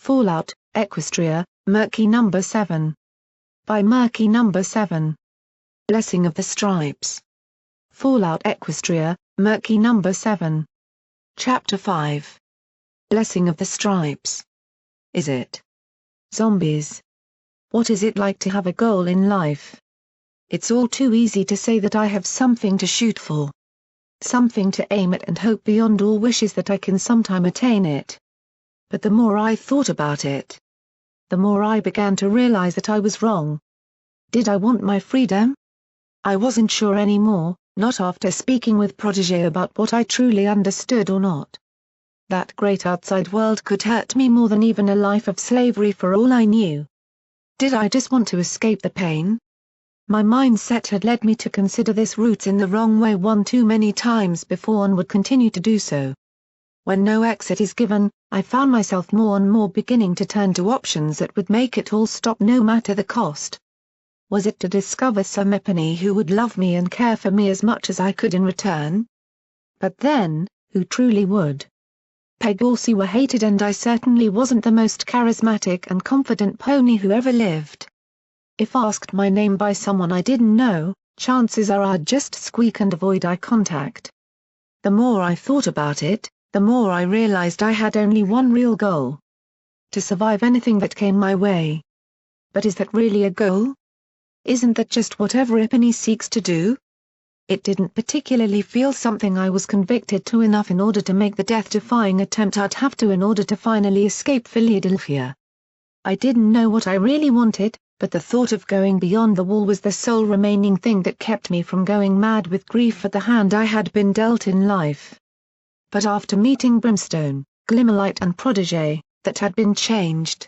Fallout, Equestria, Murky Number 7. By Murky Number 7. Blessing of the Stripes. Fallout Equestria, Murky Number 7. Chapter 5. Blessing of the Stripes. Is it zombies? What is it like to have a goal in life? It's all too easy to say that I have something to shoot for. Something to aim at and hope beyond all wishes that I can sometime attain it. But the more I thought about it, the more I began to realize that I was wrong. Did I want my freedom? I wasn't sure anymore, not after speaking with Protégé about what I truly understood or not. That great outside world could hurt me more than even a life of slavery for all I knew. Did I just want to escape the pain? My mindset had led me to consider this route in the wrong way one too many times before and would continue to do so. When no exit is given, I found myself more and more beginning to turn to options that would make it all stop no matter the cost. Was it to discover some Epiphany who would love me and care for me as much as I could in return? But then, who truly would? Peg or Sue were hated and I certainly wasn't the most charismatic and confident pony who ever lived. If asked my name by someone I didn't know, chances are I'd just squeak and avoid eye contact. The more I thought about it, the more I realized I had only one real goal. To survive anything that came my way. But is that really a goal? Isn't that just what every Epiphany seeks to do? It didn't particularly feel something I was convicted to enough in order to make the death-defying attempt I'd have to in order to finally escape Philadelphia. I didn't know what I really wanted, but the thought of going beyond the wall was the sole remaining thing that kept me from going mad with grief at the hand I had been dealt in life. But after meeting Brimstone, Glimmerlight and Protégé, that had been changed.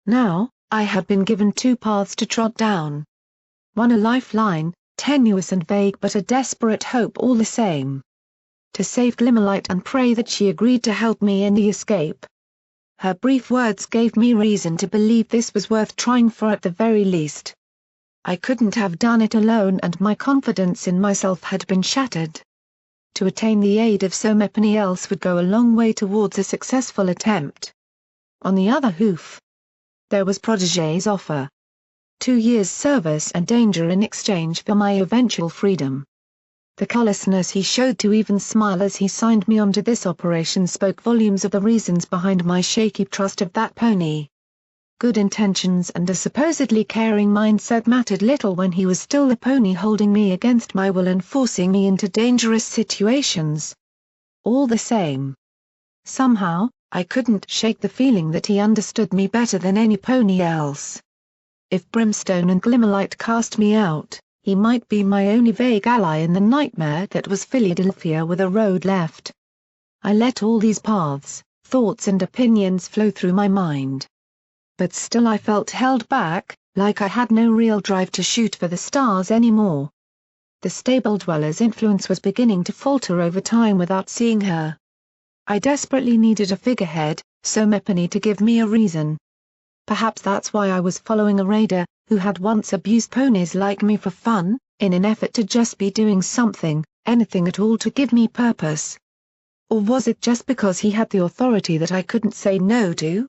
Now, I had been given two paths to trot down. One a lifeline, tenuous and vague but a desperate hope all the same. To save Glimmerlight and pray that she agreed to help me in the escape. Her brief words gave me reason to believe this was worth trying for at the very least. I couldn't have done it alone and my confidence in myself had been shattered. To attain the aid of so many else would go a long way towards a successful attempt. On the other hoof, there was Protégé's offer. 2 years' service and danger in exchange for my eventual freedom. The callousness he showed to even smile as he signed me onto this operation spoke volumes of the reasons behind my shaky trust of that pony. Good intentions and a supposedly caring mindset mattered little when he was still the pony holding me against my will and forcing me into dangerous situations. All the same. Somehow, I couldn't shake the feeling that he understood me better than any pony else. If Brimstone and Glimmerlight cast me out, he might be my only vague ally in the nightmare that was Philadelphia with a road left. I let all these paths, thoughts and opinions flow through my mind. But still I felt held back, like I had no real drive to shoot for the stars anymore. The stable dweller's influence was beginning to falter over time without seeing her. I desperately needed a figurehead, some Epiphany to give me a reason. Perhaps that's why I was following a raider, who had once abused ponies like me for fun, in an effort to just be doing something, anything at all to give me purpose. Or was it just because he had the authority that I couldn't say no to?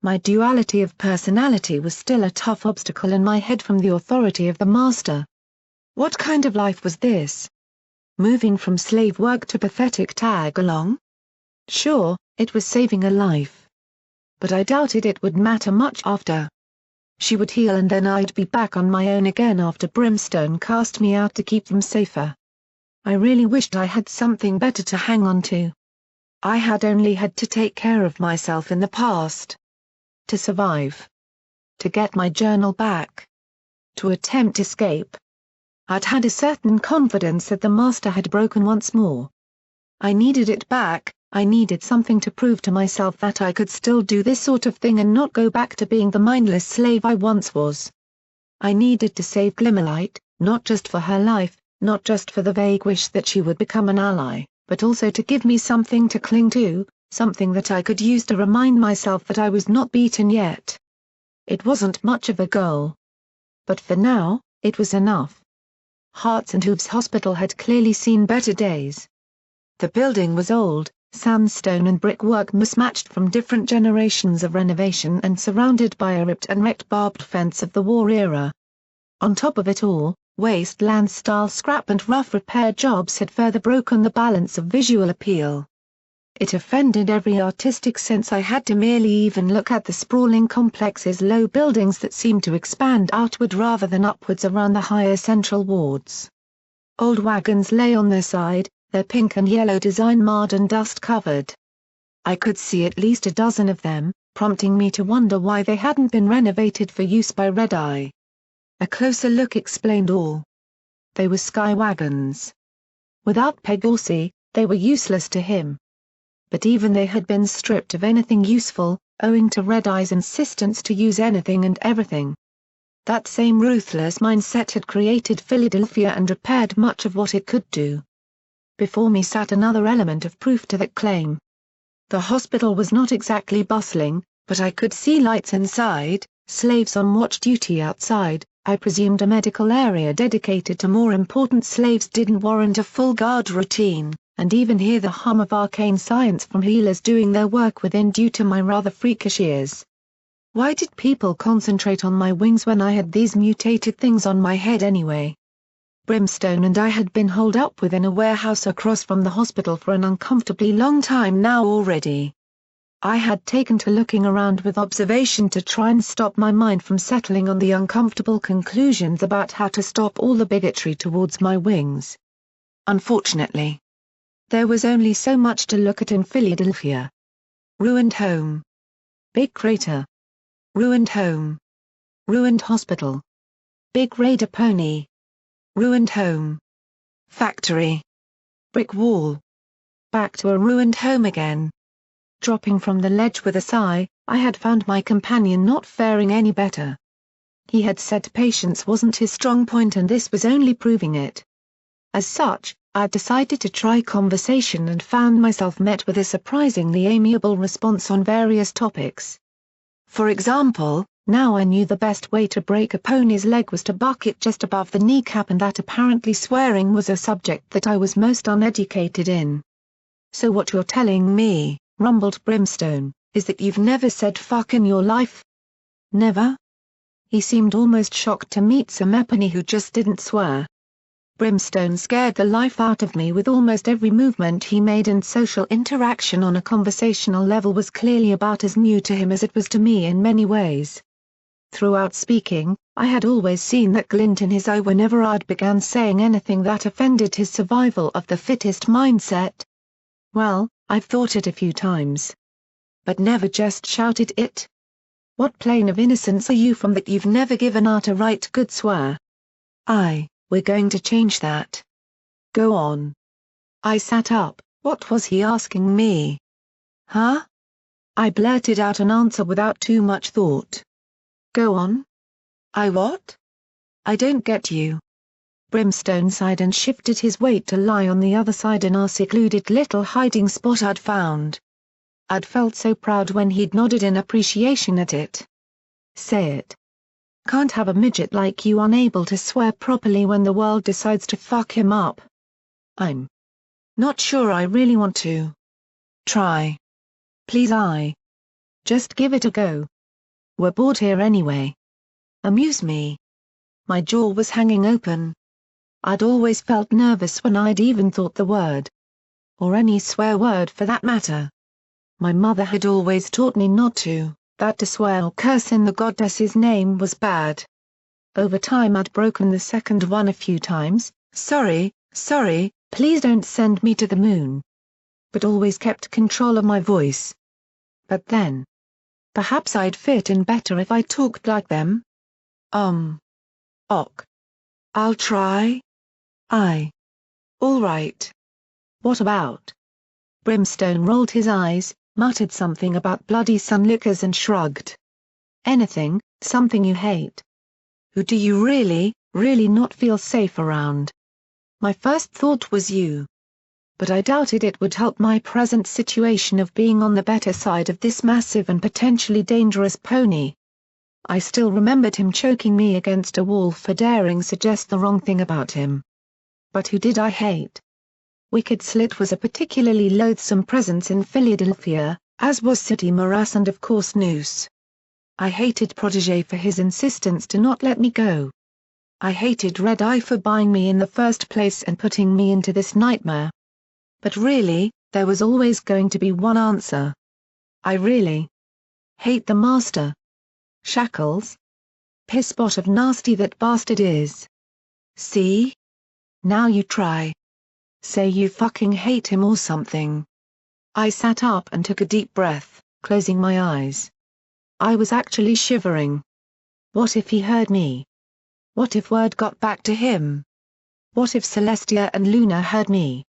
My duality of personality was still a tough obstacle in my head from the authority of the master. What kind of life was this? Moving from slave work to pathetic tag-along? Sure, it was saving a life. But I doubted it would matter much after. She would heal and then I'd be back on my own again after Brimstone cast me out to keep them safer. I really wished I had something better to hang on to. I had only had to take care of myself in the past. To survive. To get my journal back. To attempt escape. I'd had a certain confidence that the master had broken once more. I needed it back, I needed something to prove to myself that I could still do this sort of thing and not go back to being the mindless slave I once was. I needed to save Glimmerlight, not just for her life, not just for the vague wish that she would become an ally, but also to give me something to cling to, something that I could use to remind myself that I was not beaten yet. It wasn't much of a goal. But for now, it was enough. Hearts and Hooves Hospital had clearly seen better days. The building was old, sandstone and brickwork mismatched from different generations of renovation and surrounded by a ripped and wrecked barbed fence of the war era. On top of it all, wasteland-style scrap and rough repair jobs had further broken the balance of visual appeal. It offended every artistic sense I had to merely even look at the sprawling complex's low buildings that seemed to expand outward rather than upwards around the higher central wards. Old wagons lay on their side, their pink and yellow design marred and dust-covered. I could see at least a dozen of them, prompting me to wonder why they hadn't been renovated for use by Red Eye. A closer look explained all. They were sky wagons. Without Pegorsi, they were useless to him. But even they had been stripped of anything useful, owing to Red Eye's insistence to use anything and everything. That same ruthless mindset had created Philadelphia and repaired much of what it could do. Before me sat another element of proof to that claim. The hospital was not exactly bustling, but I could see lights inside, slaves on watch duty outside. I presumed a medical area dedicated to more important slaves didn't warrant a full guard routine, and even hear the hum of arcane science from healers doing their work within due to my rather freakish ears. Why did people concentrate on my wings when I had these mutated things on my head anyway? Brimstone and I had been holed up within a warehouse across from the hospital for an uncomfortably long time now already. I had taken to looking around with observation to try and stop my mind from settling on the uncomfortable conclusions about how to stop all the bigotry towards my wings. Unfortunately, there was only so much to look at in Philadelphia. Ruined home. Big crater. Ruined home. Ruined hospital. Big raider pony. Ruined home. Factory. Brick wall. Back to a ruined home again. Dropping from the ledge with a sigh, I had found my companion not faring any better. He had said patience wasn't his strong point and this was only proving it. As such, I decided to try conversation and found myself met with a surprisingly amiable response on various topics. For example, now I knew the best way to break a pony's leg was to buck it just above the kneecap and that apparently swearing was a subject that I was most uneducated in. So what you're telling me, rumbled Brimstone, is that you've never said fuck in your life? Never? He seemed almost shocked to meet some Epony who just didn't swear. Brimstone scared the life out of me with almost every movement he made and social interaction on a conversational level was clearly about as new to him as it was to me in many ways. Throughout speaking, I had always seen that glint in his eye whenever I'd began saying anything that offended his survival of the fittest mindset. Well, I've thought it a few times. But never just shouted it. What plane of innocence are you from that you've never given out a right good swear? We're going to change that. Go on. I sat up, what was he asking me? Huh? I blurted out an answer without too much thought. Go on. I what? I don't get you. Brimstone sighed and shifted his weight to lie on the other side in our secluded little hiding spot I'd found. I'd felt so proud when he'd nodded in appreciation at it. Say it. Can't have a midget like you unable to swear properly when the world decides to fuck him up. I'm not sure I really want to. Try. Please just give it a go. We're bored here anyway. Amuse me. My jaw was hanging open. I'd always felt nervous when I'd even thought the word. Or any swear word for that matter. My mother had always taught me not to, that to swear or curse in the goddess's name was bad. Over time I'd broken the second one a few times, sorry, please don't send me to the moon. But always kept control of my voice. But then. Perhaps I'd fit in better if I talked like them? Ok. I'll try. All right. What about? Brimstone rolled his eyes, muttered something about bloody sunlickers and shrugged. Anything, something you hate. Who do you really not feel safe around? My first thought was you. But I doubted it would help my present situation of being on the better side of this massive and potentially dangerous pony. I still remembered him choking me against a wall for daring suggest the wrong thing about him. But who did I hate? Wicked Slit was a particularly loathsome presence in Philadelphia, as was City Morass and of course Noose. I hated Protégé for his insistence to not let me go. I hated Red Eye for buying me in the first place and putting me into this nightmare. But really, there was always going to be one answer. I really hate the Master. Shackles? Pisspot of nasty that bastard is. See? Now you try. Say you fucking hate him or something. I sat up and took a deep breath, closing my eyes. I was actually shivering. What if he heard me? What if word got back to him? What if Celestia and Luna heard me?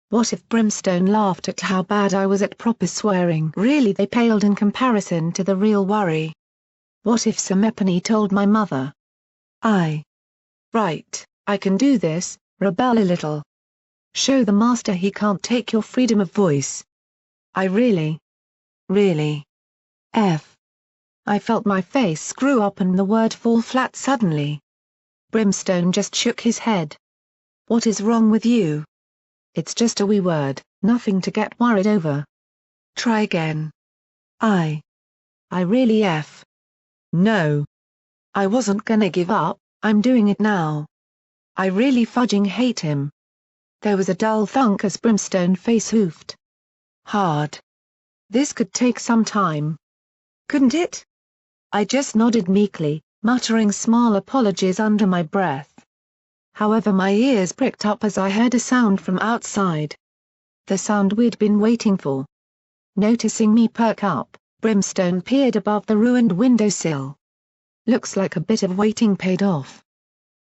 What if Brimstone laughed at how bad I was at proper swearing? Really, they paled in comparison to the real worry. What if Semepony told my mother? Right, I can do this, rebel a little. Show the Master he can't take your freedom of voice. I really I felt my face screw up and the word fall flat suddenly. Brimstone just shook his head. What is wrong with you? It's just a wee word, nothing to get worried over. Try again. I really No. I wasn't gonna give up, I'm doing it now. I really fudging hate him. There was a dull thunk as Brimstone face hoofed. Hard. This could take some time. Couldn't it? I just nodded meekly, muttering small apologies under my breath. However, my ears pricked up as I heard a sound from outside. The sound we'd been waiting for. Noticing me perk up, Brimstone peered above the ruined windowsill. Looks like a bit of waiting paid off.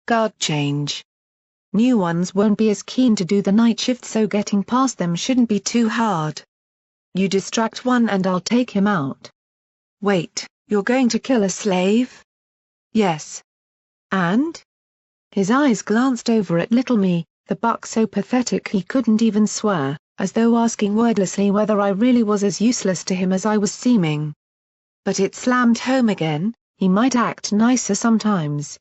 Guard change. New ones won't be as keen to do the night shift, so getting past them shouldn't be too hard. You distract one and I'll take him out. Wait, you're going to kill a slave? Yes. And? His eyes glanced over at little me, the buck so pathetic he couldn't even swear, as though asking wordlessly whether I really was as useless to him as I was seeming. But it slammed home again, he might act nicer sometimes.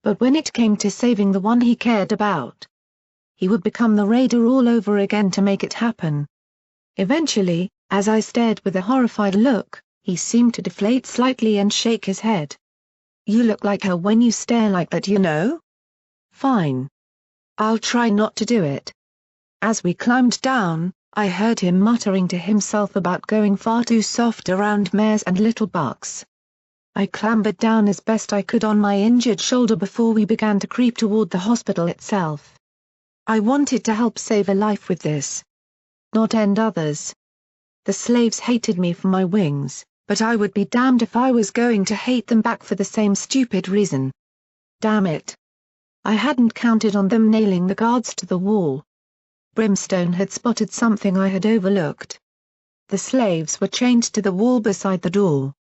But when it came to saving the one he cared about, he would become the raider all over again to make it happen. Eventually, as I stared with a horrified look, he seemed to deflate slightly and shake his head. You look like her when you stare like that, you know? Fine. I'll try not to do it. As we climbed down, I heard him muttering to himself about going far too soft around mares and little bucks. I clambered down as best I could on my injured shoulder before we began to creep toward the hospital itself. I wanted to help save a life with this, not end others. The slaves hated me for my wings, but I would be damned if I was going to hate them back for the same stupid reason. Damn it. I hadn't counted on them nailing the guards to the wall. Brimstone had spotted something I had overlooked. The slaves were chained to the wall beside the door.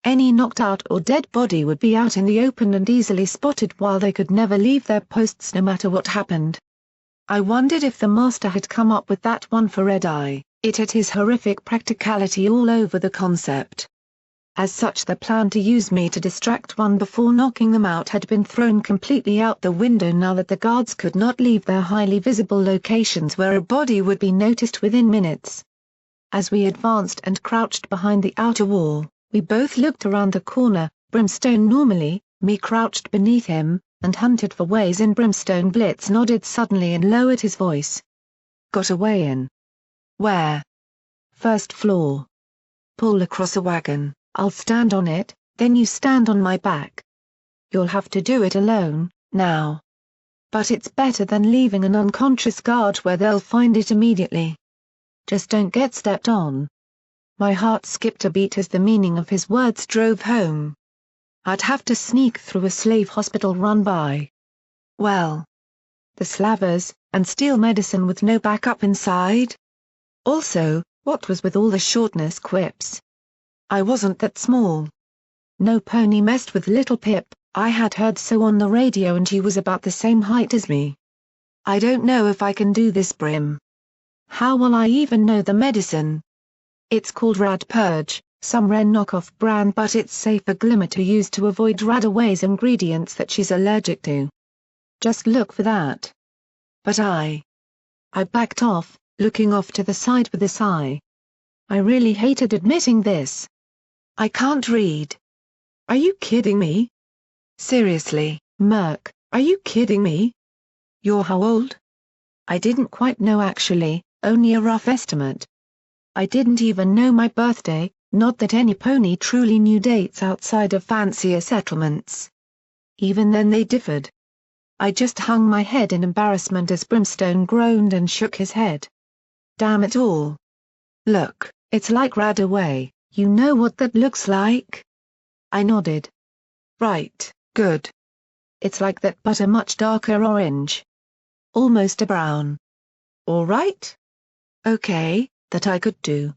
Any knocked out or dead body would be out in the open and easily spotted, while they could never leave their posts no matter what happened. I wondered if the Master had come up with that one for Red Eye. It had his horrific practicality all over the concept. As such, the plan to use me to distract one before knocking them out had been thrown completely out the window now that the guards could not leave their highly visible locations where a body would be noticed within minutes. As we advanced and crouched behind the outer wall, we both looked around the corner, Brimstone normally, me crouched beneath him, and hunted for ways in. Brimstone Blitz nodded suddenly and lowered his voice. Got a way in. Where? First floor. Pull across a wagon, I'll stand on it, then you stand on my back. You'll have to do it alone, now. But it's better than leaving an unconscious guard where they'll find it immediately. Just don't get stepped on. My heart skipped a beat as the meaning of his words drove home. I'd have to sneak through a slave hospital run by. Well, the slavers, and steal medicine with no backup inside? Also, what was with all the shortness quips? I wasn't that small. No pony messed with little Pip, I had heard so on the radio, and he was about the same height as me. I don't know if I can do this, Brim. How will I even know the medicine? It's called Rad Purge, some rare knockoff brand, but it's safe for Glimmer to use to avoid Radaway's ingredients that she's allergic to. Just look for that. But I backed off, looking off to the side with a sigh. I really hated admitting this. I can't read. Are you kidding me? Seriously, Murk, are you kidding me? You're how old? I didn't quite know actually, only a rough estimate. I didn't even know my birthday, not that any pony truly knew dates outside of fancier settlements. Even then they differed. I just hung my head in embarrassment as Brimstone groaned and shook his head. Damn it all. Look, it's like Radaway, you know what that looks like? I nodded. Right, good. It's like that but a much darker orange. Almost a brown. All right? Okay, that I could do.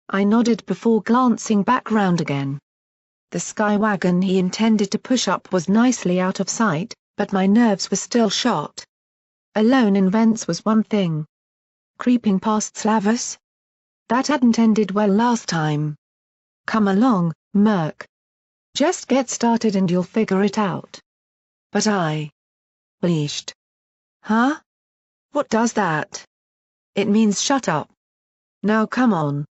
I nodded before glancing back round again. The sky wagon he intended to push up was nicely out of sight, but my nerves were still shot. Alone in Vents was one thing. Creeping past Slavus? That hadn't ended well last time. Come along, Murk. Just get started and you'll figure it out. But I leashed. Huh? What does that? It means shut up. Now come on.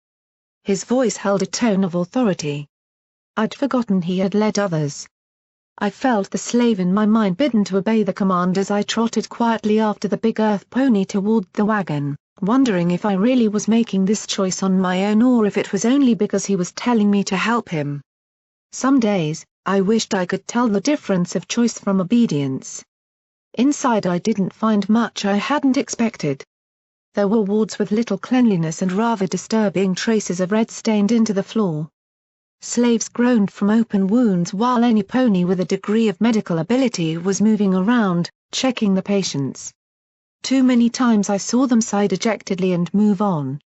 His voice held a tone of authority. I'd forgotten he had led others. I felt the slave in my mind bidden to obey the command as I trotted quietly after the big earth pony toward the wagon, wondering if I really was making this choice on my own or if it was only because he was telling me to help him. Some days, I wished I could tell the difference of choice from obedience. Inside I didn't find much I hadn't expected. There were wards with little cleanliness and rather disturbing traces of red stained into the floor. Slaves groaned from open wounds while any pony with a degree of medical ability was moving around, checking the patients. Too many times I saw them sigh dejectedly and move on.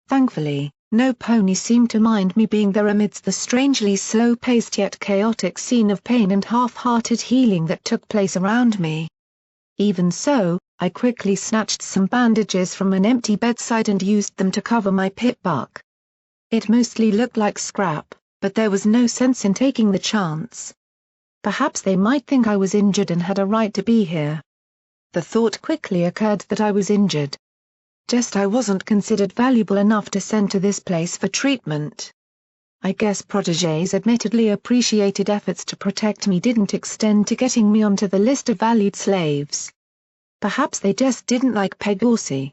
Thankfully, no pony seemed to mind me being there amidst the strangely slow-paced yet chaotic scene of pain and half-hearted healing that took place around me. Even so, I quickly snatched some bandages from an empty bedside and used them to cover my pit buck. It mostly looked like scrap, but there was no sense in taking the chance. Perhaps they might think I was injured and had a right to be here. The thought quickly occurred that I was injured. Just I wasn't considered valuable enough to send to this place for treatment. I guess protégés admittedly appreciated efforts to protect me didn't extend to getting me onto the list of valued slaves. Perhaps they just didn't like Pegorsy.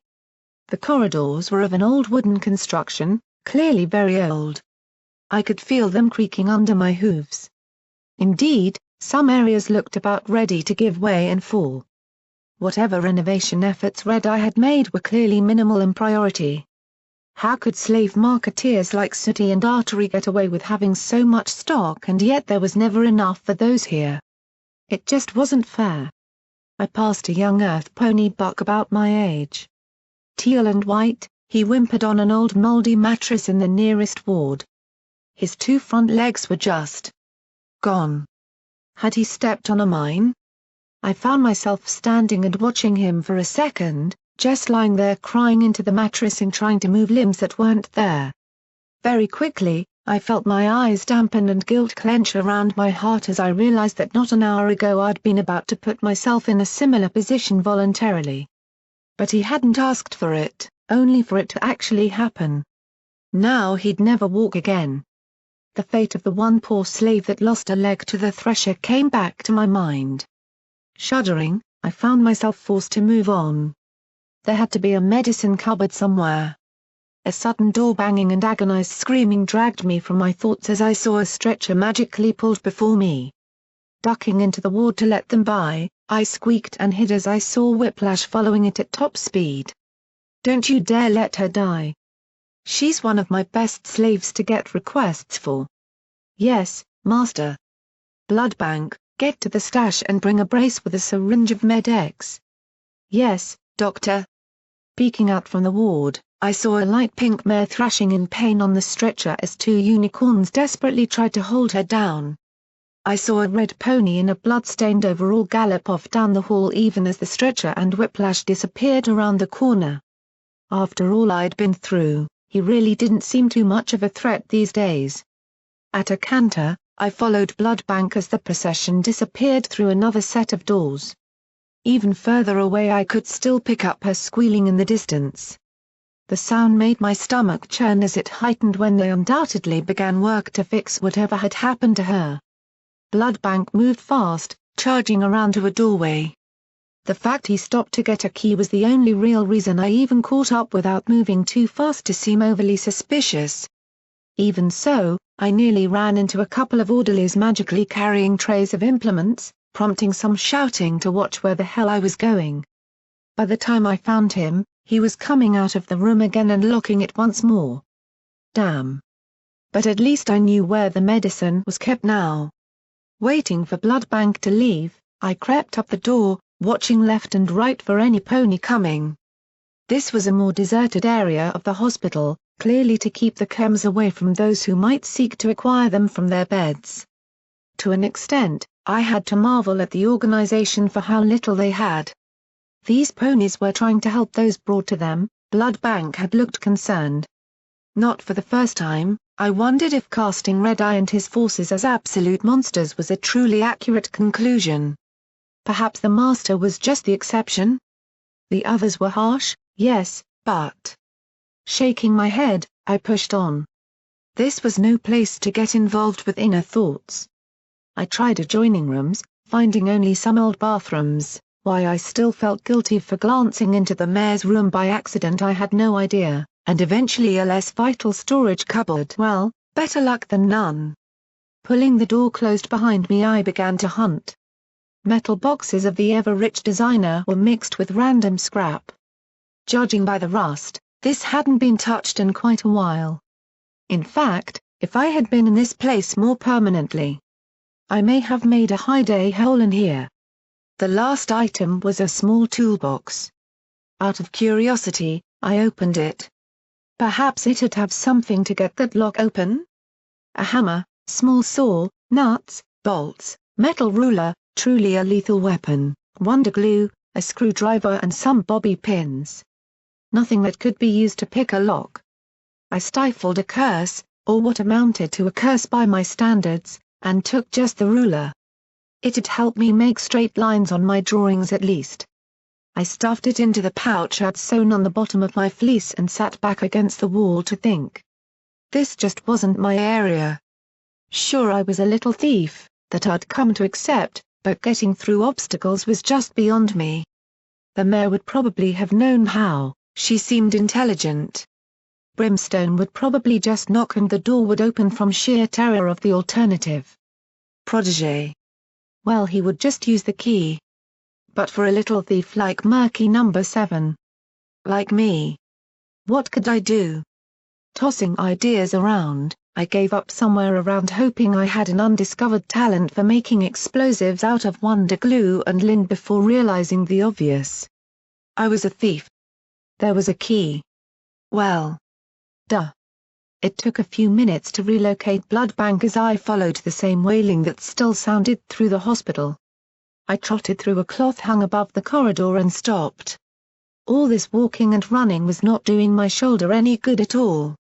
The corridors were of an old wooden construction, clearly very old. I could feel them creaking under my hooves. Indeed, some areas looked about ready to give way and fall. Whatever renovation efforts Red Eye had made were clearly minimal in priority. How could slave marketeers like Sooty and Artery get away with having so much stock and yet there was never enough for those here? It just wasn't fair. I passed a young earth pony buck about my age. Teal and white, he whimpered on an old moldy mattress in the nearest ward. His two front legs were just gone. Had he stepped on a mine? I found myself standing and watching him for a second, just lying there crying into the mattress and trying to move limbs that weren't there. Very quickly, I felt my eyes dampen and guilt clench around my heart as I realized that not an hour ago I'd been about to put myself in a similar position voluntarily. But he hadn't asked for it, only for it to actually happen. Now he'd never walk again. The fate of the one poor slave that lost a leg to the thresher came back to my mind. Shuddering, I found myself forced to move on. There had to be a medicine cupboard somewhere. A sudden door banging and agonized screaming dragged me from my thoughts as I saw a stretcher magically pulled before me. Ducking into the ward to let them by, I squeaked and hid as I saw Whiplash following it at top speed. Don't you dare let her die. She's one of my best slaves to get requests for. Yes, master. Blood bank, get to the stash and bring a brace with a syringe of Med-X. Yes, doctor. Peeking out from the ward, I saw a light pink mare thrashing in pain on the stretcher as two unicorns desperately tried to hold her down. I saw a red pony in a blood-stained overall gallop off down the hall even as the stretcher and Whiplash disappeared around the corner. After all I'd been through, he really didn't seem too much of a threat these days. At a canter, I followed Bloodbank as the procession disappeared through another set of doors. Even further away I could still pick up her squealing in the distance. The sound made my stomach churn as it heightened when they undoubtedly began work to fix whatever had happened to her. Bloodbank moved fast, charging around to a doorway. The fact he stopped to get a key was the only real reason I even caught up without moving too fast to seem overly suspicious. Even so, I nearly ran into a couple of orderlies magically carrying trays of implements, prompting some shouting to watch where the hell I was going. By the time I found him, he was coming out of the room again and locking it once more. Damn. But at least I knew where the medicine was kept now. Waiting for Bloodbank to leave, I crept up the door, watching left and right for any pony coming. This was a more deserted area of the hospital, clearly to keep the chems away from those who might seek to acquire them from their beds. To an extent, I had to marvel at the organization for how little they had. These ponies were trying to help those brought to them. Bloodbank had looked concerned. Not for the first time, I wondered if casting Red Eye and his forces as absolute monsters was a truly accurate conclusion. Perhaps the Master was just the exception? The others were harsh, yes, but... Shaking my head, I pushed on. This was no place to get involved with inner thoughts. I tried adjoining rooms, finding only some old bathrooms. Why I still felt guilty for glancing into the mayor's room by accident I had no idea, and eventually a less vital storage cupboard. Well, better luck than none. Pulling the door closed behind me I began to hunt. Metal boxes of the ever-rich designer were mixed with random scrap. Judging by the rust, this hadn't been touched in quite a while. In fact, if I had been in this place more permanently, I may have made a hide-a hole in here. The last item was a small toolbox. Out of curiosity, I opened it. Perhaps it'd have something to get that lock open? A hammer, small saw, nuts, bolts, metal ruler, truly a lethal weapon, wonder glue, a screwdriver and some bobby pins. Nothing that could be used to pick a lock. I stifled a curse, or what amounted to a curse by my standards, and took just the ruler. It'd help me make straight lines on my drawings at least. I stuffed it into the pouch I'd sewn on the bottom of my fleece and sat back against the wall to think. This just wasn't my area. Sure, I was a little thief, that I'd come to accept, but getting through obstacles was just beyond me. The mayor would probably have known how, she seemed intelligent. Brimstone would probably just knock and the door would open from sheer terror of the alternative. Protégé. Well, he would just use the key. But for a little thief like Murky number 7. Like me. What could I do? Tossing ideas around, I gave up somewhere around hoping I had an undiscovered talent for making explosives out of wonder glue and lint before realizing the obvious. I was a thief. There was a key. Well. Duh. It took a few minutes to relocate Bloodbank as I followed the same wailing that still sounded through the hospital. I trotted through a cloth hung above the corridor and stopped. All this walking and running was not doing my shoulder any good at all.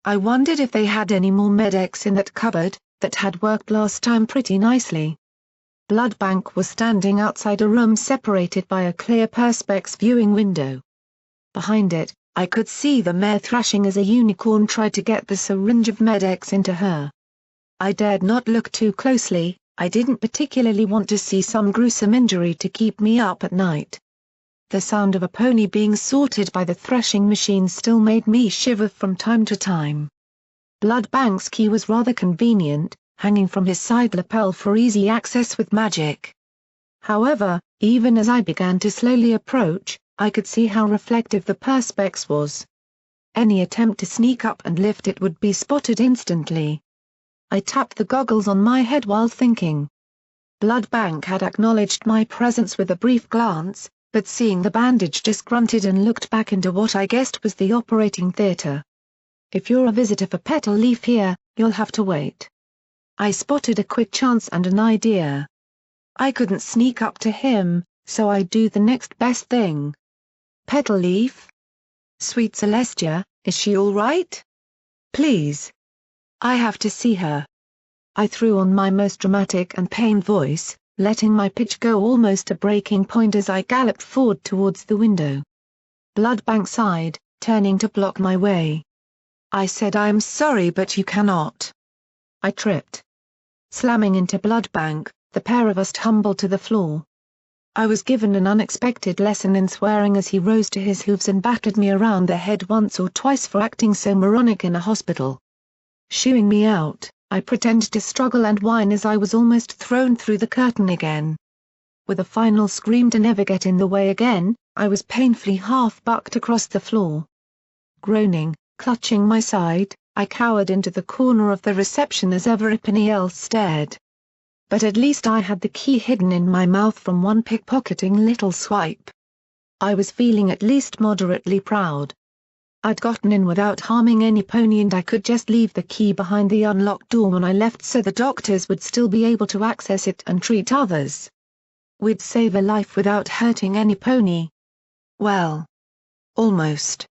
I wondered if they had any more medics in that cupboard, that had worked last time pretty nicely. Bloodbank was standing outside a room separated by a clear perspex viewing window. Behind it, I could see the mare thrashing as a unicorn tried to get the syringe of Med-X into her. I dared not look too closely, I didn't particularly want to see some gruesome injury to keep me up at night. The sound of a pony being sorted by the threshing machine still made me shiver from time to time. Bloodbank's key was rather convenient, hanging from his side lapel for easy access with magic. However, even as I began to slowly approach, I could see how reflective the perspex was. Any attempt to sneak up and lift it would be spotted instantly. I tapped the goggles on my head while thinking. Bloodbank had acknowledged my presence with a brief glance, but seeing the bandage just grunted and looked back into what I guessed was the operating theater. If you're a visitor for Petal Leaf here, you'll have to wait. I spotted a quick chance and an idea. I couldn't sneak up to him, so I'd do the next best thing. Petal Leaf? Sweet Celestia, is she all right? Please. I have to see her. I threw on my most dramatic and pained voice, letting my pitch go almost to breaking point as I galloped forward towards the window. Bloodbank sighed, turning to block my way. I said, "I am sorry, but you cannot." I tripped. Slamming into Bloodbank, the pair of us tumbled to the floor. I was given an unexpected lesson in swearing as he rose to his hooves and battered me around the head once or twice for acting so moronic in a hospital. Shooing me out, I pretended to struggle and whine as I was almost thrown through the curtain again. With a final scream to never get in the way again, I was painfully half-bucked across the floor. Groaning, clutching my side, I cowered into the corner of the reception as everybody else stared. But at least I had the key hidden in my mouth from one pickpocketing little swipe. I was feeling at least moderately proud. I'd gotten in without harming any pony and I could just leave the key behind the unlocked door when I left so the doctors would still be able to access it and treat others. We'd save a life without hurting any pony. Well. Almost.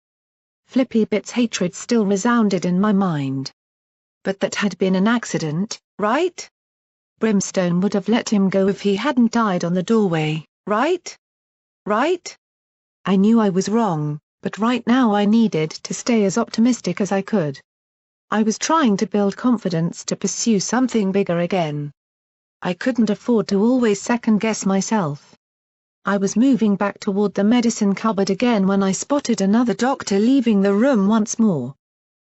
Flippy Bit's hatred still resounded in my mind. But that had been an accident, right? Brimstone would have let him go if he hadn't died on the doorway, right? Right? I knew I was wrong, but right now I needed to stay as optimistic as I could. I was trying to build confidence to pursue something bigger again. I couldn't afford to always second-guess myself. I was moving back toward the medicine cupboard again when I spotted another doctor leaving the room once more.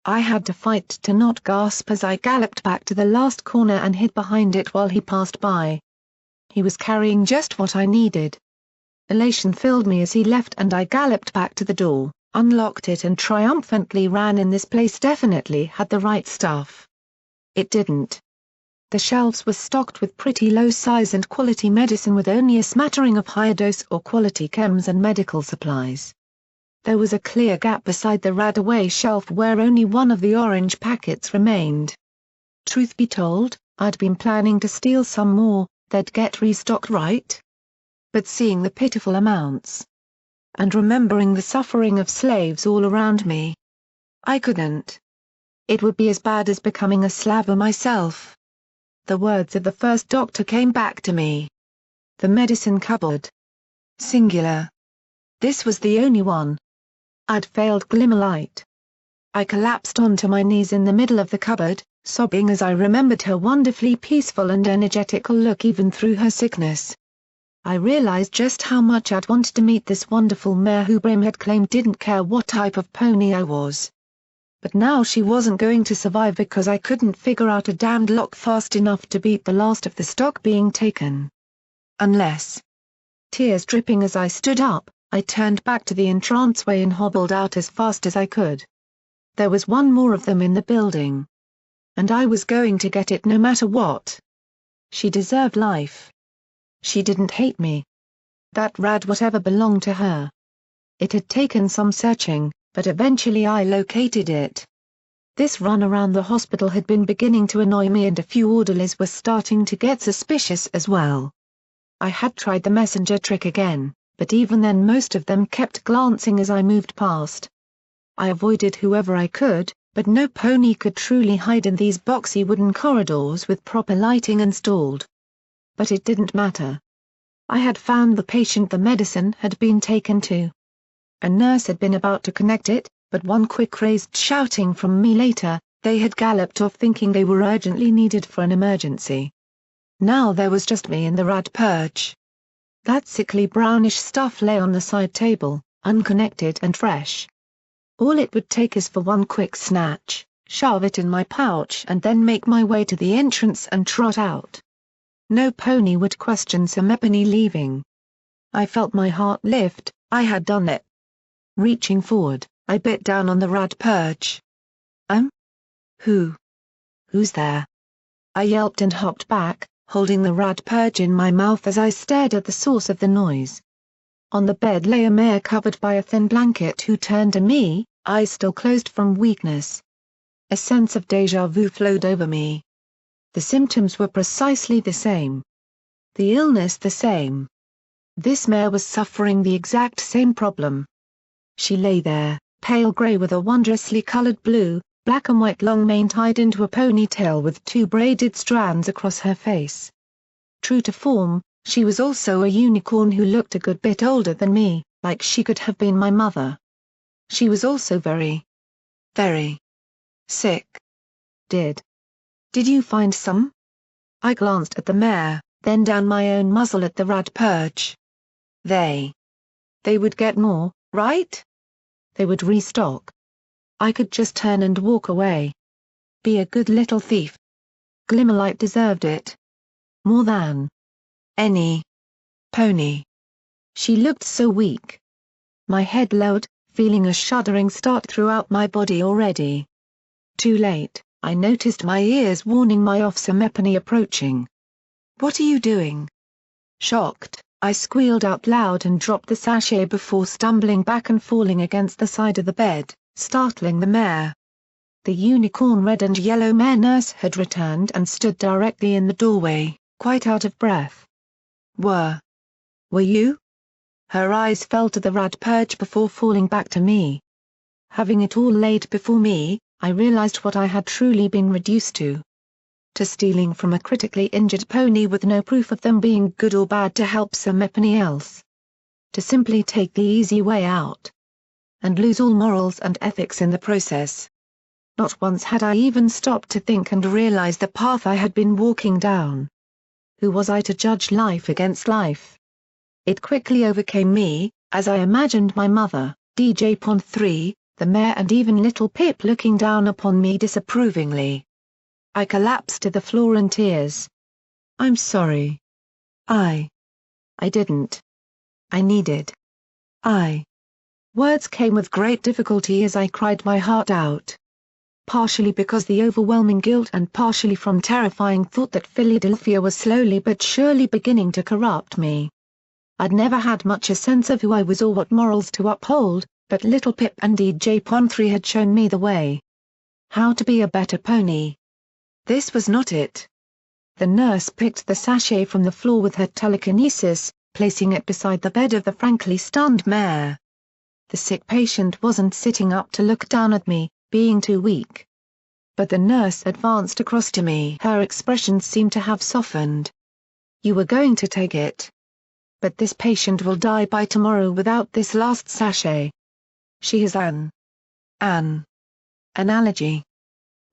I had to fight to not gasp as I galloped back to the last corner and hid behind it while he passed by. He was carrying just what I needed. Elation filled me as he left and I galloped back to the door, unlocked it and triumphantly ran in. This place definitely had the right stuff. It didn't. The shelves were stocked with pretty low size and quality medicine with only a smattering of higher dose or quality chems and medical supplies. There was a clear gap beside the Radaway shelf where only one of the orange packets remained. Truth be told, I'd been planning to steal some more, they'd get restocked right? But seeing the pitiful amounts, and remembering the suffering of slaves all around me, I couldn't. It would be as bad as becoming a slaver myself. The words of the first doctor came back to me. The medicine cupboard. Singular. This was the only one. I'd failed Glimmerlight. I collapsed onto my knees in the middle of the cupboard, sobbing as I remembered her wonderfully peaceful and energetical look even through her sickness. I realized just how much I'd wanted to meet this wonderful mare who Brim had claimed didn't care what type of pony I was. But now she wasn't going to survive because I couldn't figure out a damned lock fast enough to beat the last of the stock being taken. Unless. Tears dripping as I stood up, I turned back to the entranceway and hobbled out as fast as I could. There was one more of them in the building. And I was going to get it no matter what. She deserved life. She didn't hate me. That rad whatever belonged to her. It had taken some searching, but eventually I located it. This run around the hospital had been beginning to annoy me and a few orderlies were starting to get suspicious as well. I had tried the messenger trick again, but even then most of them kept glancing as I moved past. I avoided whoever I could, but no pony could truly hide in these boxy wooden corridors with proper lighting installed. But it didn't matter. I had found the patient the medicine had been taken to. A nurse had been about to connect it, but one quick raised shouting from me later, they had galloped off thinking they were urgently needed for an emergency. Now there was just me and the rad perch. That sickly brownish stuff lay on the side table, unconnected and fresh. All it would take is for one quick snatch, shove it in my pouch and then make my way to the entrance and trot out. No pony would question Sir Mepany leaving. I felt my heart lift, I had done it. Reaching forward, I bit down on the rad perch. Who? Who's there? I yelped and hopped back, holding the rad perch in my mouth as I stared at the source of the noise. On the bed lay a mare covered by a thin blanket who turned to me, eyes still closed from weakness. A sense of déjà vu flowed over me. The symptoms were precisely the same. The illness the same. This mare was suffering the exact same problem. She lay there, pale grey with a wondrously coloured blue, black and white long mane tied into a ponytail with two braided strands across her face. True to form, she was also a unicorn who looked a good bit older than me, like she could have been my mother. She was also very, very sick. Did you find some? I glanced at the mare, then down my own muzzle at the rat perch. They would get more, right? They would restock. I could just turn and walk away. Be a good little thief. Glimmerlight deserved it. More than any pony. She looked so weak. My head lowered, feeling a shuddering start throughout my body already. Too late, I noticed my ears warning my officer Mepany approaching. What are you doing? Shocked, I squealed out loud and dropped the sachet before stumbling back and falling against the side of the bed, startling the mare. The unicorn red and yellow mare nurse had returned and stood directly in the doorway, quite out of breath. Were you? Her eyes fell to the rat perch before falling back to me. Having it all laid before me, I realized what I had truly been reduced to. To stealing from a critically injured pony with no proof of them being good or bad to help Sir Mepany else. To simply take the easy way out. And lose all morals and ethics in the process. Not once had I even stopped to think and realize the path I had been walking down. Who was I to judge life against life? It quickly overcame me, as I imagined my mother, DJ Pond 3, the mare and even little Pip looking down upon me disapprovingly. I collapsed to the floor in tears. I'm sorry. I didn't. I needed. Words came with great difficulty as I cried my heart out. Partially because the overwhelming guilt and partially from terrifying thought that Philadelphia was slowly but surely beginning to corrupt me. I'd never had much a sense of who I was or what morals to uphold, but little Pip and DJ Pond 3 had shown me the way. How to be a better pony. This was not it. The nurse picked the sachet from the floor with her telekinesis, placing it beside the bed of the frankly stunned mare. The sick patient wasn't sitting up to look down at me, being too weak. But the nurse advanced across to me. Her expression seemed to have softened. You were going to take it. But this patient will die by tomorrow without this last sachet. She has an allergy.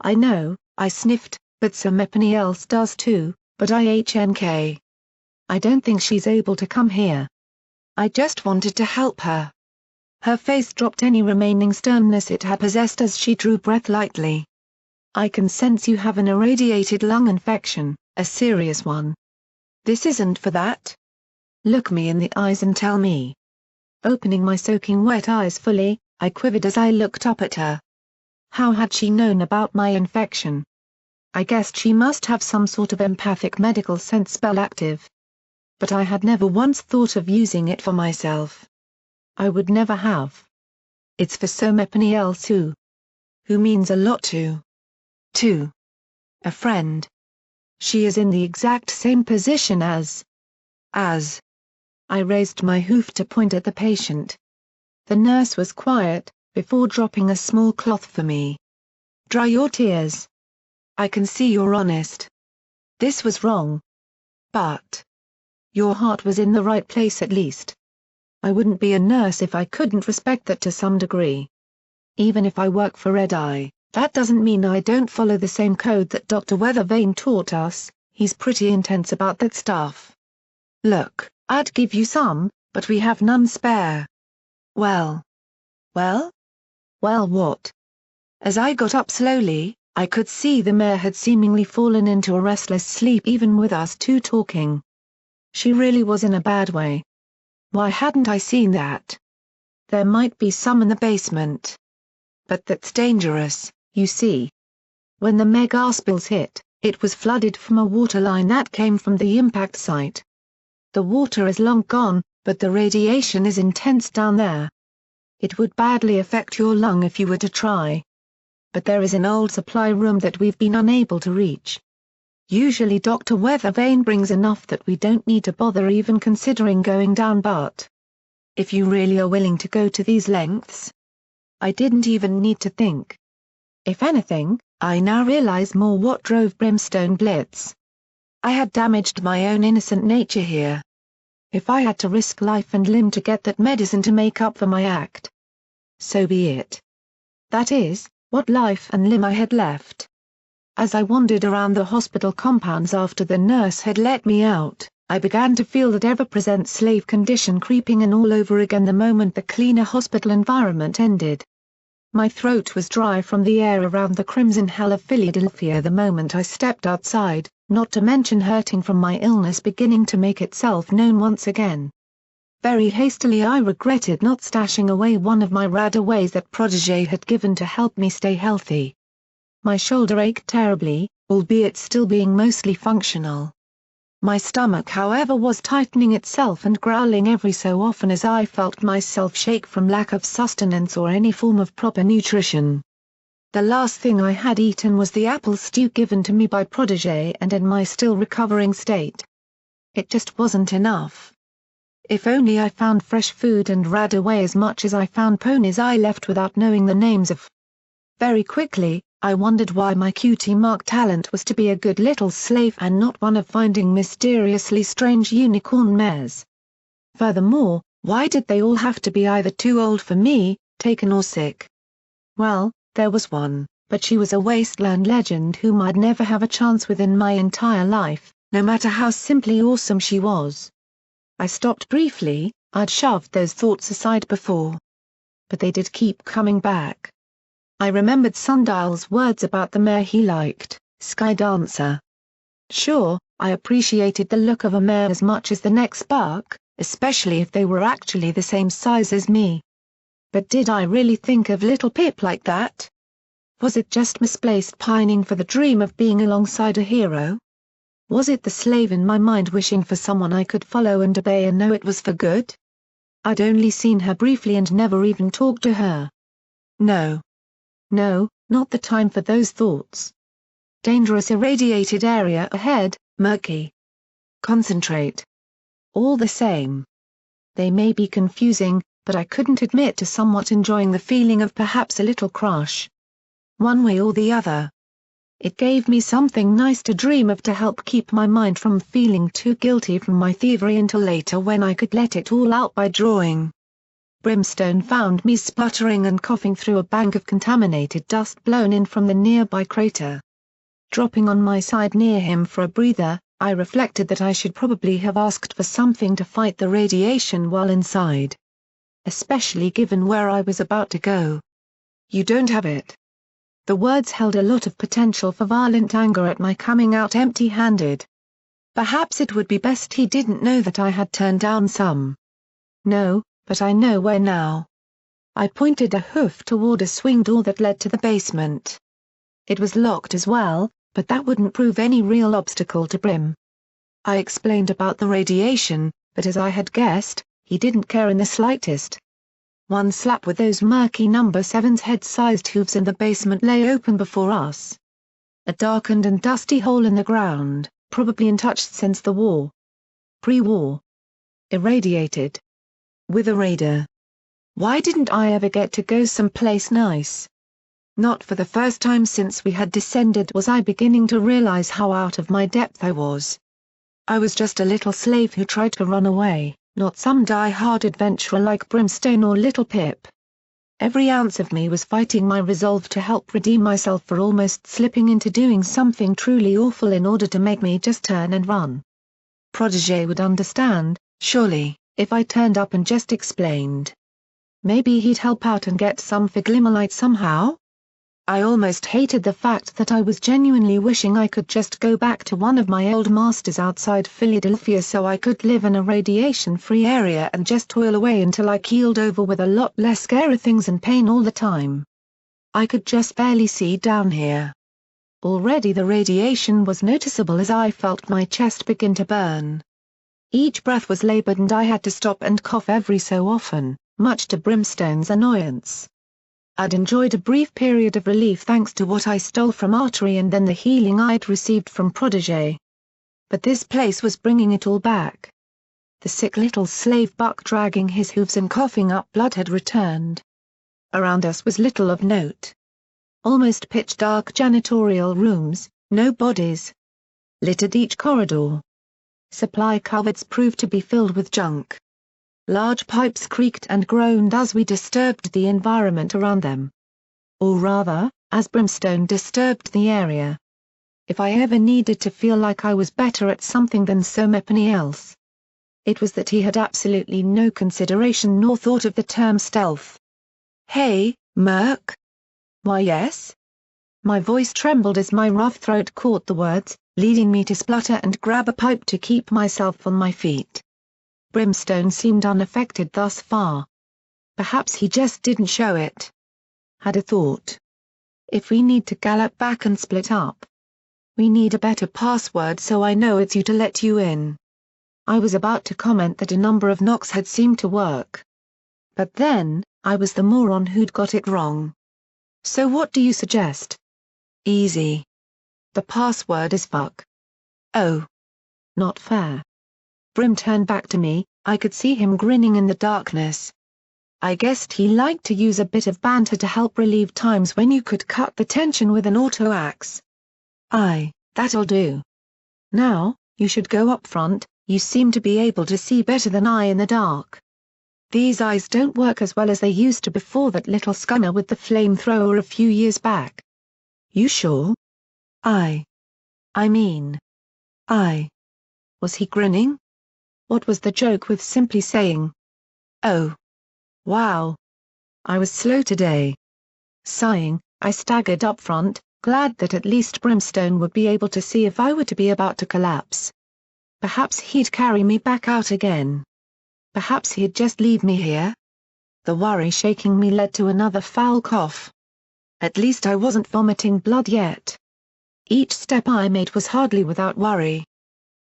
I know, I sniffed, but Sir Mepany else does too, but IHNK. I don't think she's able to come here. I just wanted to help her. Her face dropped any remaining sternness it had possessed as she drew breath lightly. I can sense you have an irradiated lung infection, a serious one. This isn't for that. Look me in the eyes and tell me. Opening my soaking wet eyes fully, I quivered as I looked up at her. How had she known about my infection? I guessed she must have some sort of empathic medical sense spell active. But I had never once thought of using it for myself. I would never have. It's for so many else who means a lot to a friend. She is in the exact same position as. I raised my hoof to point at the patient. The nurse was quiet, before dropping a small cloth for me. Dry your tears. I can see you're honest. This was wrong. But your heart was in the right place at least. I wouldn't be a nurse if I couldn't respect that to some degree. Even if I work for Red Eye, that doesn't mean I don't follow the same code that Dr. Weathervane taught us. He's pretty intense about that stuff. Look, I'd give you some, but we have none spare. Well? Well, what? As I got up slowly, I could see the mare had seemingly fallen into a restless sleep even with us two talking. She really was in a bad way. Why hadn't I seen that? There might be some in the basement. But that's dangerous, you see. When the mega spills hit, it was flooded from a water line that came from the impact site. The water is long gone, but the radiation is intense down there. It would badly affect your lung if you were to try. But there is an old supply room that we've been unable to reach. Usually Dr. Weathervane brings enough that we don't need to bother even considering going down, but if you really are willing to go to these lengths, I didn't even need to think. If anything, I now realize more what drove Brimstone Blitz. I had damaged my own innocent nature here. If I had to risk life and limb to get that medicine to make up for my act, so be it. That is, what life and limb I had left. As I wandered around the hospital compounds after the nurse had let me out, I began to feel that ever-present slave condition creeping in all over again the moment the cleaner hospital environment ended. My throat was dry from the air around the crimson hell of Philadelphia the moment I stepped outside, not to mention hurting from my illness beginning to make itself known once again. Very hastily I regretted not stashing away one of my radaways that Protégé had given to help me stay healthy. My shoulder ached terribly, albeit still being mostly functional. My stomach however was tightening itself and growling every so often as I felt myself shake from lack of sustenance or any form of proper nutrition. The last thing I had eaten was the apple stew given to me by Protégé and in my still recovering state. It just wasn't enough. If only I found fresh food and radaway as much as I found ponies I left without knowing the names of. Very quickly, I wondered why my cutie mark talent was to be a good little slave and not one of finding mysteriously strange unicorn mares. Furthermore, why did they all have to be either too old for me, taken or sick? Well, there was one, but she was a wasteland legend whom I'd never have a chance with in my entire life, no matter how simply awesome she was. I stopped briefly, I'd shoved those thoughts aside before. But they did keep coming back. I remembered Sundial's words about the mare he liked, Sky Dancer. Sure, I appreciated the look of a mare as much as the next buck, especially if they were actually the same size as me. But did I really think of Little Pip like that? Was it just misplaced pining for the dream of being alongside a hero? Was it the slave in my mind wishing for someone I could follow and obey and know it was for good? I'd only seen her briefly and never even talked to her. No. No, not the time for those thoughts. Dangerous irradiated area ahead, Murky. Concentrate. All the same. They may be confusing, but I couldn't admit to somewhat enjoying the feeling of perhaps a little crush. One way or the other. It gave me something nice to dream of to help keep my mind from feeling too guilty from my thievery until later when I could let it all out by drawing. Brimstone found me spluttering and coughing through a bank of contaminated dust blown in from the nearby crater. Dropping on my side near him for a breather, I reflected that I should probably have asked for something to fight the radiation while inside. Especially given where I was about to go. You don't have it. The words held a lot of potential for violent anger at my coming out empty-handed. Perhaps it would be best he didn't know that I had turned down some. No, but I know where now. I pointed a hoof toward a swing door that led to the basement. It was locked as well, but that wouldn't prove any real obstacle to Brim. I explained about the radiation, but as I had guessed, he didn't care in the slightest. One slap with those murky number 7's head-sized hooves and the basement lay open before us. A darkened and dusty hole in the ground, probably untouched since the war. Pre-war. Irradiated. With a radar. Why didn't I ever get to go someplace nice? Not for the first time since we had descended was I beginning to realize how out of my depth I was. I was just a little slave who tried to run away, not some die-hard adventurer like Brimstone or Little Pip. Every ounce of me was fighting my resolve to help redeem myself for almost slipping into doing something truly awful in order to make me just turn and run. Protégé would understand, surely, if I turned up and just explained. Maybe he'd help out and get some Figlimolite somehow? I almost hated the fact that I was genuinely wishing I could just go back to one of my old masters outside Philadelphia so I could live in a radiation-free area and just toil away until I keeled over with a lot less scary things and pain all the time. I could just barely see down here. Already the radiation was noticeable as I felt my chest begin to burn. Each breath was labored and I had to stop and cough every so often, much to Brimstone's annoyance. I'd enjoyed a brief period of relief thanks to what I stole from Artery and then the healing I'd received from Protégé. But this place was bringing it all back. The sick little slave buck dragging his hooves and coughing up blood had returned. Around us was little of note. Almost pitch-dark janitorial rooms, no bodies. littered each corridor. Supply cupboards proved to be filled with junk. Large pipes creaked and groaned as we disturbed the environment around them. Or rather, as brimstone disturbed the area. If I ever needed to feel like I was better at something than so many else, it was that he had absolutely no consideration nor thought of the term stealth. "Hey, Murk?" "Why, yes?" My voice trembled as my rough throat caught the words, leading me to splutter and grab a pipe to keep myself on my feet. Brimstone seemed unaffected thus far. Perhaps he just didn't show it. Had a thought. "If we need to gallop back and split up, we need a better password so I know it's you to let you in." I was about to comment that a number of knocks had seemed to work. But then, I was the moron who'd got it wrong. "So what do you suggest?" "Easy. The password is fuck." "Oh. Not fair." Brim turned back to me, I could see him grinning in the darkness. I guessed he liked to use a bit of banter to help relieve times when you could cut the tension with an auto-axe. "Aye, that'll do. Now, you should go up front, you seem to be able to see better than I in the dark. These eyes don't work as well as they used to before that little scunner with the flamethrower a few years back." "You sure?" "Aye. I mean, aye." Was he grinning? What was the joke with simply saying, "Oh. Wow. I was slow today." Sighing, I staggered up front, glad that at least Brimstone would be able to see if I were to be about to collapse. Perhaps he'd carry me back out again. Perhaps he'd just leave me here. The worry shaking me led to another foul cough. At least I wasn't vomiting blood yet. Each step I made was hardly without worry.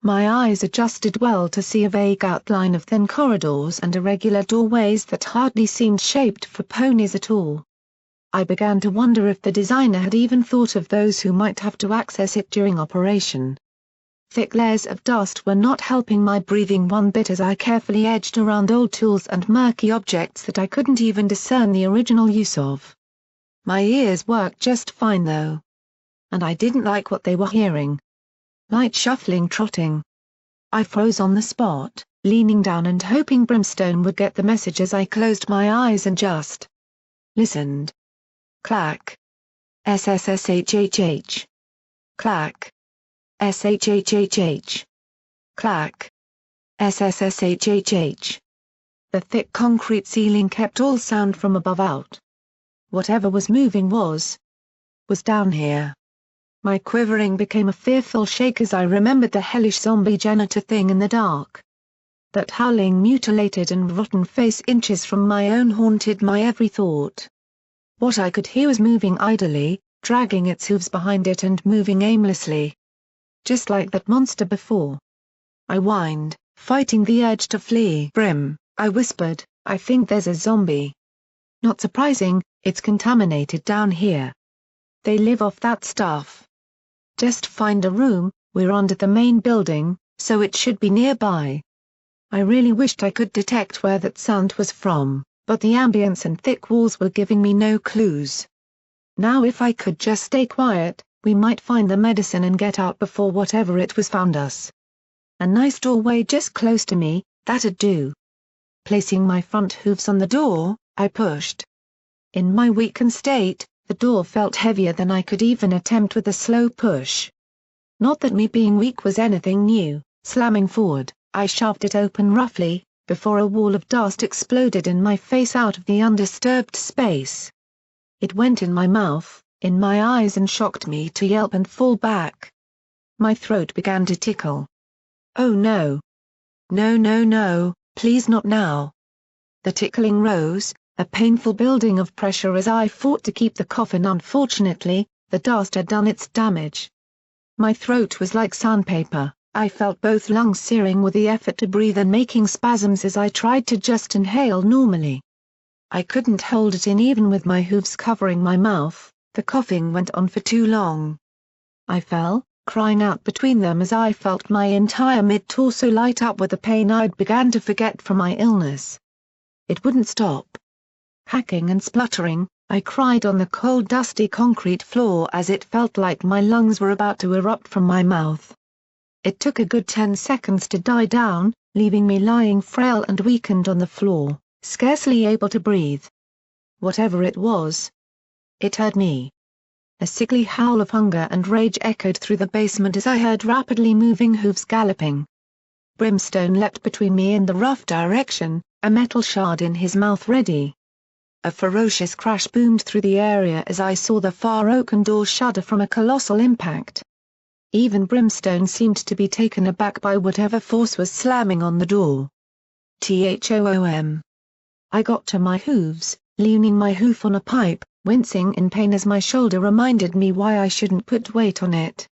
My eyes adjusted well to see a vague outline of thin corridors and irregular doorways that hardly seemed shaped for ponies at all. I began to wonder if the designer had even thought of those who might have to access it during operation. Thick layers of dust were not helping my breathing one bit as I carefully edged around old tools and murky objects that I couldn't even discern the original use of. My ears worked just fine though. And I didn't like what they were hearing. Light shuffling trotting. I froze on the spot, leaning down and hoping Brimstone would get the message as I closed my eyes and just listened. Clack. SSSHHH. Clack. SHHHH. Clack. SSSHHH. The thick concrete ceiling kept all sound from above out. Whatever was moving was down here. My quivering became a fearful shake as I remembered the hellish zombie janitor thing in the dark. That howling mutilated and rotten face inches from my own haunted my every thought. What I could hear was moving idly, dragging its hooves behind it and moving aimlessly. Just like that monster before. I whined, fighting the urge to flee. "Brim," I whispered, "I think there's a zombie." "Not surprising, it's contaminated down here. They live off that stuff. Just find a room, we're under the main building, so it should be nearby." I really wished I could detect where that sound was from, but the ambience and thick walls were giving me no clues. Now if I could just stay quiet, we might find the medicine and get out before whatever it was found us. A nice doorway just close to me, that'd do. Placing my front hooves on the door, I pushed. In my weakened state, the door felt heavier than I could even attempt with a slow push. Not that me being weak was anything new. Slamming forward, I shoved it open roughly, before a wall of dust exploded in my face out of the undisturbed space. It went in my mouth, in my eyes and shocked me to yelp and fall back. My throat began to tickle. "Oh no. No no no, please not now." The tickling rose, a painful building of pressure as I fought to keep the cough in. Unfortunately, the dust had done its damage. My throat was like sandpaper, I felt both lungs searing with the effort to breathe and making spasms as I tried to just inhale normally. I couldn't hold it in even with my hooves covering my mouth, the coughing went on for too long. I fell, crying out between them as I felt my entire mid-torso light up with the pain I'd began to forget from my illness. It wouldn't stop. Hacking and spluttering, I cried on the cold dusty concrete floor as it felt like my lungs were about to erupt from my mouth. It took a good 10 seconds to die down, leaving me lying frail and weakened on the floor, scarcely able to breathe. Whatever it was, it hurt me. A sickly howl of hunger and rage echoed through the basement as I heard rapidly moving hooves galloping. Brimstone leapt between me and the rough direction, a metal shard in his mouth ready. A ferocious crash boomed through the area as I saw the far oaken door shudder from a colossal impact. Even Brimstone seemed to be taken aback by whatever force was slamming on the door. Thoom. I got to my hooves, leaning my hoof on a pipe, wincing in pain as my shoulder reminded me why I shouldn't put weight on it.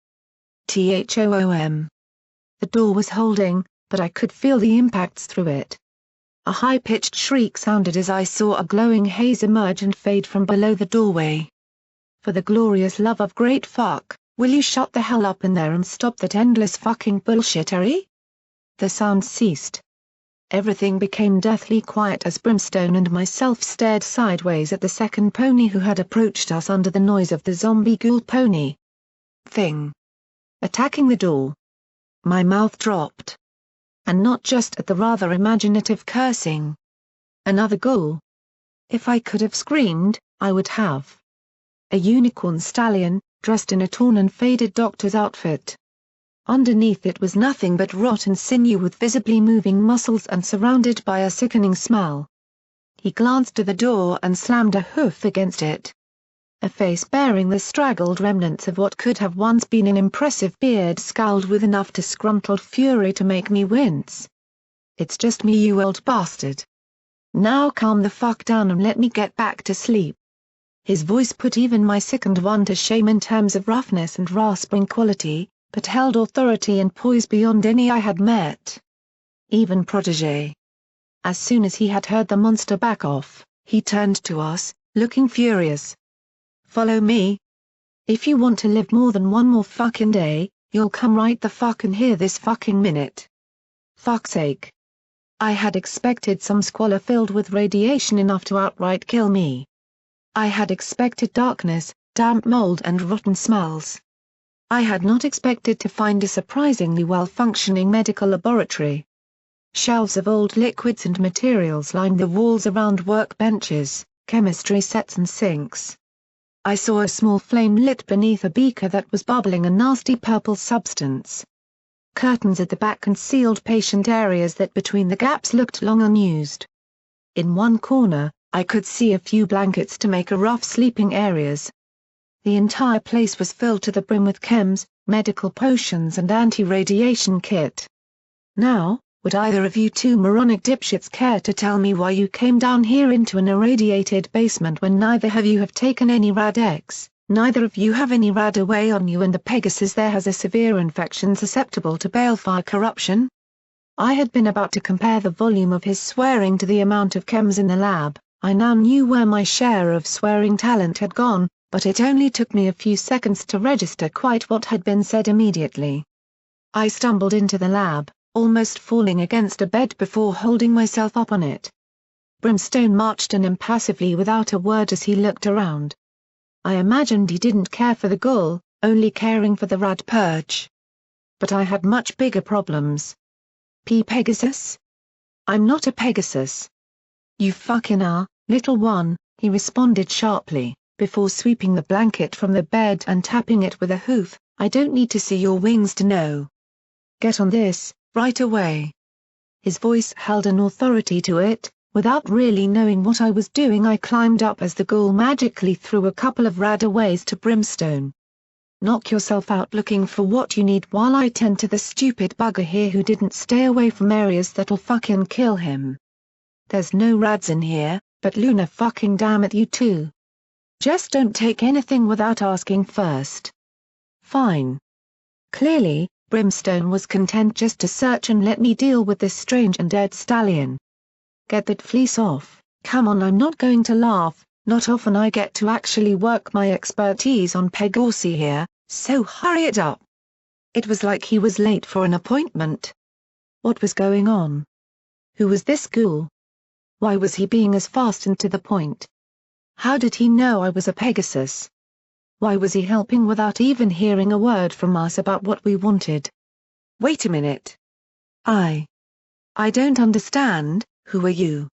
Thoom. The door was holding, but I could feel the impacts through it. A high-pitched shriek sounded as I saw a glowing haze emerge and fade from below the doorway. For the glorious love of great fuck, will you shut the hell up in there and stop that endless fucking bullshit, Harry? The sound ceased. Everything became deathly quiet as Brimstone and myself stared sideways at the second pony who had approached us under the noise of the zombie ghoul pony thing attacking the door. My mouth dropped. And not just at the rather imaginative cursing. Another ghoul. If I could have screamed, I would have. A unicorn stallion, dressed in a torn and faded doctor's outfit. Underneath it was nothing but rotten sinew with visibly moving muscles and surrounded by a sickening smell. He glanced to the door and slammed a hoof against it. A face bearing the straggled remnants of what could have once been an impressive beard scowled with enough disgruntled fury to make me wince. "It's just me, you old bastard. Now calm the fuck down and let me get back to sleep." His voice put even my sickened one to shame in terms of roughness and rasping quality, but held authority and poise beyond any I had met. Even protégé. As soon as he had heard the monster back off, he turned to us, looking furious. "Follow me. If you want to live more than one more fucking day, you'll come right the fuck in here this fucking minute. Fuck's sake." I had expected some squalor filled with radiation enough to outright kill me. I had expected darkness, damp mold and rotten smells. I had not expected to find a surprisingly well-functioning medical laboratory. Shelves of old liquids and materials lined the walls around workbenches, chemistry sets and sinks. I saw a small flame lit beneath a beaker that was bubbling a nasty purple substance. Curtains at the back concealed patient areas that between the gaps looked long unused. In one corner, I could see a few blankets to make a rough sleeping areas. The entire place was filled to the brim with chems, medical potions and anti-radiation kit. Now, would either of you two moronic dipshits care to tell me why you came down here into an irradiated basement when neither of you have taken any Rad-X, neither of you have any Rad-Away on you and the Pegasus there has a severe infection susceptible to balefire corruption? I had been about to compare the volume of his swearing to the amount of chems in the lab. I now knew where my share of swearing talent had gone, but it only took me a few seconds to register quite what had been said immediately. I stumbled into the lab, almost falling against a bed before holding myself up on it. Brimstone marched in impassively without a word as he looked around. I imagined he didn't care for the ghoul, only caring for the Rad Purge. But I had much bigger problems. Pegasus? I'm not a Pegasus. You fucking are, little one, he responded sharply, before sweeping the blanket from the bed and tapping it with a hoof. I don't need to see your wings to know. Get on this, right away. His voice held an authority to it. Without really knowing what I was doing, I climbed up as the ghoul magically threw a couple of Rad-Aways to Brimstone. Knock yourself out looking for what you need while I tend to the stupid bugger here who didn't stay away from areas that'll fucking kill him. There's no Rads in here, but Luna fucking damn it you too. Just don't take anything without asking first. Fine. Clearly, Brimstone was content just to search and let me deal with this strange and dead stallion. Get that fleece off, come on, I'm not going to laugh, not often I get to actually work my expertise on Pegasus here, so hurry it up. It was like he was late for an appointment. What was going on? Who was this ghoul? Why was he being as fast and to the point? How did he know I was a Pegasus? Why was he helping without even hearing a word from us about what we wanted? Wait a minute. I don't understand, who are you?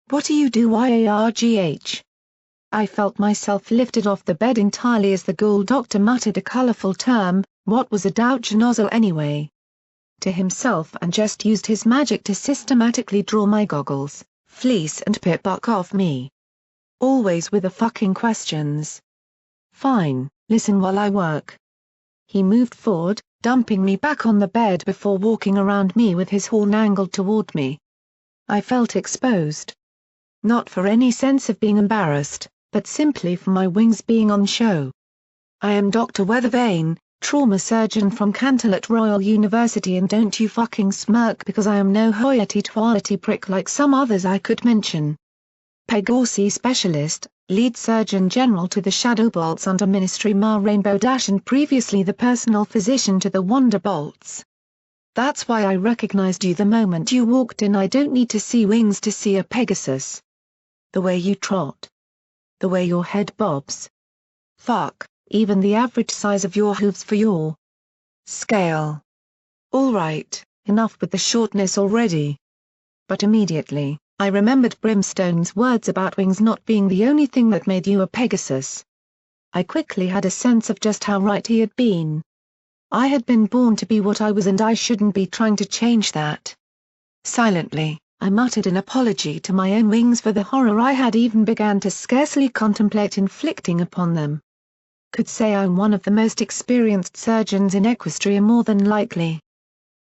What do you do YARGH? I felt myself lifted off the bed entirely as the ghoul doctor muttered a colourful term, what was a douche nozzle anyway? To himself and just used his magic to systematically draw my goggles, fleece and pip-buck off me. Always with the fucking questions. Fine, listen while I work. He moved forward, dumping me back on the bed before walking around me with his horn angled toward me. I felt exposed. Not for any sense of being embarrassed, but simply for my wings being on show. I am Dr. Weathervane, trauma surgeon from Canterlot Royal University, and don't you fucking smirk because I am no hoity-toity prick like some others I could mention. Pegosi specialist, lead surgeon general to the Shadowbolts under Ministry Ma Rainbow Dash and previously the personal physician to the Wonderbolts. That's why I recognized you the moment you walked in. I don't need to see wings to see a Pegasus. The way you trot. The way your head bobs. Fuck, even the average size of your hooves for your scale. All right, enough with the shortness already. But immediately, I remembered Brimstone's words about wings not being the only thing that made you a Pegasus. I quickly had a sense of just how right he had been. I had been born to be what I was and I shouldn't be trying to change that. Silently, I muttered an apology to my own wings for the horror I had even began to scarcely contemplate inflicting upon them. Could say I'm one of the most experienced surgeons in Equestria more than likely.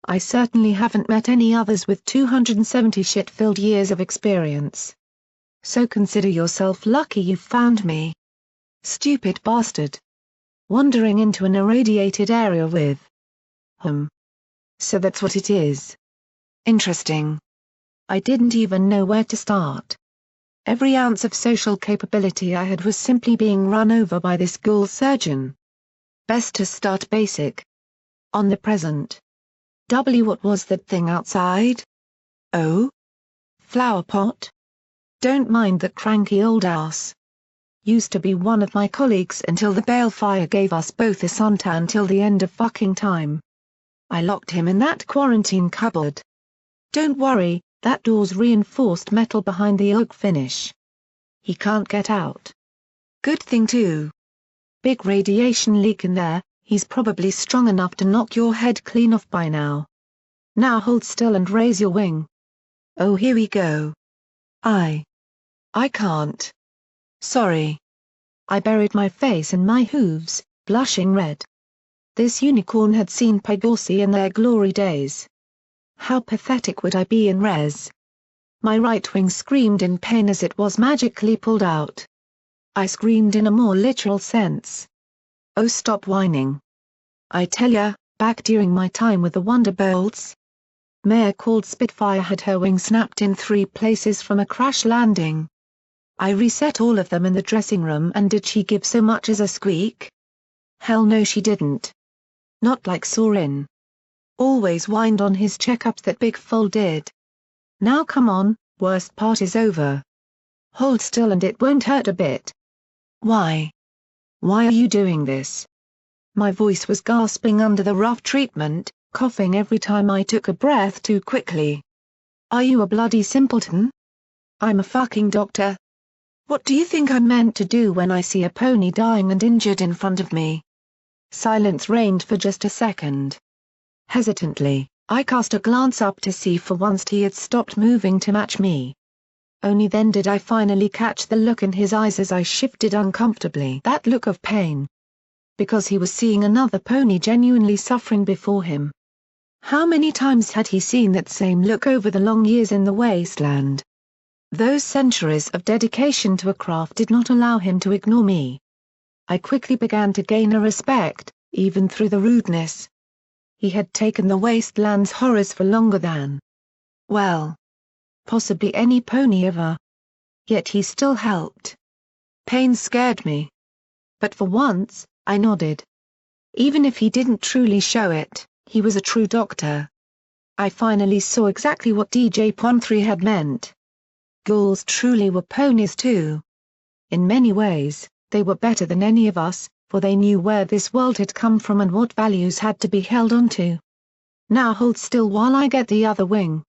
I certainly haven't met any others with 270 shit-filled years of experience. So consider yourself lucky you found me. Stupid bastard. Wandering into an irradiated area with So that's what it is. Interesting. I didn't even know where to start. Every ounce of social capability I had was simply being run over by this ghoul surgeon. Best to start basic. On the present. What was that thing outside? Oh? Flower pot? Don't mind that cranky old ass. Used to be one of my colleagues until the balefire gave us both a suntan till the end of fucking time. I locked him in that quarantine cupboard. Don't worry, that door's reinforced metal behind the oak finish. He can't get out. Good thing too. Big radiation leak in there, he's probably strong enough to knock your head clean off by now. Now hold still and raise your wing. Oh, here we go. I can't. Sorry. I buried my face in my hooves, blushing red. This unicorn had seen Pegosi in their glory days. How pathetic would I be in res? My right wing screamed in pain as it was magically pulled out. I screamed in a more literal sense. Oh, stop whining. I tell ya, back during my time with the Wonderbolts, Maya called Spitfire had her wing snapped in 3 places from a crash landing. I reset all of them in the dressing room, and did she give so much as a squeak? Hell no she didn't. Not like Sorin. Always whined on his checkups that Big Foal did. Now come on, worst part is over. Hold still and it won't hurt a bit. Why? Why are you doing this? My voice was gasping under the rough treatment, coughing every time I took a breath too quickly. Are you a bloody simpleton? I'm a fucking doctor. What do you think I'm meant to do when I see a pony dying and injured in front of me? Silence reigned for just a second. Hesitantly, I cast a glance up to see for once he had stopped moving to match me. Only then did I finally catch the look in his eyes as I shifted uncomfortably. That look of pain. Because he was seeing another pony genuinely suffering before him. How many times had he seen that same look over the long years in the wasteland? Those centuries of dedication to a craft did not allow him to ignore me. I quickly began to gain a respect, even through the rudeness. He had taken the wasteland's horrors for longer than, well, possibly any pony ever. Yet he still helped. Pain scared me. But for once, I nodded. Even if he didn't truly show it, he was a true doctor. I finally saw exactly what DJ Pon3 had meant. Ghouls truly were ponies too. In many ways, they were better than any of us, for they knew where this world had come from and what values had to be held onto. Now hold still while I get the other wing.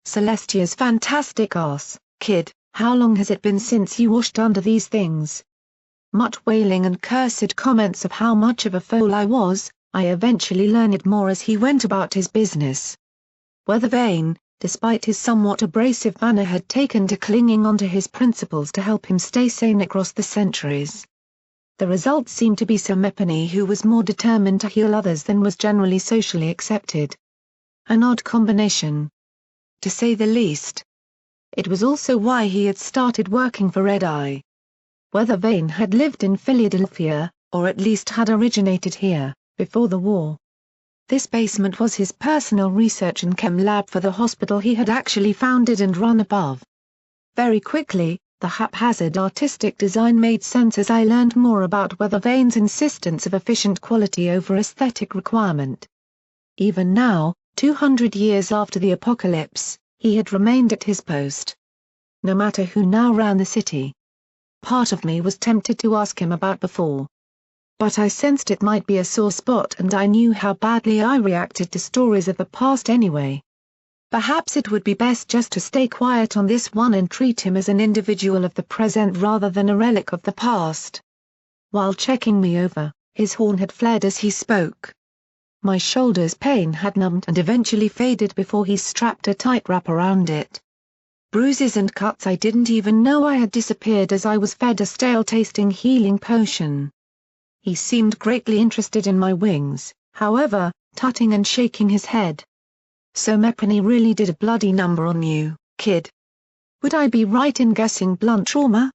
Celestia's fantastic ass, kid, how long has it been since you washed under these things? Much wailing and cursed comments of how much of a fool I was. I eventually learned more as he went about his business. Weathervane, despite his somewhat abrasive manner, had taken to clinging onto his principles to help him stay sane across the centuries. The result seemed to be Sir Mepany, who was more determined to heal others than was generally socially accepted. An odd combination, to say the least. It was also why he had started working for Red Eye. Weathervane had lived in Philadelphia, or at least had originated here, before the war. This basement was his personal research and chem lab for the hospital he had actually founded and run above. Very quickly, the haphazard artistic design made sense as I learned more about Weathervane's insistence of efficient quality over aesthetic requirement. Even now, 200 years after the apocalypse, he had remained at his post. No matter who now ran the city. Part of me was tempted to ask him about before. But I sensed it might be a sore spot, and I knew how badly I reacted to stories of the past anyway. Perhaps it would be best just to stay quiet on this one and treat him as an individual of the present rather than a relic of the past. While checking me over, his horn had flared as he spoke. My shoulder's pain had numbed and eventually faded before he strapped a tight wrap around it. Bruises and cuts I didn't even know I had disappeared as I was fed a stale-tasting healing potion. He seemed greatly interested in my wings, however, tutting and shaking his head. So Mepany really did a bloody number on you, kid. Would I be right in guessing blunt trauma?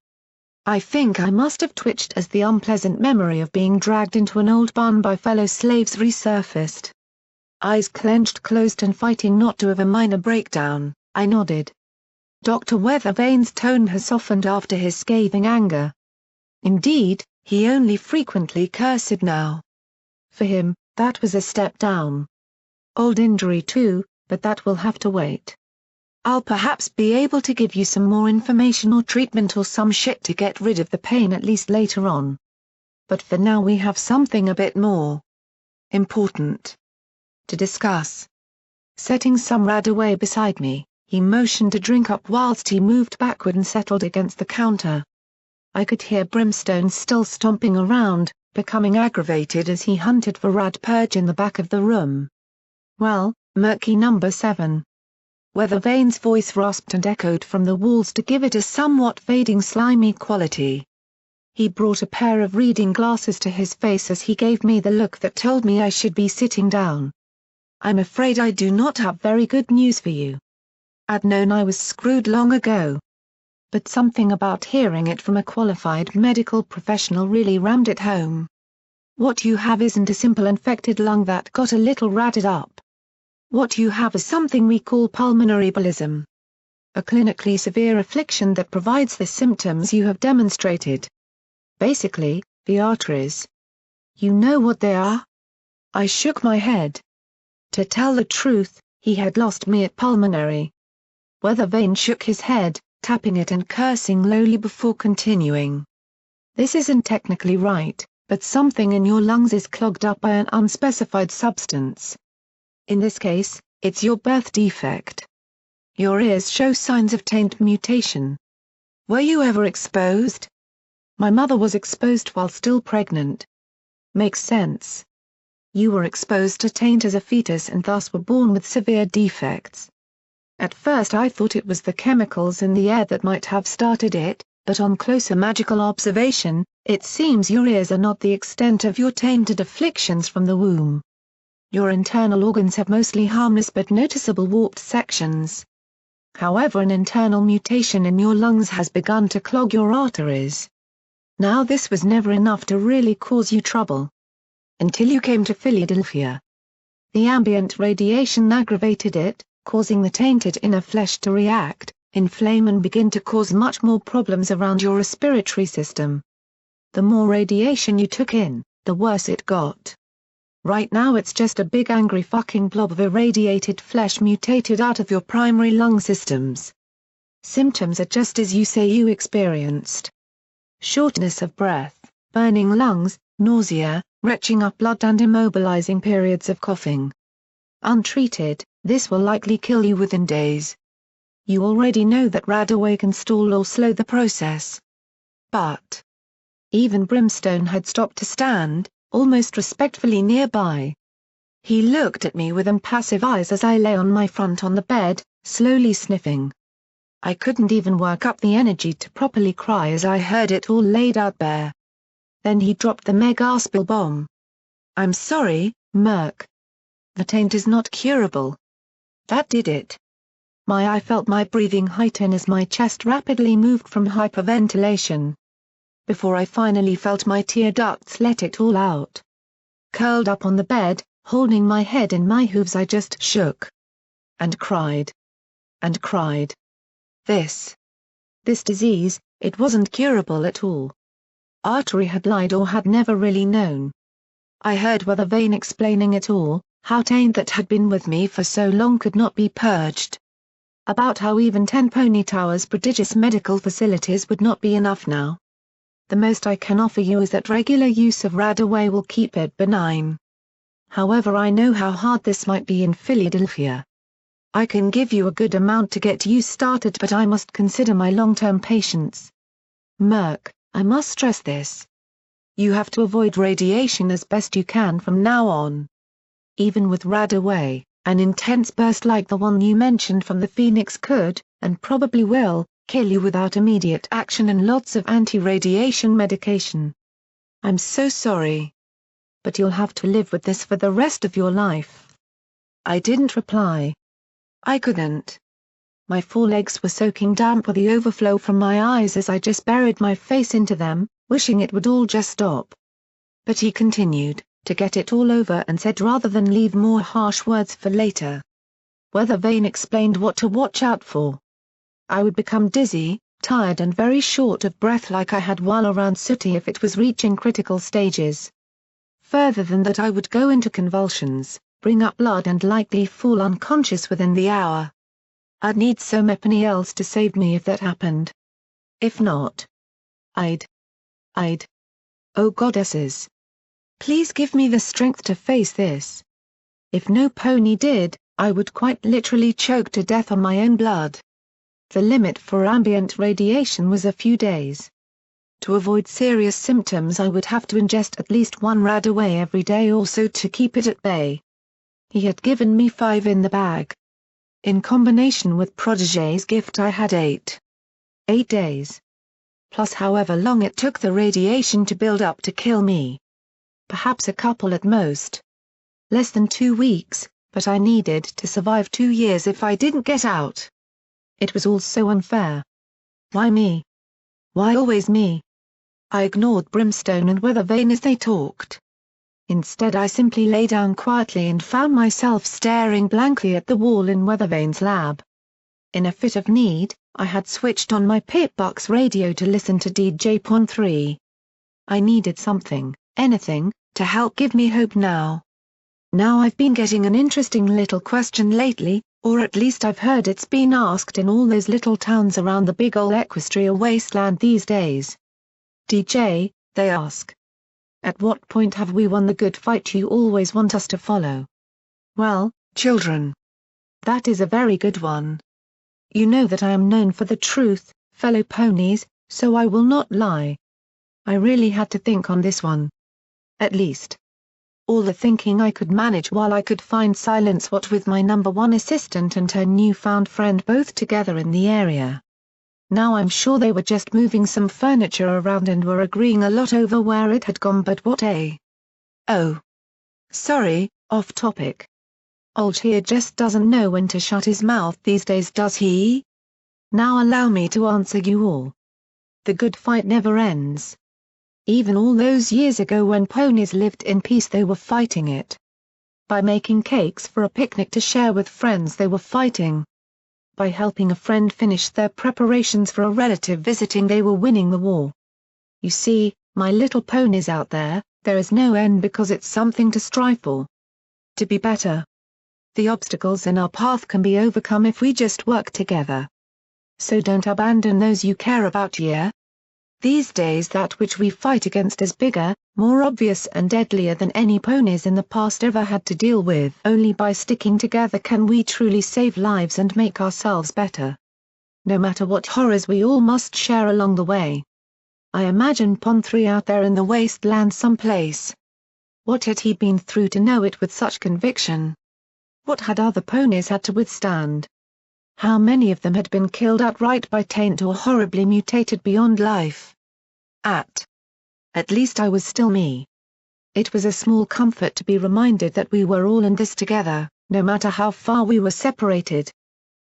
I think I must have twitched as the unpleasant memory of being dragged into an old barn by fellow slaves resurfaced. Eyes clenched closed and fighting not to have a minor breakdown, I nodded. Dr. Weathervane's tone has softened after his scathing anger. Indeed, he only frequently cursed now. For him, that was a step down. Old injury too, but that will have to wait. I'll perhaps be able to give you some more information or treatment or some shit to get rid of the pain at least later on. But for now we have something a bit more important to discuss. Setting some rad away beside me, he motioned to drink up whilst he moved backward and settled against the counter. I could hear Brimstone still stomping around, becoming aggravated as he hunted for Rad Purge in the back of the room. Well, Murky number 7. Weathervane's voice rasped and echoed from the walls to give it a somewhat fading slimy quality. He brought a pair of reading glasses to his face as he gave me the look that told me I should be sitting down. I'm afraid I do not have very good news for you. I'd known I was screwed long ago. But something about hearing it from a qualified medical professional really rammed it home. What you have isn't a simple infected lung that got a little ratted up. What you have is something we call pulmonary embolism. A clinically severe affliction that provides the symptoms you have demonstrated. Basically, the arteries. You know what they are? I shook my head. To tell the truth, he had lost me at pulmonary. Weathervane shook his head, tapping it and cursing lowly before continuing. This isn't technically right, but something in your lungs is clogged up by an unspecified substance. In this case, it's your birth defect. Your ears show signs of taint mutation. Were you ever exposed? My mother was exposed while still pregnant. Makes sense. You were exposed to taint as a fetus and thus were born with severe defects. At first I thought it was the chemicals in the air that might have started it, but on closer magical observation, it seems your ears are not the extent of your tainted afflictions from the womb. Your internal organs have mostly harmless but noticeable warped sections. However, an internal mutation in your lungs has begun to clog your arteries. Now this was never enough to really cause you trouble. Until you came to Philadelphia. The ambient radiation aggravated it, causing the tainted inner flesh to react, inflame and begin to cause much more problems around your respiratory system. The more radiation you took in, the worse it got. Right now it's just a big angry fucking blob of irradiated flesh mutated out of your primary lung systems. Symptoms are just as you say you experienced. Shortness of breath, burning lungs, nausea, retching up blood and immobilizing periods of coughing. Untreated, this will likely kill you within days. You already know that Radaway can stall or slow the process. But even Brimstone had stopped to stand, almost respectfully nearby. He looked at me with impassive eyes as I lay on my front on the bed, slowly sniffing. I couldn't even work up the energy to properly cry as I heard it all laid out bare. Then he dropped the mega-spill bomb. "I'm sorry, Murk. The taint is not curable." That did it. I felt my breathing heighten as my chest rapidly moved from hyperventilation. Before I finally felt my tear ducts let it all out. Curled up on the bed, holding my head in my hooves, I just shook. And cried. And cried. This disease, it wasn't curable at all. Artery had lied or had never really known. I heard Weather Vane explaining it all, how taint that had been with me for so long could not be purged. About how even 10 Pony Towers' prodigious medical facilities would not be enough now. The most I can offer you is that regular use of Radaway will keep it benign. However, I know how hard this might be in Philadelphia. I can give you a good amount to get you started, but I must consider my long-term patients. Murk, I must stress this. You have to avoid radiation as best you can from now on. Even with Radaway, an intense burst like the one you mentioned from the Phoenix could, and probably will, kill you without immediate action and lots of anti-radiation medication. I'm so sorry. But you'll have to live with this for the rest of your life. I didn't reply. I couldn't. My forelegs were soaking damp with the overflow from my eyes as I just buried my face into them, wishing it would all just stop. But he continued, to get it all over, and said rather than leave more harsh words for later. Weather Vane explained what to watch out for. I would become dizzy, tired and very short of breath like I had while around Sooty if it was reaching critical stages. Further than that, I would go into convulsions, bring up blood and likely fall unconscious within the hour. I'd need so many else to save me if that happened. If not, I'd. Oh goddesses. Please give me the strength to face this. If no pony did, I would quite literally choke to death on my own blood. The limit for ambient radiation was a few days. To avoid serious symptoms, I would have to ingest at least 1 Radaway every day or so to keep it at bay. He had given me 5 in the bag. In combination with Protégé's gift, I had 8. 8 days. Plus however long it took the radiation to build up to kill me. Perhaps a couple at most. Less than 2 weeks, but I needed to survive 2 years if I didn't get out. It was all so unfair. Why me? Why always me? I ignored Brimstone and Weather Vane as they talked. Instead, I simply lay down quietly and found myself staring blankly at the wall in Weather Vane's lab. In a fit of need, I had switched on my Pitbuck's radio to listen to DJ Pon 3. I needed something, anything, to help give me hope now. Now I've been getting an interesting little question lately, or at least I've heard it's been asked in all those little towns around the big ol' Equestria wasteland these days. DJ, they ask. At what point have we won the good fight you always want us to follow? Well, children. That is a very good one. You know that I am known for the truth, fellow ponies, so I will not lie. I really had to think on this one. At least. All the thinking I could manage while I could find silence, what with my #1 assistant and her newfound friend both together in the area. Now I'm sure they were just moving some furniture around and were agreeing a lot over where it had gone, but what a... Oh. Sorry, off topic. Old here just doesn't know when to shut his mouth these days, does he? Now allow me to answer you all. The good fight never ends. Even all those years ago when ponies lived in peace, they were fighting it. By making cakes for a picnic to share with friends, they were fighting. By helping a friend finish their preparations for a relative visiting, they were winning the war. You see, my little ponies out there, there is no end because it's something to strive for. To be better. The obstacles in our path can be overcome if we just work together. So don't abandon those you care about, yeah? These days that which we fight against is bigger, more obvious and deadlier than any ponies in the past ever had to deal with. Only by sticking together can we truly save lives and make ourselves better. No matter what horrors we all must share along the way. I imagine Pon 3 out there in the wasteland someplace. What had he been through to know it with such conviction? What had other ponies had to withstand? How many of them had been killed outright by taint or horribly mutated beyond life? At least I was still me. It was a small comfort to be reminded that we were all in this together, no matter how far we were separated.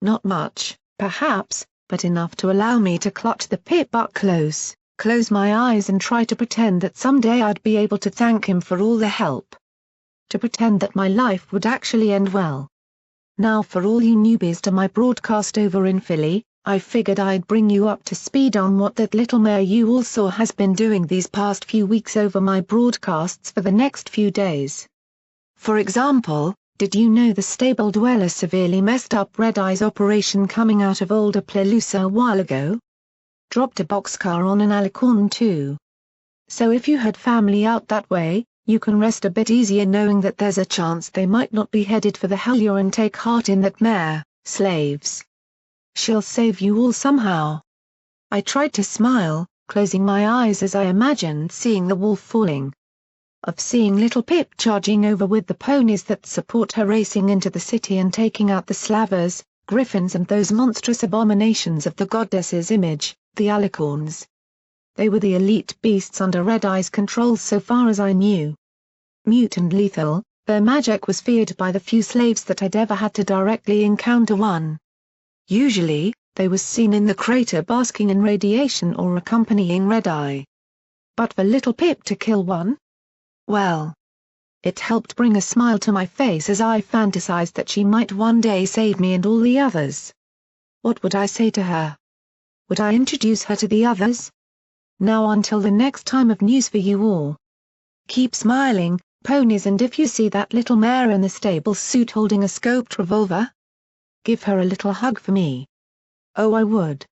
Not much, perhaps, but enough to allow me to clutch the pit butt close, close my eyes and try to pretend that someday I'd be able to thank him for all the help. To pretend that my life would actually end well. Now for all you newbies to my broadcast over in Philly, I figured I'd bring you up to speed on what that little mare you all saw has been doing these past few weeks over my broadcasts for the next few days. For example, did you know the stable dweller severely messed up Red Eye's operation coming out of Older Plaloosa a while ago? Dropped a boxcar on an alicorn too. So if you had family out that way, you can rest a bit easier knowing that there's a chance they might not be headed for the hellier and take heart in that mare, slaves. She'll save you all somehow. I tried to smile, closing my eyes as I imagined seeing the wolf falling. Of seeing little Pip charging over with the ponies that support her racing into the city and taking out the slavers, griffins and those monstrous abominations of the goddess's image, the alicorns. They were the elite beasts under Red Eye's control so far as I knew. Mute and lethal, their magic was feared by the few slaves that had ever had to directly encounter one. Usually, they was seen in the crater basking in radiation or accompanying Red Eye. But for little Pip to kill one? Well. It helped bring a smile to my face as I fantasized that she might one day save me and all the others. What would I say to her? Would I introduce her to the others? Now until the next time of news for you all. Keep smiling, ponies, and if you see that little mare in the stable suit holding a scoped revolver, give her a little hug for me. Oh, I would.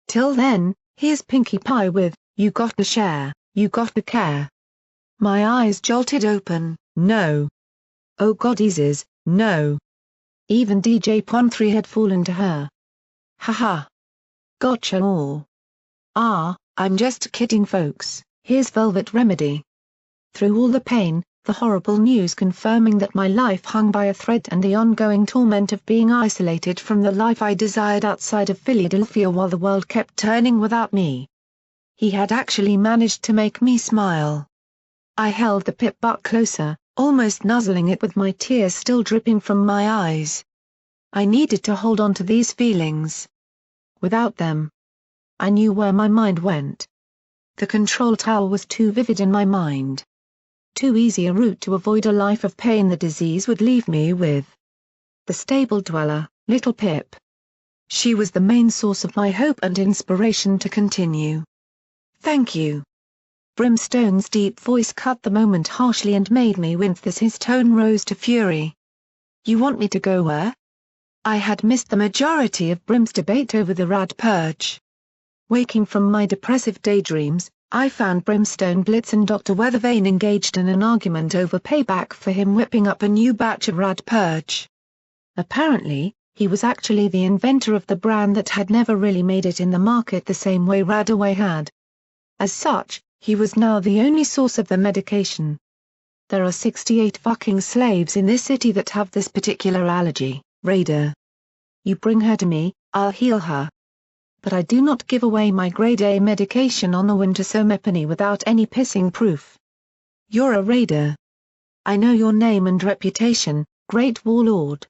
Till then, here's Pinkie Pie with, You Got to Share, You Got to Care. My eyes jolted open, no. Oh God Eases, no. Even DJ Pon 3 had fallen to her. Haha. Gotcha all. I'm just kidding folks, here's Velvet Remedy. Through all the pain, the horrible news confirming that my life hung by a thread and the ongoing torment of being isolated from the life I desired outside of Philadelphia while the world kept turning without me. He had actually managed to make me smile. I held the pit butt closer, almost nuzzling it with my tears still dripping from my eyes. I needed to hold on to these feelings. Without them, I knew where my mind went. The control tower was too vivid in my mind. Too easy a route to avoid a life of pain the disease would leave me with. The stable dweller, little Pip. She was the main source of my hope and inspiration to continue. Thank you. Brimstone's deep voice cut the moment harshly and made me wince as his tone rose to fury. You want me to go where? I had missed the majority of Brim's debate over the Rad Purge. Waking from my depressive daydreams, I found Brimstone Blitz and Dr. Weathervane engaged in an argument over payback for him whipping up a new batch of Rad Purge. Apparently, he was actually the inventor of the brand that had never really made it in the market the same way Radaway had. As such, he was now the only source of the medication. There are 68 fucking slaves in this city that have this particular allergy, Raider. You bring her to me, I'll heal her. But I do not give away my grade A medication on the Wintersomepany without any pissing proof. You're a raider. I know your name and reputation, Great Warlord.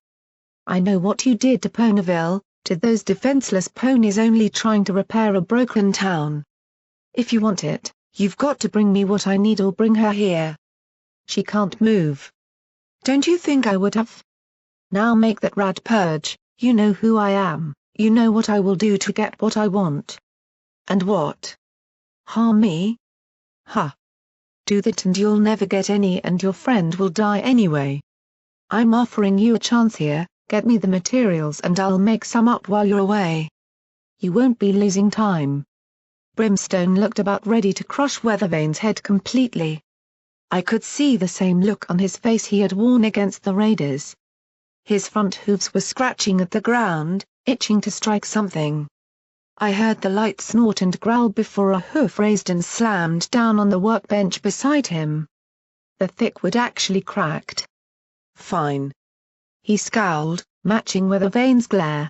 I know what you did to Ponyville, to those defenseless ponies only trying to repair a broken town. If you want it, you've got to bring me what I need or bring her here. She can't move. Don't you think I would have? Now make that Rad Purge, you know who I am. You know what I will do to get what I want. And what? Harm me? Huh. Do that and you'll never get any and your friend will die anyway. I'm offering you a chance here, get me the materials and I'll make some up while you're away. You won't be losing time. Brimstone looked about ready to crush Weathervane's head completely. I could see the same look on his face he had worn against the raiders. His front hooves were scratching at the ground, itching to strike something. I heard the light snort and growl before a hoof raised and slammed down on the workbench beside him. The thick wood actually cracked. "Fine." He scowled, matching Weathervane's glare.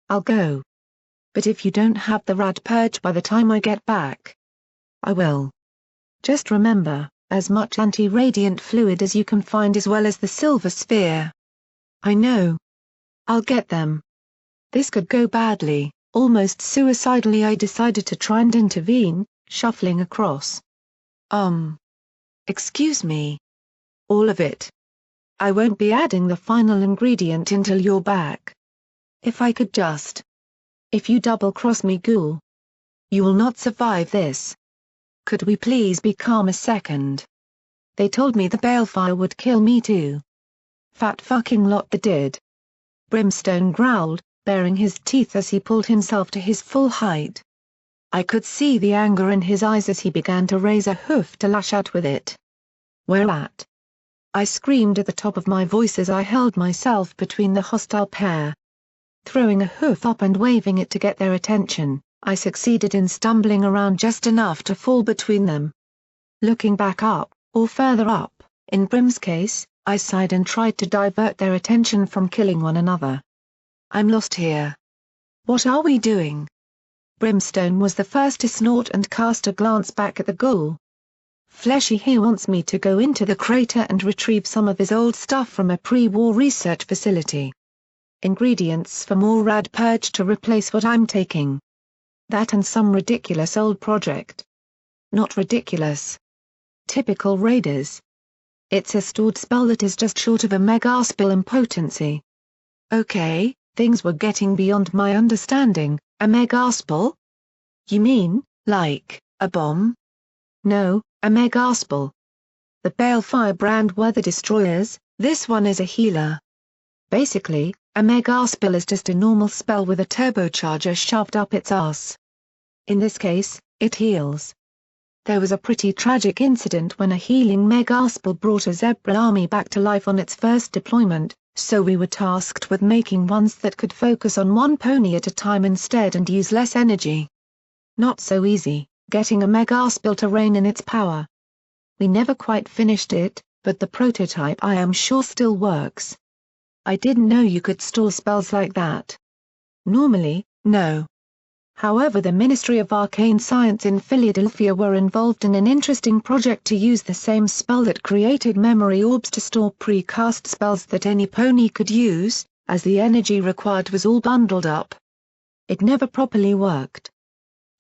"I'll go. But if you don't have the rad purge by the time I get back." "I will. Just remember, as much anti-radiant fluid as you can find as well as the silver sphere." "I know. I'll get them." This could go badly. Almost suicidally I decided to try and intervene, shuffling across. Excuse me. All of it. I won't be adding the final ingredient until you're back. If I could just. If you double-cross me, ghoul. You will not survive this. Could we please be calm a second? They told me the balefire would kill me too. Fat fucking lot that did. Brimstone growled, baring his teeth as he pulled himself to his full height. I could see the anger in his eyes as he began to raise a hoof to lash out with it. "Where at?" I screamed at the top of my voice as I held myself between the hostile pair. Throwing a hoof up and waving it to get their attention, I succeeded in stumbling around just enough to fall between them. Looking back up, or further up, in Brim's case, I sighed and tried to divert their attention from killing one another. "I'm lost here. What are we doing?" Brimstone was the first to snort and cast a glance back at the ghoul. "Fleshy here wants me to go into the crater and retrieve some of his old stuff from a pre-war research facility. Ingredients for more rad purge to replace what I'm taking. That and some ridiculous old project." "Not ridiculous. Typical raiders. It's a stored spell that is just short of a megaspell in potency." "Okay. Things were getting beyond my understanding. A megaspell? You mean, like, a bomb?" "No, a megaspell. The Balefire brand were the destroyers, this one is a healer. Basically, a megaspell is just a normal spell with a turbocharger shoved up its ass. In this case, it heals. There was a pretty tragic incident when a healing megaspell brought a Zebra army back to life on its first deployment, so we were tasked with making ones that could focus on one pony at a time instead and use less energy. Not so easy, getting a megaspell to rein in its power. We never quite finished it, but the prototype I am sure still works. I didn't know you could store spells like that. Normally, no. However, the Ministry of Arcane Science in Philadelphia were involved in an interesting project to use the same spell that created memory orbs to store pre-cast spells that any pony could use, as the energy required was all bundled up. It never properly worked.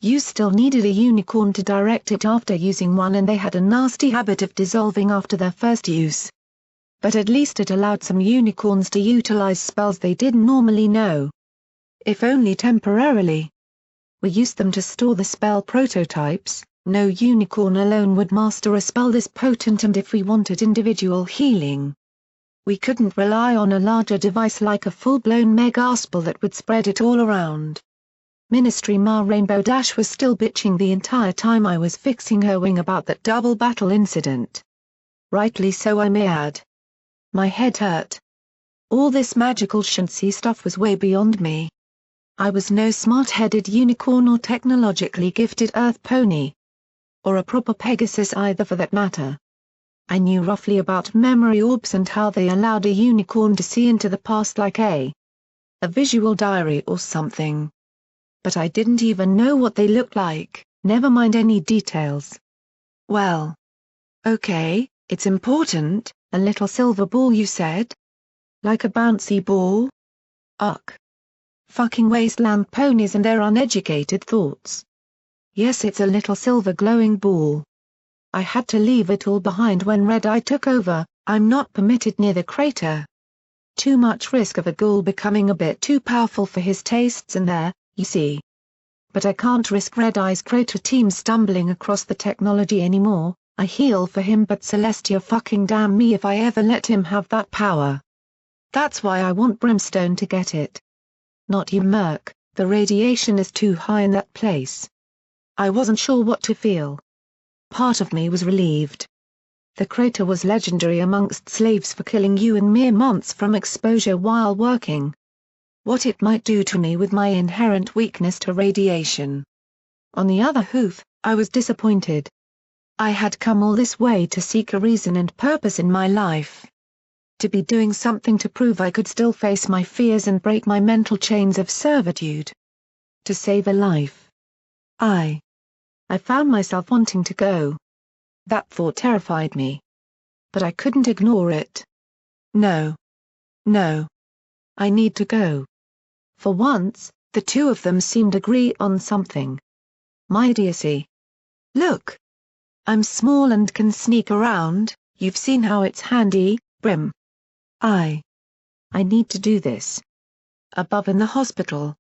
You still needed a unicorn to direct it after using one, and they had a nasty habit of dissolving after their first use. But at least it allowed some unicorns to utilize spells they didn't normally know. If only temporarily. We used them to store the spell prototypes. No unicorn alone would master a spell this potent, and if we wanted individual healing, we couldn't rely on a larger device like a full-blown megaspell that would spread it all around. Ministry Ma Rainbow Dash was still bitching the entire time I was fixing her wing about that double battle incident. Rightly so, I may add. My head hurt. All this magical shanty stuff was way beyond me. I was no smart-headed unicorn or technologically gifted earth pony. Or a proper Pegasus either, for that matter. I knew roughly about memory orbs and how they allowed a unicorn to see into the past like a visual diary or something. But I didn't even know what they looked like, never mind any details. Well. Okay, it's important, a little silver ball you said? Like a bouncy ball? Ugh. Fucking wasteland ponies and their uneducated thoughts. Yes, it's a little silver glowing ball. I had to leave it all behind when Red Eye took over. I'm not permitted near the crater. Too much risk of a ghoul becoming a bit too powerful for his tastes in there, you see. But I can't risk Red Eye's crater team stumbling across the technology anymore. I heal for him, but Celestia fucking damn me if I ever let him have that power. That's why I want Brimstone to get it. Not you, Merc, the radiation is too high in that place. I wasn't sure what to feel. Part of me was relieved. The crater was legendary amongst slaves for killing you in mere months from exposure while working. What it might do to me with my inherent weakness to radiation. On the other hoof, I was disappointed. I had come all this way to seek a reason and purpose in my life. To be doing something to prove I could still face my fears and break my mental chains of servitude. To save a life. I found myself wanting to go. That thought terrified me. But I couldn't ignore it. No. No. I need to go. For once, the two of them seemed to agree on something. My idiocy. Look. I'm small and can sneak around, you've seen how it's handy, Brim. I need to do this. Above in the hospital.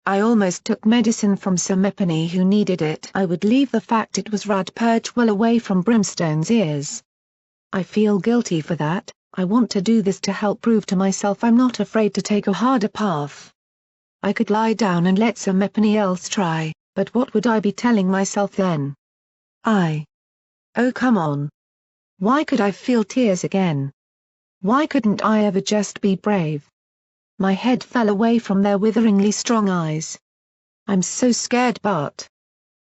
I almost took medicine from Sir Mepany who needed it. I would leave the fact it was rad purge well away from Brimstone's ears. I feel guilty for that. I want to do this to help prove to myself I'm not afraid to take a harder path. I could lie down and let Sir Mepany else try, but what would I be telling myself then? Oh come on. Why could I feel tears again? Why couldn't I ever just be brave? My head fell away from their witheringly strong eyes. I'm so scared, but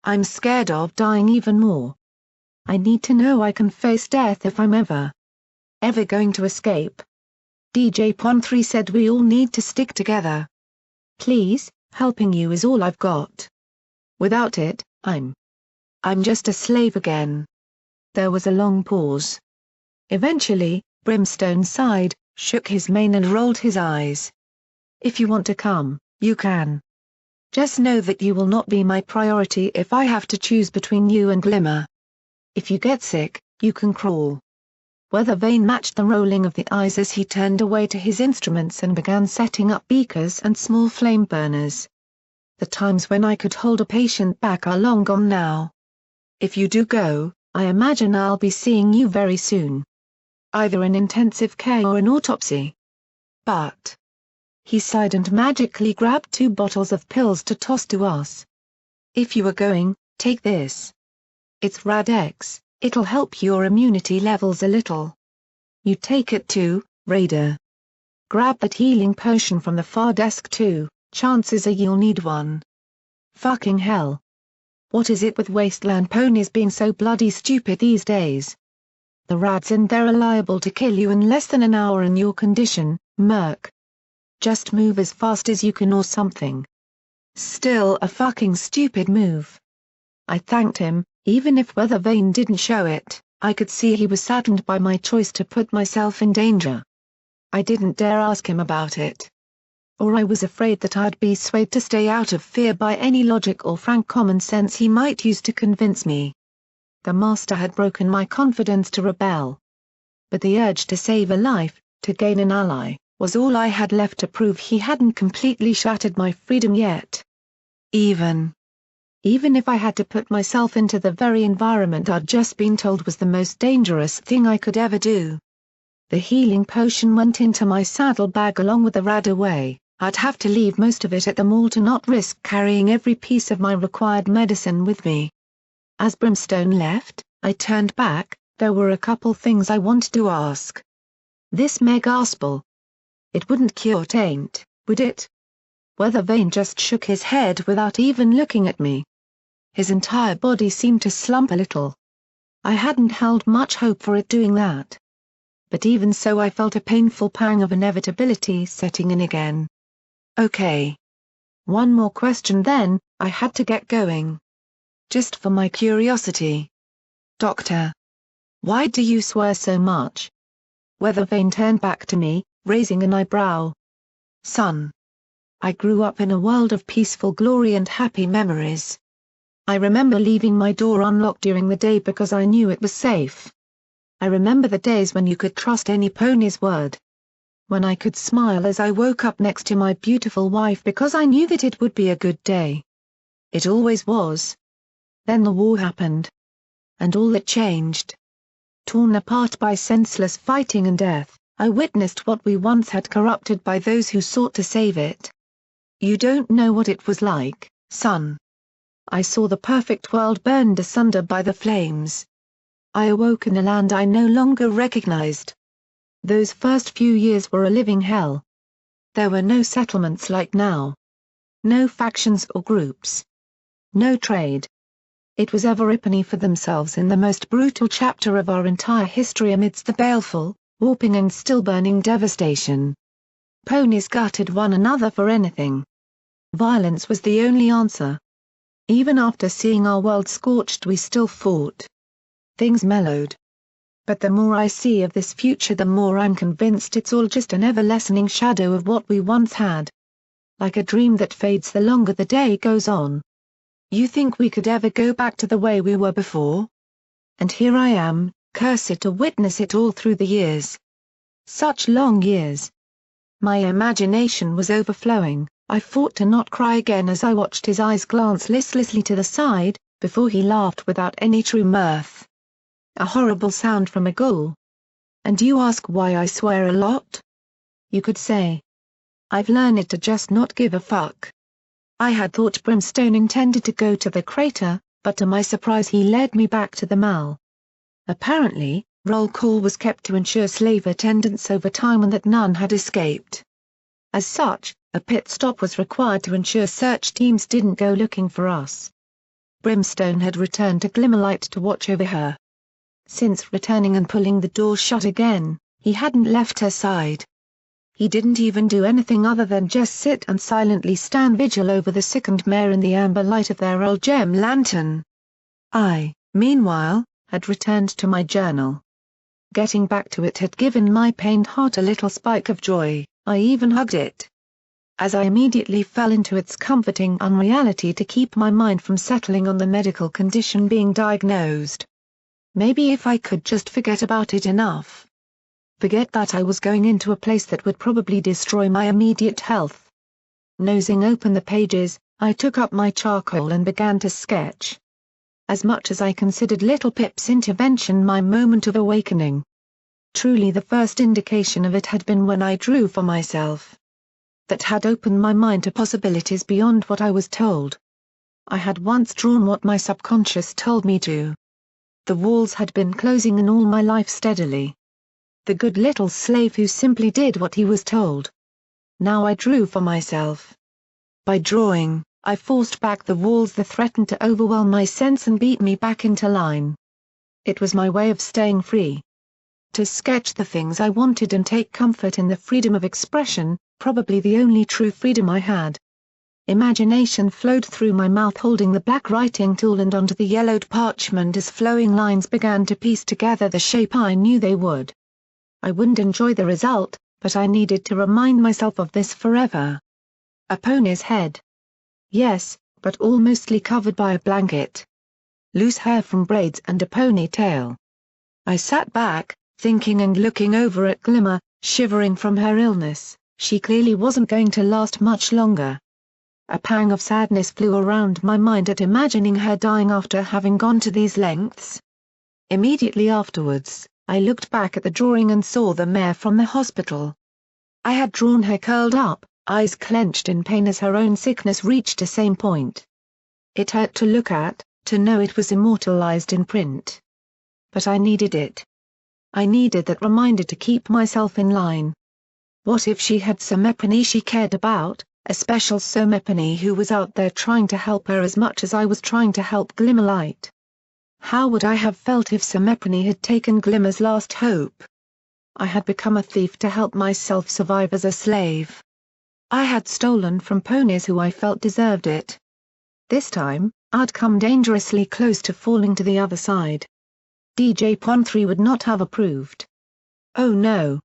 I'm scared of dying even more. I need to know I can face death if I'm ever going to escape. DJ Pon3 said we all need to stick together. Please, helping you is all I've got. Without it, I'm just a slave again. There was a long pause. Eventually, Brimstone sighed, shook his mane and rolled his eyes. If you want to come, you can. Just know that you will not be my priority if I have to choose between you and Glimmer. If you get sick, you can crawl. Weathervane matched the rolling of the eyes as he turned away to his instruments and began setting up beakers and small flame burners. The times when I could hold a patient back are long gone now. If you do go, I imagine I'll be seeing you very soon. Either in intensive care or an autopsy. But he sighed and magically grabbed 2 bottles of pills to toss to us. If you are going, take this. It's Rad-X, it'll help your immunity levels a little. You take it too, Raider. Grab that healing potion from the far desk too, chances are you'll need one. Fucking hell. What is it with wasteland ponies being so bloody stupid these days? The rads in there are liable to kill you in less than an hour in your condition, Merc. Just move as fast as you can or something. Still a fucking stupid move. I thanked him, even if Weathervane didn't show it, I could see he was saddened by my choice to put myself in danger. I didn't dare ask him about it. Or I was afraid that I'd be swayed to stay out of fear by any logic or frank common sense he might use to convince me. The master had broken my confidence to rebel. But the urge to save a life, to gain an ally, was all I had left to prove he hadn't completely shattered my freedom yet. Even if I had to put myself into the very environment I'd just been told was the most dangerous thing I could ever do. The healing potion went into my saddlebag along with the rad away. I'd have to leave most of it at the mall to not risk carrying every piece of my required medicine with me. As Brimstone left, I turned back. There were a couple things I wanted to ask. This Megaspel. It wouldn't cure taint, would it? Weathervane just shook his head without even looking at me. His entire body seemed to slump a little. I hadn't held much hope for it doing that. But even so I felt a painful pang of inevitability setting in again. Okay. One more question then, I had to get going. Just for my curiosity. Doctor. Why do you swear so much? Weathervane turned back to me, raising an eyebrow. Son. I grew up in a world of peaceful glory and happy memories. I remember leaving my door unlocked during the day because I knew it was safe. I remember the days when you could trust any pony's word. When I could smile as I woke up next to my beautiful wife because I knew that it would be a good day. It always was. Then the war happened. And all that changed. Torn apart by senseless fighting and death, I witnessed what we once had corrupted by those who sought to save it. You don't know what it was like, son. I saw the perfect world burned asunder by the flames. I awoke in a land I no longer recognized. Those first few years were a living hell. There were no settlements like now. No factions or groups. No trade. It was every for themselves in the most brutal chapter of our entire history amidst the baleful, warping and still-burning devastation. Ponies gutted one another for anything. Violence was the only answer. Even after seeing our world scorched we still fought. Things mellowed. But the more I see of this future the more I'm convinced it's all just an ever-lessening shadow of what we once had. Like a dream that fades the longer the day goes on. You think we could ever go back to the way we were before? And here I am, cursed to witness it all through the years. Such long years. My imagination was overflowing. I fought to not cry again as I watched his eyes glance listlessly to the side, before he laughed without any true mirth. A horrible sound from a ghoul. And you ask why I swear a lot? You could say. I've learned to just not give a fuck. I had thought Brimstone intended to go to the crater, but to my surprise he led me back to the mall. Apparently, roll call was kept to ensure slave attendance over time and that none had escaped. As such, a pit stop was required to ensure search teams didn't go looking for us. Brimstone had returned to Glimmerlight to watch over her. Since returning and pulling the door shut again, he hadn't left her side. He didn't even do anything other than just sit and silently stand vigil over the sickened mare in the amber light of their old gem lantern. I, meanwhile, had returned to my journal. Getting back to it had given my pained heart a little spike of joy. I even hugged it. As I immediately fell into its comforting unreality to keep my mind from settling on the medical condition being diagnosed. Maybe if I could just forget about it enough. Forget that I was going into a place that would probably destroy my immediate health. Nosing open the pages, I took up my charcoal and began to sketch. As much as I considered little Pip's intervention my moment of awakening. Truly the first indication of it had been when I drew for myself. That had opened my mind to possibilities beyond what I was told. I had once drawn what my subconscious told me to. The walls had been closing in all my life steadily. The good little slave who simply did what he was told. Now I drew for myself. By drawing, I forced back the walls that threatened to overwhelm my sense and beat me back into line. It was my way of staying free. To sketch the things I wanted and take comfort in the freedom of expression, probably the only true freedom I had. Imagination flowed through my mouth holding the black writing tool and onto the yellowed parchment as flowing lines began to piece together the shape I knew they would. I wouldn't enjoy the result, but I needed to remind myself of this forever. A pony's head. Yes, but all mostly covered by a blanket. Loose hair from braids and a ponytail. I sat back, thinking and looking over at Glimmer, shivering from her illness. She clearly wasn't going to last much longer. A pang of sadness flew around my mind at imagining her dying after having gone to these lengths. Immediately afterwards, I looked back at the drawing and saw the mare from the hospital. I had drawn her curled up, eyes clenched in pain as her own sickness reached the same point. It hurt to look at, to know it was immortalized in print. But I needed it. I needed that reminder to keep myself in line. What if she had some Epony she cared about, a special Epony who was out there trying to help her as much as I was trying to help Glimmerlight? How would I have felt if Epony had taken Glimmer's last hope? I had become a thief to help myself survive as a slave. I had stolen from ponies who I felt deserved it. This time, I'd come dangerously close to falling to the other side. DJ Pon3 would not have approved. Oh no.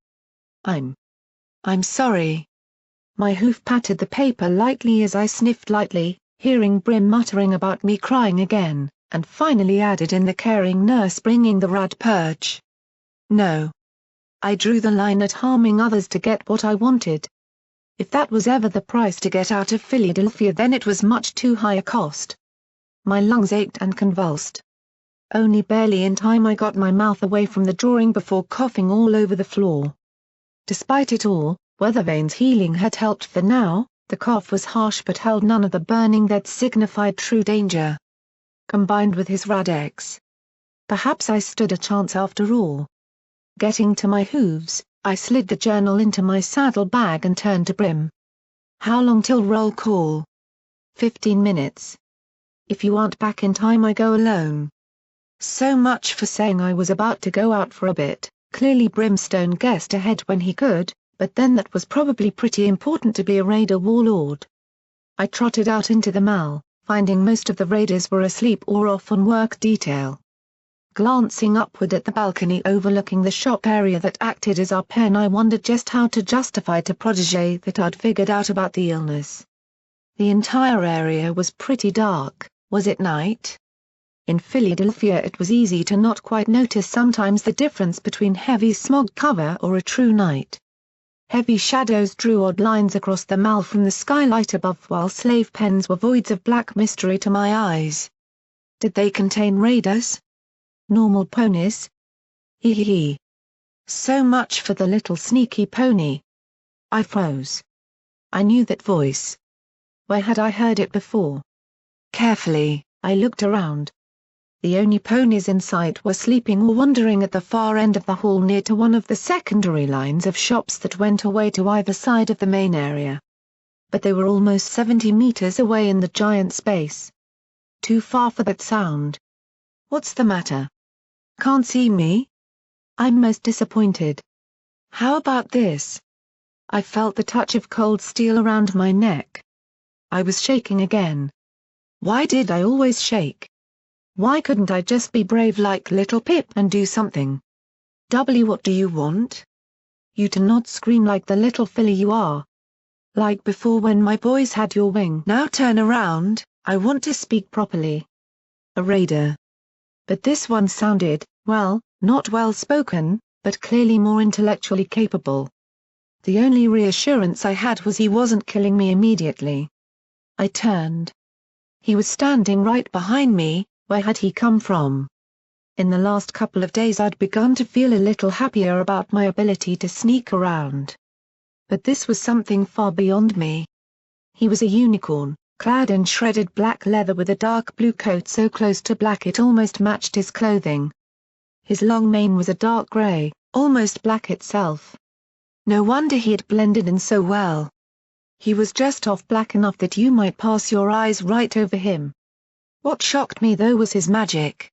I'm sorry. My hoof patted the paper lightly as I sniffed lightly, hearing Brim muttering about me crying again, and finally added in the caring nurse bringing the rad purge. No. I drew the line at harming others to get what I wanted. If that was ever the price to get out of Philadelphia then it was much too high a cost. My lungs ached and convulsed. Only barely in time I got my mouth away from the drawing before coughing all over the floor. Despite it all, Weathervane's healing had helped for now, the cough was harsh but held none of the burning that signified true danger. Combined with his Radex Perhaps I stood a chance after all. Getting to my hooves, I slid the journal into my saddlebag and turned to Brim. "How long till roll call?" 15 minutes. "If you aren't back in time I go alone." So much for saying I was about to go out for a bit. Clearly Brimstone guessed ahead when he could, but then that was probably pretty important to be a raider warlord. I trotted out into the mall, finding most of the raiders were asleep or off on work detail. Glancing upward at the balcony overlooking the shop area that acted as our pen, I wondered just how to justify to Protégé that I'd figured out about the illness. The entire area was pretty dark. Was it night? In Philadelphia it was easy to not quite notice sometimes the difference between heavy smog cover or a true night. Heavy shadows drew odd lines across the mall from the skylight above, while slave pens were voids of black mystery to my eyes. Did they contain raiders? Normal ponies? Hee hee hee. So much for the little sneaky pony. I froze. I knew that voice. Where had I heard it before? Carefully, I looked around. The only ponies in sight were sleeping or wandering at the far end of the hall near to one of the secondary lines of shops that went away to either side of the main area. But they were almost 70 meters away in the giant space. Too far for that sound. What's the matter? Can't see me? I'm most disappointed. How about this? I felt the touch of cold steel around my neck. I was shaking again. Why did I always shake? Why couldn't I just be brave like little Pip and do something? What do you want? You to not scream like the little filly you are. Like before when my boys had your wing. Now turn around, I want to speak properly. A raider. But this one sounded, well, not well spoken, but clearly more intellectually capable. The only reassurance I had was he wasn't killing me immediately. I turned. He was standing right behind me. Where had he come from? In the last couple of days I'd begun to feel a little happier about my ability to sneak around. But this was something far beyond me. He was a unicorn, clad in shredded black leather with a dark blue coat so close to black it almost matched his clothing. His long mane was a dark gray, almost black itself. No wonder he had blended in so well. He was just off black enough that you might pass your eyes right over him. What shocked me though was his magic.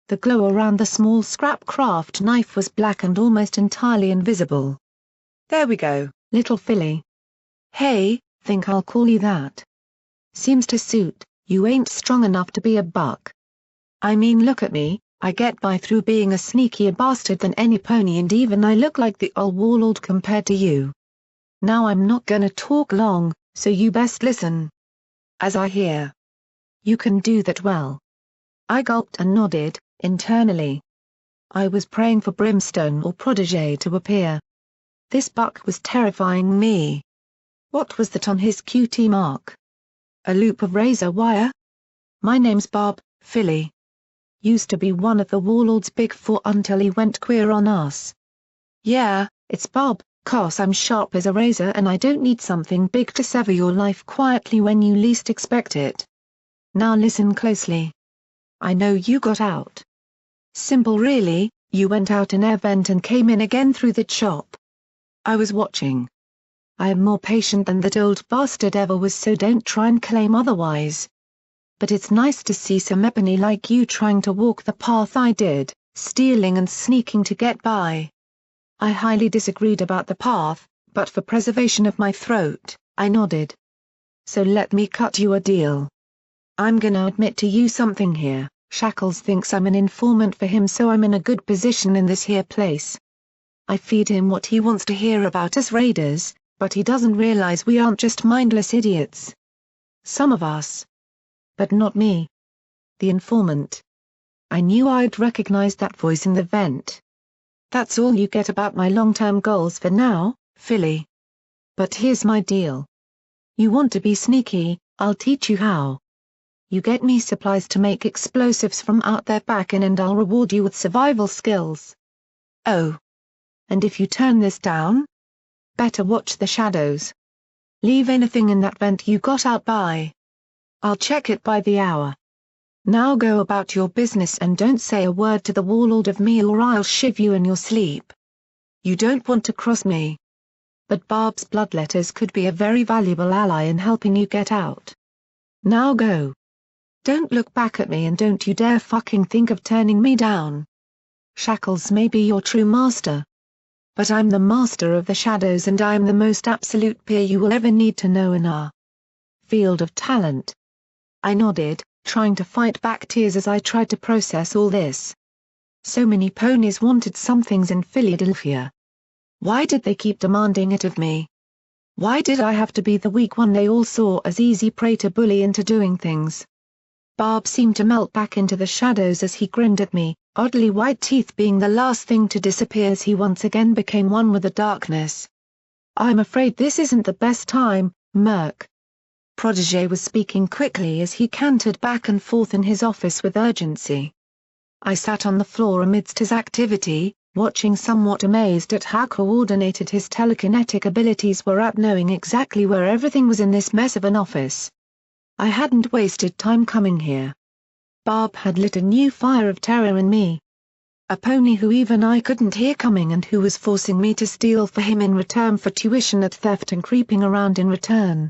The glow around the small scrap craft knife was black and almost entirely invisible. There we go, little filly. Hey, think I'll call you that. Seems to suit, you ain't strong enough to be a buck. I mean look at me, I get by through being a sneakier bastard than any pony and even I look like the old warlord compared to you. Now I'm not gonna talk long, so you best listen. As I hear. You can do that well. I gulped and nodded, internally. I was praying for Brimstone or Protégé to appear. This buck was terrifying me. What was that on his QT mark? A loop of razor wire? My name's Bob, filly. Used to be one of the warlord's big four until he went queer on us. Yeah, it's Bob, 'cause I'm sharp as a razor and I don't need something big to sever your life quietly when you least expect it. Now listen closely. I know you got out. Simple really, you went out an air vent and came in again through the shop. I was watching. I am more patient than that old bastard ever was, so don't try and claim otherwise. But it's nice to see some ebony like you trying to walk the path I did, stealing and sneaking to get by. I highly disagreed about the path, but for preservation of my throat, I nodded. So let me cut you a deal. I'm gonna admit to you something here. Shackles thinks I'm an informant for him, so I'm in a good position in this here place. I feed him what he wants to hear about us raiders, but he doesn't realize we aren't just mindless idiots. Some of us. But not me. The informant. I knew I'd recognize that voice in the vent. That's all you get about my long-term goals for now, filly. But here's my deal. You want to be sneaky, I'll teach you how. You get me supplies to make explosives from out there back in and I'll reward you with survival skills. Oh. And if you turn this down? Better watch the shadows. Leave anything in that vent you got out by. I'll check it by the hour. Now go about your business and don't say a word to the warlord of me or I'll shiv you in your sleep. You don't want to cross me. But Barb's bloodletters could be a very valuable ally in helping you get out. Now go. Don't look back at me and don't you dare fucking think of turning me down. Shackles may be your true master. But I'm the master of the shadows and I'm the most absolute peer you will ever need to know in our field of talent. I nodded, trying to fight back tears as I tried to process all this. So many ponies wanted some things in Philadelphia. Why did they keep demanding it of me? Why did I have to be the weak one they all saw as easy prey to bully into doing things? Barb seemed to melt back into the shadows as he grinned at me, oddly white teeth being the last thing to disappear as he once again became one with the darkness. I'm afraid this isn't the best time, Murk. Protégé was speaking quickly as he cantered back and forth in his office with urgency. I sat on the floor amidst his activity, watching somewhat amazed at how coordinated his telekinetic abilities were at knowing exactly where everything was in this mess of an office. I hadn't wasted time coming here. Barb had lit a new fire of terror in me. A pony who even I couldn't hear coming and who was forcing me to steal for him in return for tuition at theft and creeping around in return.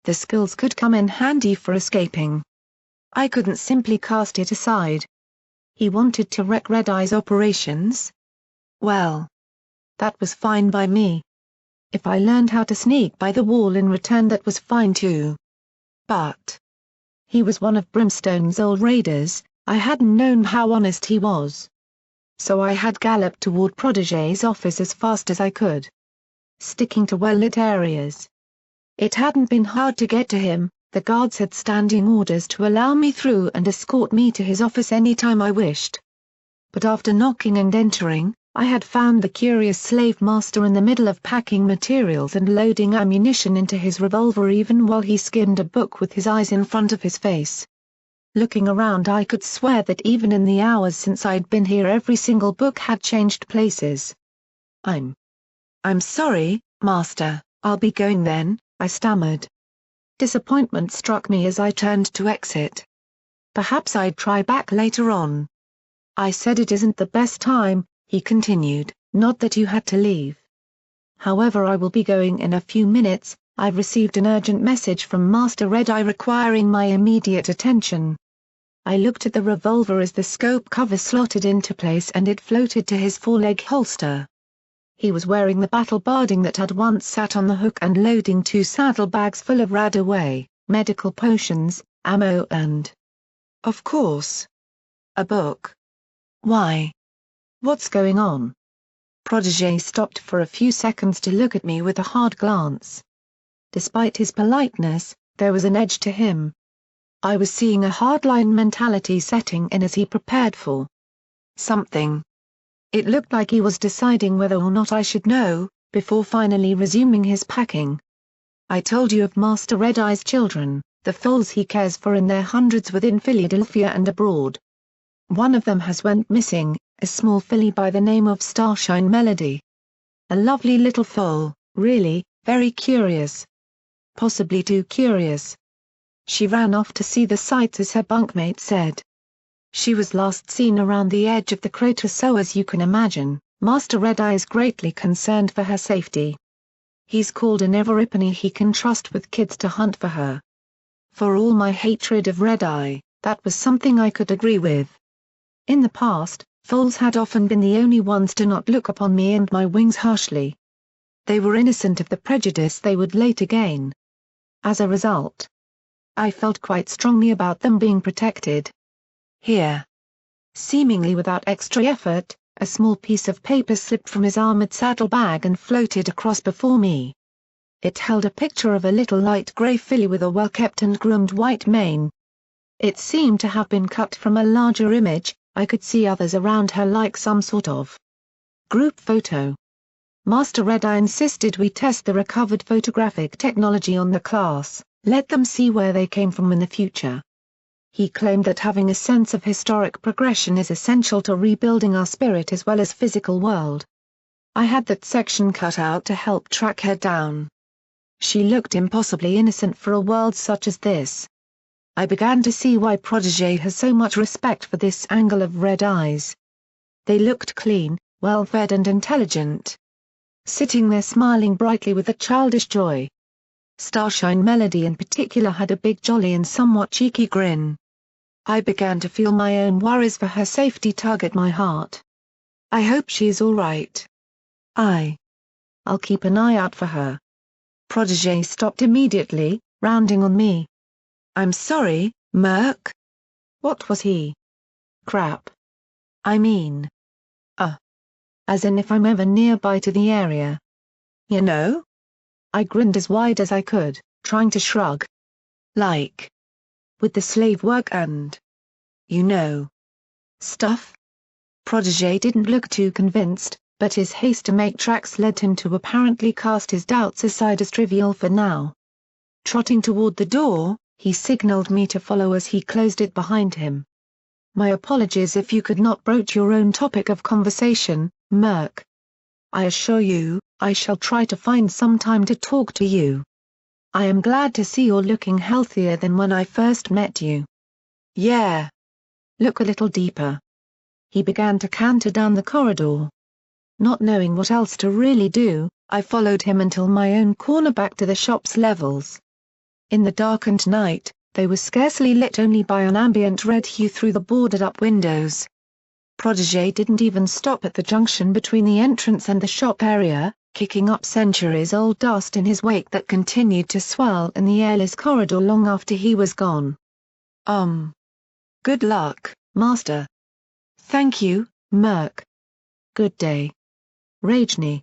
The skills could come in handy for escaping. I couldn't simply cast it aside. He wanted to wreck Red Eye's operations? Well, that was fine by me. If I learned how to sneak by the wall in return, that was fine too. But he was one of Brimstone's old raiders. I hadn't known how honest he was. So I had galloped toward Protégé's office as fast as I could, sticking to well-lit areas. It hadn't been hard to get to him. The guards had standing orders to allow me through and escort me to his office any time I wished. But after knocking and entering, I had found the curious slave master in the middle of packing materials and loading ammunition into his revolver even while he skimmed a book with his eyes in front of his face. Looking around, I could swear that even in the hours since I'd been here every single book had changed places. I'm sorry, master, I'll be going then, I stammered. Disappointment struck me as I turned to exit. Perhaps I'd try back later on. I said it isn't the best time, he continued, not that you had to leave. However, I will be going in a few minutes. I've received an urgent message from Master Red Eye requiring my immediate attention. I looked at the revolver as the scope cover slotted into place and it floated to his foreleg holster. He was wearing the battle barding that had once sat on the hook and loading 2 saddlebags full of Radaway, medical potions, ammo and, of course, a book. Why? What's going on? Protégé stopped for a few seconds to look at me with a hard glance. Despite his politeness, there was an edge to him. I was seeing a hardline mentality setting in as he prepared for something. It looked like he was deciding whether or not I should know, before finally resuming his packing. I told you of Master Red Eye's children, the foals he cares for in their hundreds within Philadelphia and abroad. One of them has went missing, a small filly by the name of Starshine Melody. A lovely little foal, really, very curious. Possibly too curious. She ran off to see the sights as her bunkmate said. She was last seen around the edge of the crater, so as you can imagine, Master Red Eye is greatly concerned for her safety. He's called in every pony he can trust with kids to hunt for her. For all my hatred of Red Eye, that was something I could agree with. In the past, foals had often been the only ones to not look upon me and my wings harshly. They were innocent of the prejudice they would later gain. As a result, I felt quite strongly about them being protected. Here. Seemingly without extra effort, a small piece of paper slipped from his armored saddlebag and floated across before me. It held a picture of a little light grey filly with a well-kept and groomed white mane. It seemed to have been cut from a larger image. I could see others around her like some sort of group photo. Master Red Eye insisted we test the recovered photographic technology on the class, let them see where they came from in the future. He claimed that having a sense of historic progression is essential to rebuilding our spirit as well as physical world. I had that section cut out to help track her down. She looked impossibly innocent for a world such as this. I began to see why Protégé has so much respect for this angle of red eyes. They looked clean, well-fed and intelligent. Sitting there smiling brightly with a childish joy. Starshine Melody in particular had a big jolly and somewhat cheeky grin. I began to feel my own worries for her safety tug at my heart. I hope she is all right. I'll keep an eye out for her. Protégé stopped immediately, rounding on me. I'm sorry, Murk. What was he? Crap. I mean. As in if I'm ever nearby to the area. You know? I grinned as wide as I could, trying to shrug. Like. With the slave work and. You know. Stuff? Protégé didn't look too convinced, but his haste to make tracks led him to apparently cast his doubts aside as trivial for now. Trotting toward the door, he signaled me to follow as he closed it behind him. My apologies if you could not broach your own topic of conversation, Murk. I assure you, I shall try to find some time to talk to you. I am glad to see you're looking healthier than when I first met you. Yeah. Look a little deeper. He began to canter down the corridor. Not knowing what else to really do, I followed him until my own corner back to the shop's levels. In the darkened night, they were scarcely lit only by an ambient red hue through the boarded-up windows. Protégé didn't even stop at the junction between the entrance and the shop area, kicking up centuries-old dust in his wake that continued to swirl in the airless corridor long after he was gone. Good luck, Master. Thank you, Murk. Good day. Rajni.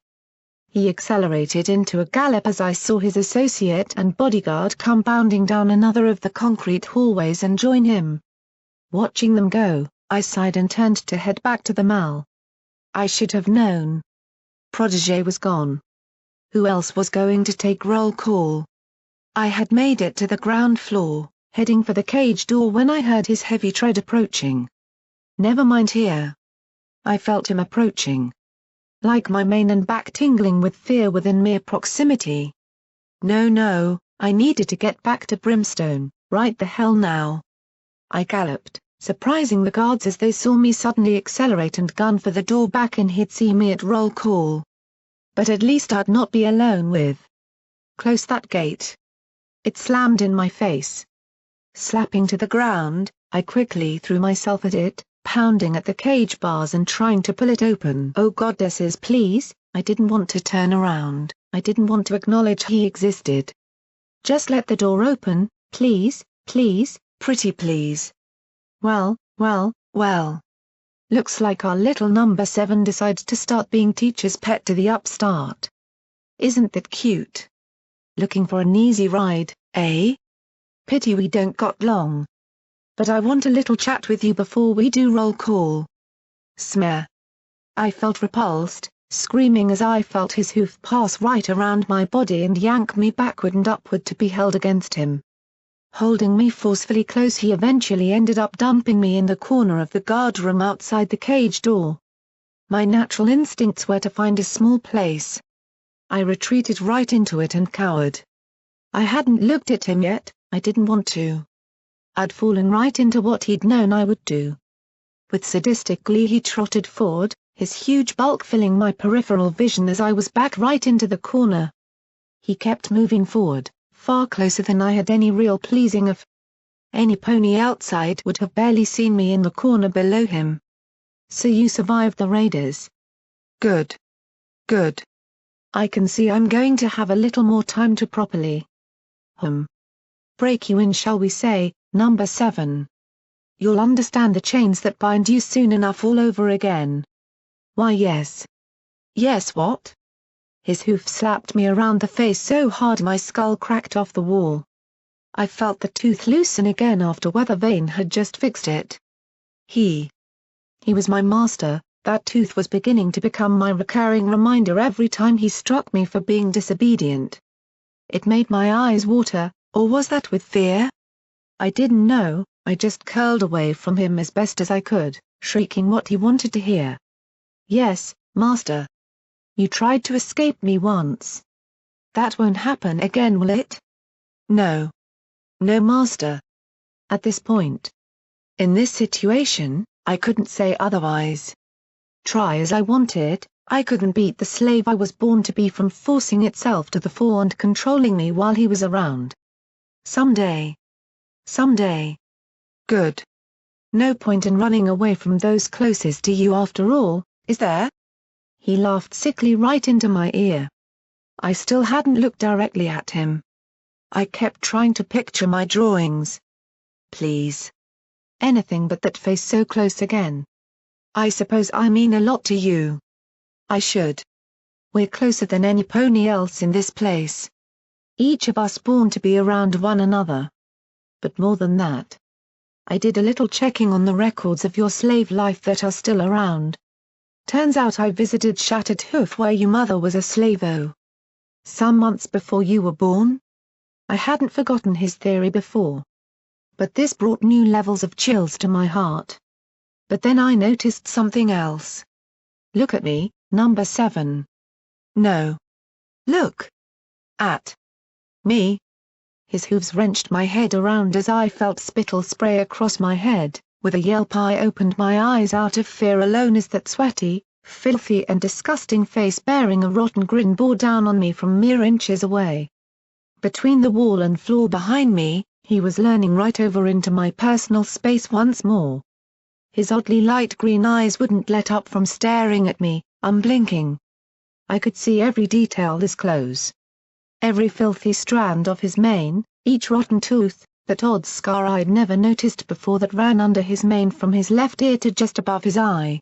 He accelerated into a gallop as I saw his associate and bodyguard come bounding down another of the concrete hallways and join him. Watching them go, I sighed and turned to head back to the mall. I should have known. Protégé was gone. Who else was going to take roll call? I had made it to the ground floor, heading for the cage door when I heard his heavy tread approaching. Never mind here. I felt him approaching. Like my mane and back tingling with fear within mere proximity. No, I needed to get back to Brimstone, right the hell now. I galloped, surprising the guards as they saw me suddenly accelerate and gun for the door back and he'd see me at roll call. But at least I'd not be alone with. Close that gate. It slammed in my face. Slapping to the ground, I quickly threw myself at it, pounding at the cage bars and trying to pull it open. Oh goddesses please, I didn't want to turn around, I didn't want to acknowledge he existed. Just let the door open, please, pretty please. Well. Looks like our little number 7 decides to start being teacher's pet to the upstart. Isn't that cute? Looking for an easy ride, eh? Pity we don't got long. But I want a little chat with you before we do roll call. Smear. I felt repulsed, screaming as I felt his hoof pass right around my body and yank me backward and upward to be held against him. Holding me forcefully close, he eventually ended up dumping me in the corner of the guard room outside the cage door. My natural instincts were to find a small place. I retreated right into it and cowered. I hadn't looked at him yet, I didn't want to. I'd fallen right into what he'd known I would do. With sadistic glee he trotted forward, his huge bulk filling my peripheral vision as I was back right into the corner. He kept moving forward, far closer than I had any real pleasing of. Any pony outside would have barely seen me in the corner below him. So you survived the raiders. Good. I can see I'm going to have a little more time to properly break you in, shall we say, number 7. You'll understand the chains that bind you soon enough all over again. Why yes. Yes what? His hoof slapped me around the face so hard my skull cracked off the wall. I felt the tooth loosen again after Weathervane had just fixed it. He was my master, that tooth was beginning to become my recurring reminder every time he struck me for being disobedient. It made my eyes water, or was that with fear? I didn't know, I just curled away from him as best as I could, shrieking what he wanted to hear. Yes, master. You tried to escape me once. That won't happen again, will it? No. No, master. at this point. In this situation, I couldn't say otherwise. Try as I wanted, I couldn't beat the slave I was born to be from forcing itself to the fore and controlling me while he was around. Someday. Someday. Good. No point in running away from those closest to you after all, is there? He laughed sickly right into my ear. I still hadn't looked directly at him. I kept trying to picture my drawings. Please. Anything but that face so close again. I suppose I mean a lot to you. I should. We're closer than any pony else in this place. Each of us born to be around one another. But more than that. I did a little checking on the records of your slave life that are still around. Turns out I visited Shattered Hoof where your mother was a slave-o. Some months before you were born? I hadn't forgotten his theory before. But this brought new levels of chills to my heart. But then I noticed something else. Look at me, number 7. No. Look. At. Me. His hooves wrenched my head around as I felt spittle spray across my head. With a yelp I opened my eyes out of fear alone as that sweaty, filthy and disgusting face bearing a rotten grin bore down on me from mere inches away. Between the wall and floor behind me, he was leaning right over into my personal space once more. His oddly light green eyes wouldn't let up from staring at me, unblinking. I could see every detail this close. Every filthy strand of his mane, each rotten tooth, that odd scar I'd never noticed before that ran under his mane from his left ear to just above his eye.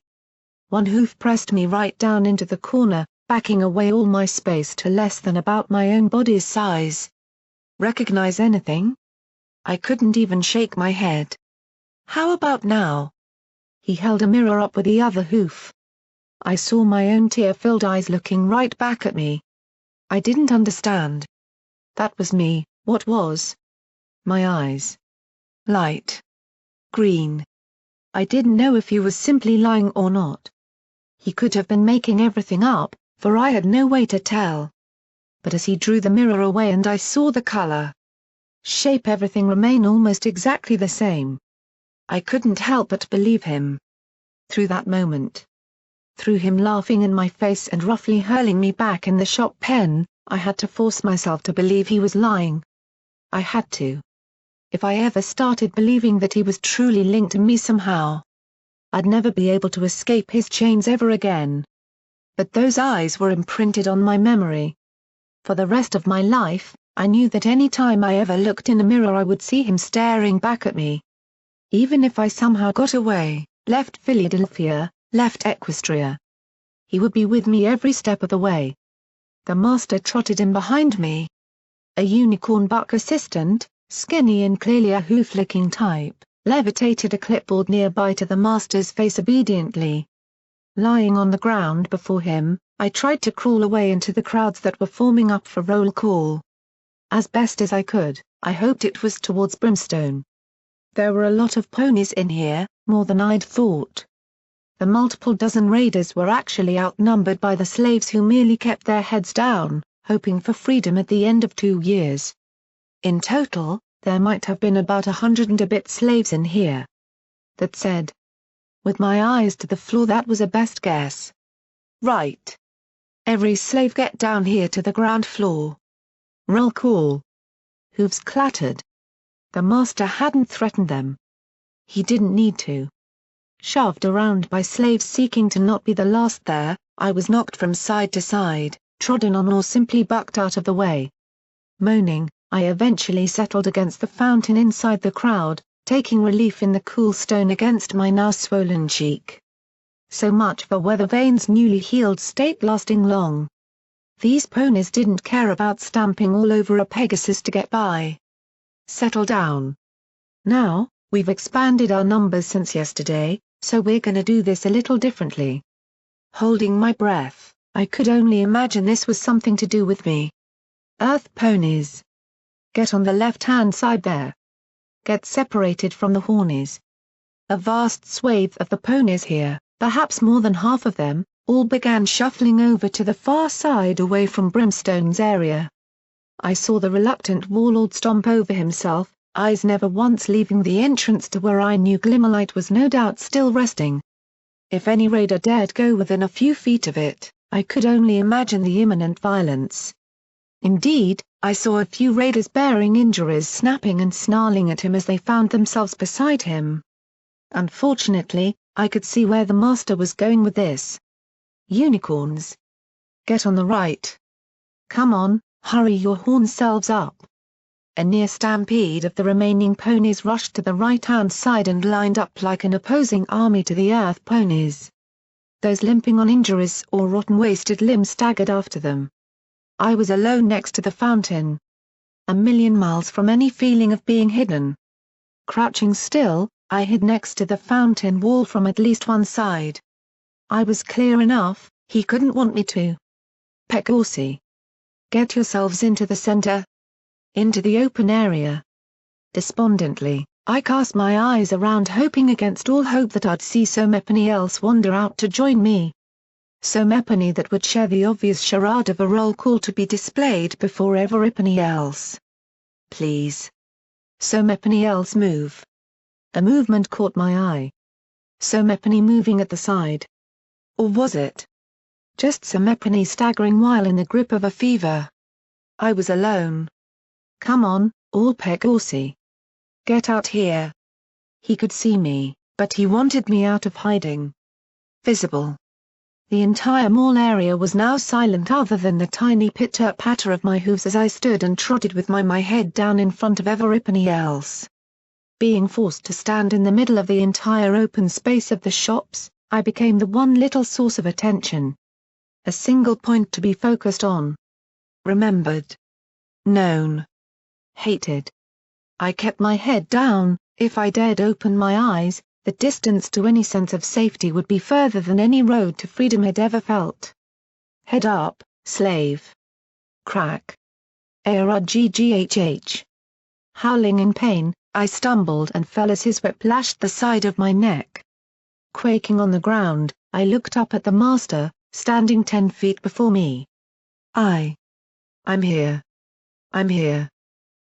One hoof pressed me right down into the corner, backing away all my space to less than about my own body's size. Recognize anything? I couldn't even shake my head. How about now? He held a mirror up with the other hoof. I saw my own tear-filled eyes looking right back at me. I didn't understand. That was me, what was? My eyes. Light. Green. I didn't know if he was simply lying or not. He could have been making everything up, for I had no way to tell. But as he drew the mirror away and I saw the color, shape, everything remain almost exactly the same. I couldn't help but believe him. Through that moment. Through him laughing in my face and roughly hurling me back in the shop pen, I had to force myself to believe he was lying. I had to. If I ever started believing that he was truly linked to me somehow, I'd never be able to escape his chains ever again. But those eyes were imprinted on my memory. For the rest of my life, I knew that any time I ever looked in a mirror I would see him staring back at me. Even if I somehow got away, left Philadelphia, left Equestria, he would be with me every step of the way. The master trotted in behind me. A unicorn buck assistant, skinny and clearly a hoof-licking type, levitated a clipboard nearby to the master's face obediently. Lying on the ground before him, I tried to crawl away into the crowds that were forming up for roll call. As best as I could, I hoped it was towards Brimstone. There were a lot of ponies in here, more than I'd thought. The multiple dozen raiders were actually outnumbered by the slaves who merely kept their heads down, hoping for freedom at the end of 2 years. In total, there might have been about 100 and a bit slaves in here. That said, with my eyes to the floor, that was a best guess. Right. Every slave get down here to the ground floor. Roll call. Hooves clattered. The master hadn't threatened them. He didn't need to. Shoved around by slaves seeking to not be the last there, I was knocked from side to side, trodden on or simply bucked out of the way. Moaning, I eventually settled against the fountain inside the crowd, taking relief in the cool stone against my now swollen cheek. So much for Weathervane's newly healed state lasting long. These ponies didn't care about stamping all over a Pegasus to get by. Settle down. Now, we've expanded our numbers since yesterday, so we're gonna do this a little differently. Holding my breath, I could only imagine this was something to do with me. Earth ponies. Get on the left-hand side there. Get separated from the hornies. A vast swathe of the ponies here, perhaps more than half of them, all began shuffling over to the far side away from Brimstone's area. I saw the reluctant warlord stomp over himself, eyes never once leaving the entrance to where I knew Glimmerlight was no doubt still resting. If any raider dared go within a few feet of it, I could only imagine the imminent violence. Indeed, I saw a few raiders bearing injuries snapping and snarling at him as they found themselves beside him. Unfortunately, I could see where the master was going with this. Unicorns. Get on the right. Come on, hurry your horn selves up. A near stampede of the remaining ponies rushed to the right-hand side and lined up like an opposing army to the earth ponies. Those limping on injuries or rotten wasted limbs staggered after them. I was alone next to the fountain. A million miles from any feeling of being hidden. Crouching still, I hid next to the fountain wall from at least one side. I was clear enough, he couldn't want me to. Pegorsi. Get yourselves into the center. Into the open area. Despondently, I cast my eyes around hoping against all hope that I'd see so many else wander out to join me. So many that would share the obvious charade of a roll call to be displayed before everybody else. Please. So many else move. A movement caught my eye. So many moving at the side. Or was it just so many staggering while in the grip of a fever? I was alone. Come on, all Pegorsi. Get out here. He could see me, but he wanted me out of hiding. Visible. The entire mall area was now silent other than the tiny pitter-patter of my hooves as I stood and trotted with my head down in front of everybody else. Being forced to stand in the middle of the entire open space of the shops, I became the one little source of attention. A single point to be focused on. Remembered. Known. Hated. I kept my head down. If I dared open my eyes, the distance to any sense of safety would be further than any road to freedom had ever felt. Head up, slave. Crack. Argghh. Howling in pain, I stumbled and fell as his whip lashed the side of my neck. Quaking on the ground, I looked up at the master, standing 10 feet before me. I'm here. I'm here.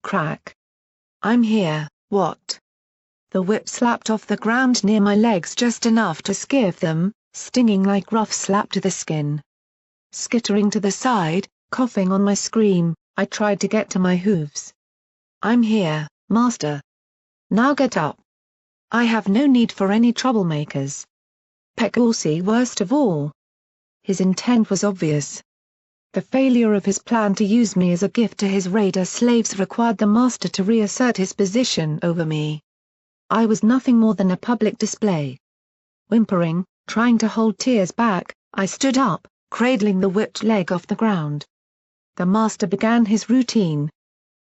Crack. I'm here, what? The whip slapped off the ground near my legs just enough to skiff them, stinging like rough slap to the skin. Skittering to the side, coughing on my scream, I tried to get to my hooves. I'm here, master. Now get up. I have no need for any troublemakers. Pegorsi worst of all. His intent was obvious. The failure of his plan to use me as a gift to his raider slaves required the master to reassert his position over me. I was nothing more than a public display. Whimpering, trying to hold tears back, I stood up, cradling the whipped leg off the ground. The master began his routine.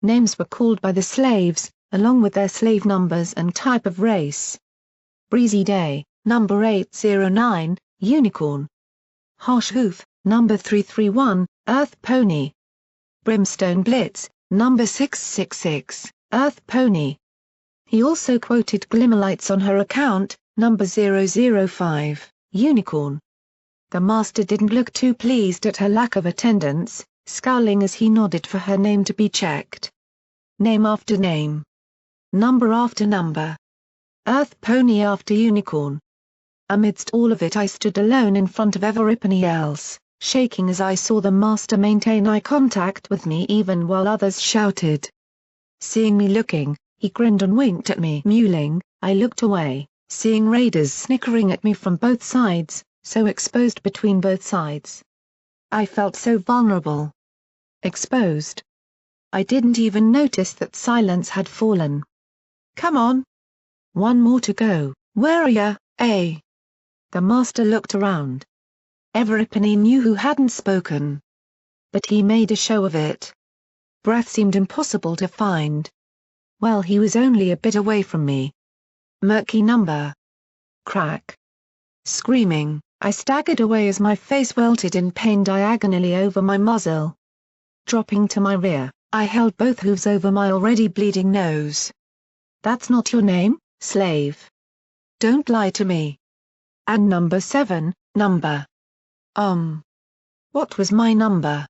Names were called by the slaves, along with their slave numbers and type of race. Breezy Day, number 809, Unicorn. Harsh Hoof, number 331, Earth Pony. Brimstone Blitz, number 666, Earth Pony. He also quoted Glimmerlight's on her account, number 005, Unicorn. The master didn't look too pleased at her lack of attendance, scowling as he nodded for her name to be checked. Name after name. Number after number. Earth Pony after Unicorn. Amidst all of it I stood alone in front of everybody else, shaking as I saw the master maintain eye contact with me even while others shouted. Seeing me looking, he grinned and winked at me. Mewling, I looked away, seeing raiders snickering at me from both sides, so exposed between both sides. I felt so vulnerable. Exposed. I didn't even notice that silence had fallen. Come on. One more to go, where are ya, eh? The master looked around. Everybody knew who hadn't spoken. But he made a show of it. Breath seemed impossible to find. Well, he was only a bit away from me. Murky number. Crack. Screaming, I staggered away as my face welted in pain diagonally over my muzzle. Dropping to my rear, I held both hooves over my already bleeding nose. That's not your name, slave. Don't lie to me. And number 7, number. What was my number?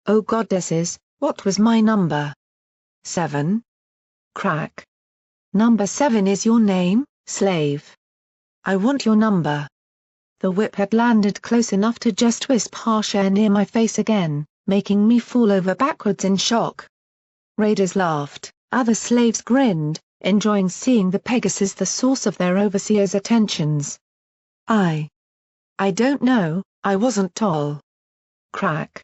Oh goddesses, what was my number? 7? Crack. Number 7 is your name, slave. I want your number. The whip had landed close enough to just wisp harsh air near my face again, making me fall over backwards in shock. Raiders laughed, other slaves grinned, enjoying seeing the Pegasus the source of their overseer's attentions. I don't know, I wasn't tall. Crack.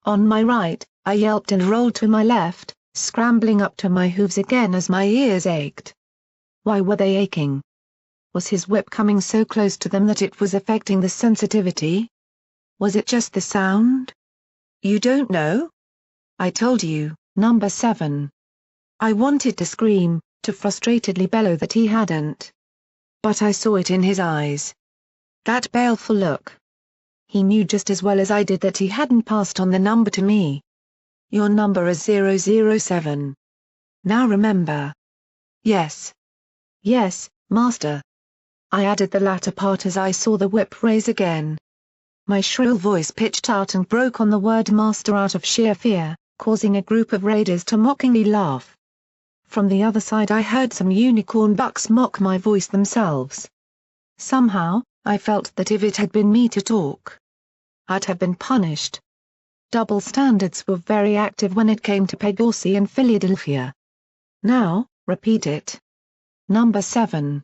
On my right, I yelped and rolled to my left, scrambling up to my hooves again as my ears ached. Why were they aching? Was his whip coming so close to them that it was affecting the sensitivity? Was it just the sound? You don't know? I told you, number 7. I wanted to scream, to frustratedly bellow that he hadn't. But I saw it in his eyes. That baleful look. He knew just as well as I did that he hadn't passed on the number to me. Your number is 007. Now remember. Yes. Yes, master. I added the latter part as I saw the whip raise again. My shrill voice pitched out and broke on the word master out of sheer fear, causing a group of raiders to mockingly laugh. From the other side I heard some unicorn bucks mock my voice themselves. Somehow, I felt that if it had been me to talk, I'd have been punished. Double standards were very active when it came to Pegasus and Philadelphia. Now, repeat it. Number 7.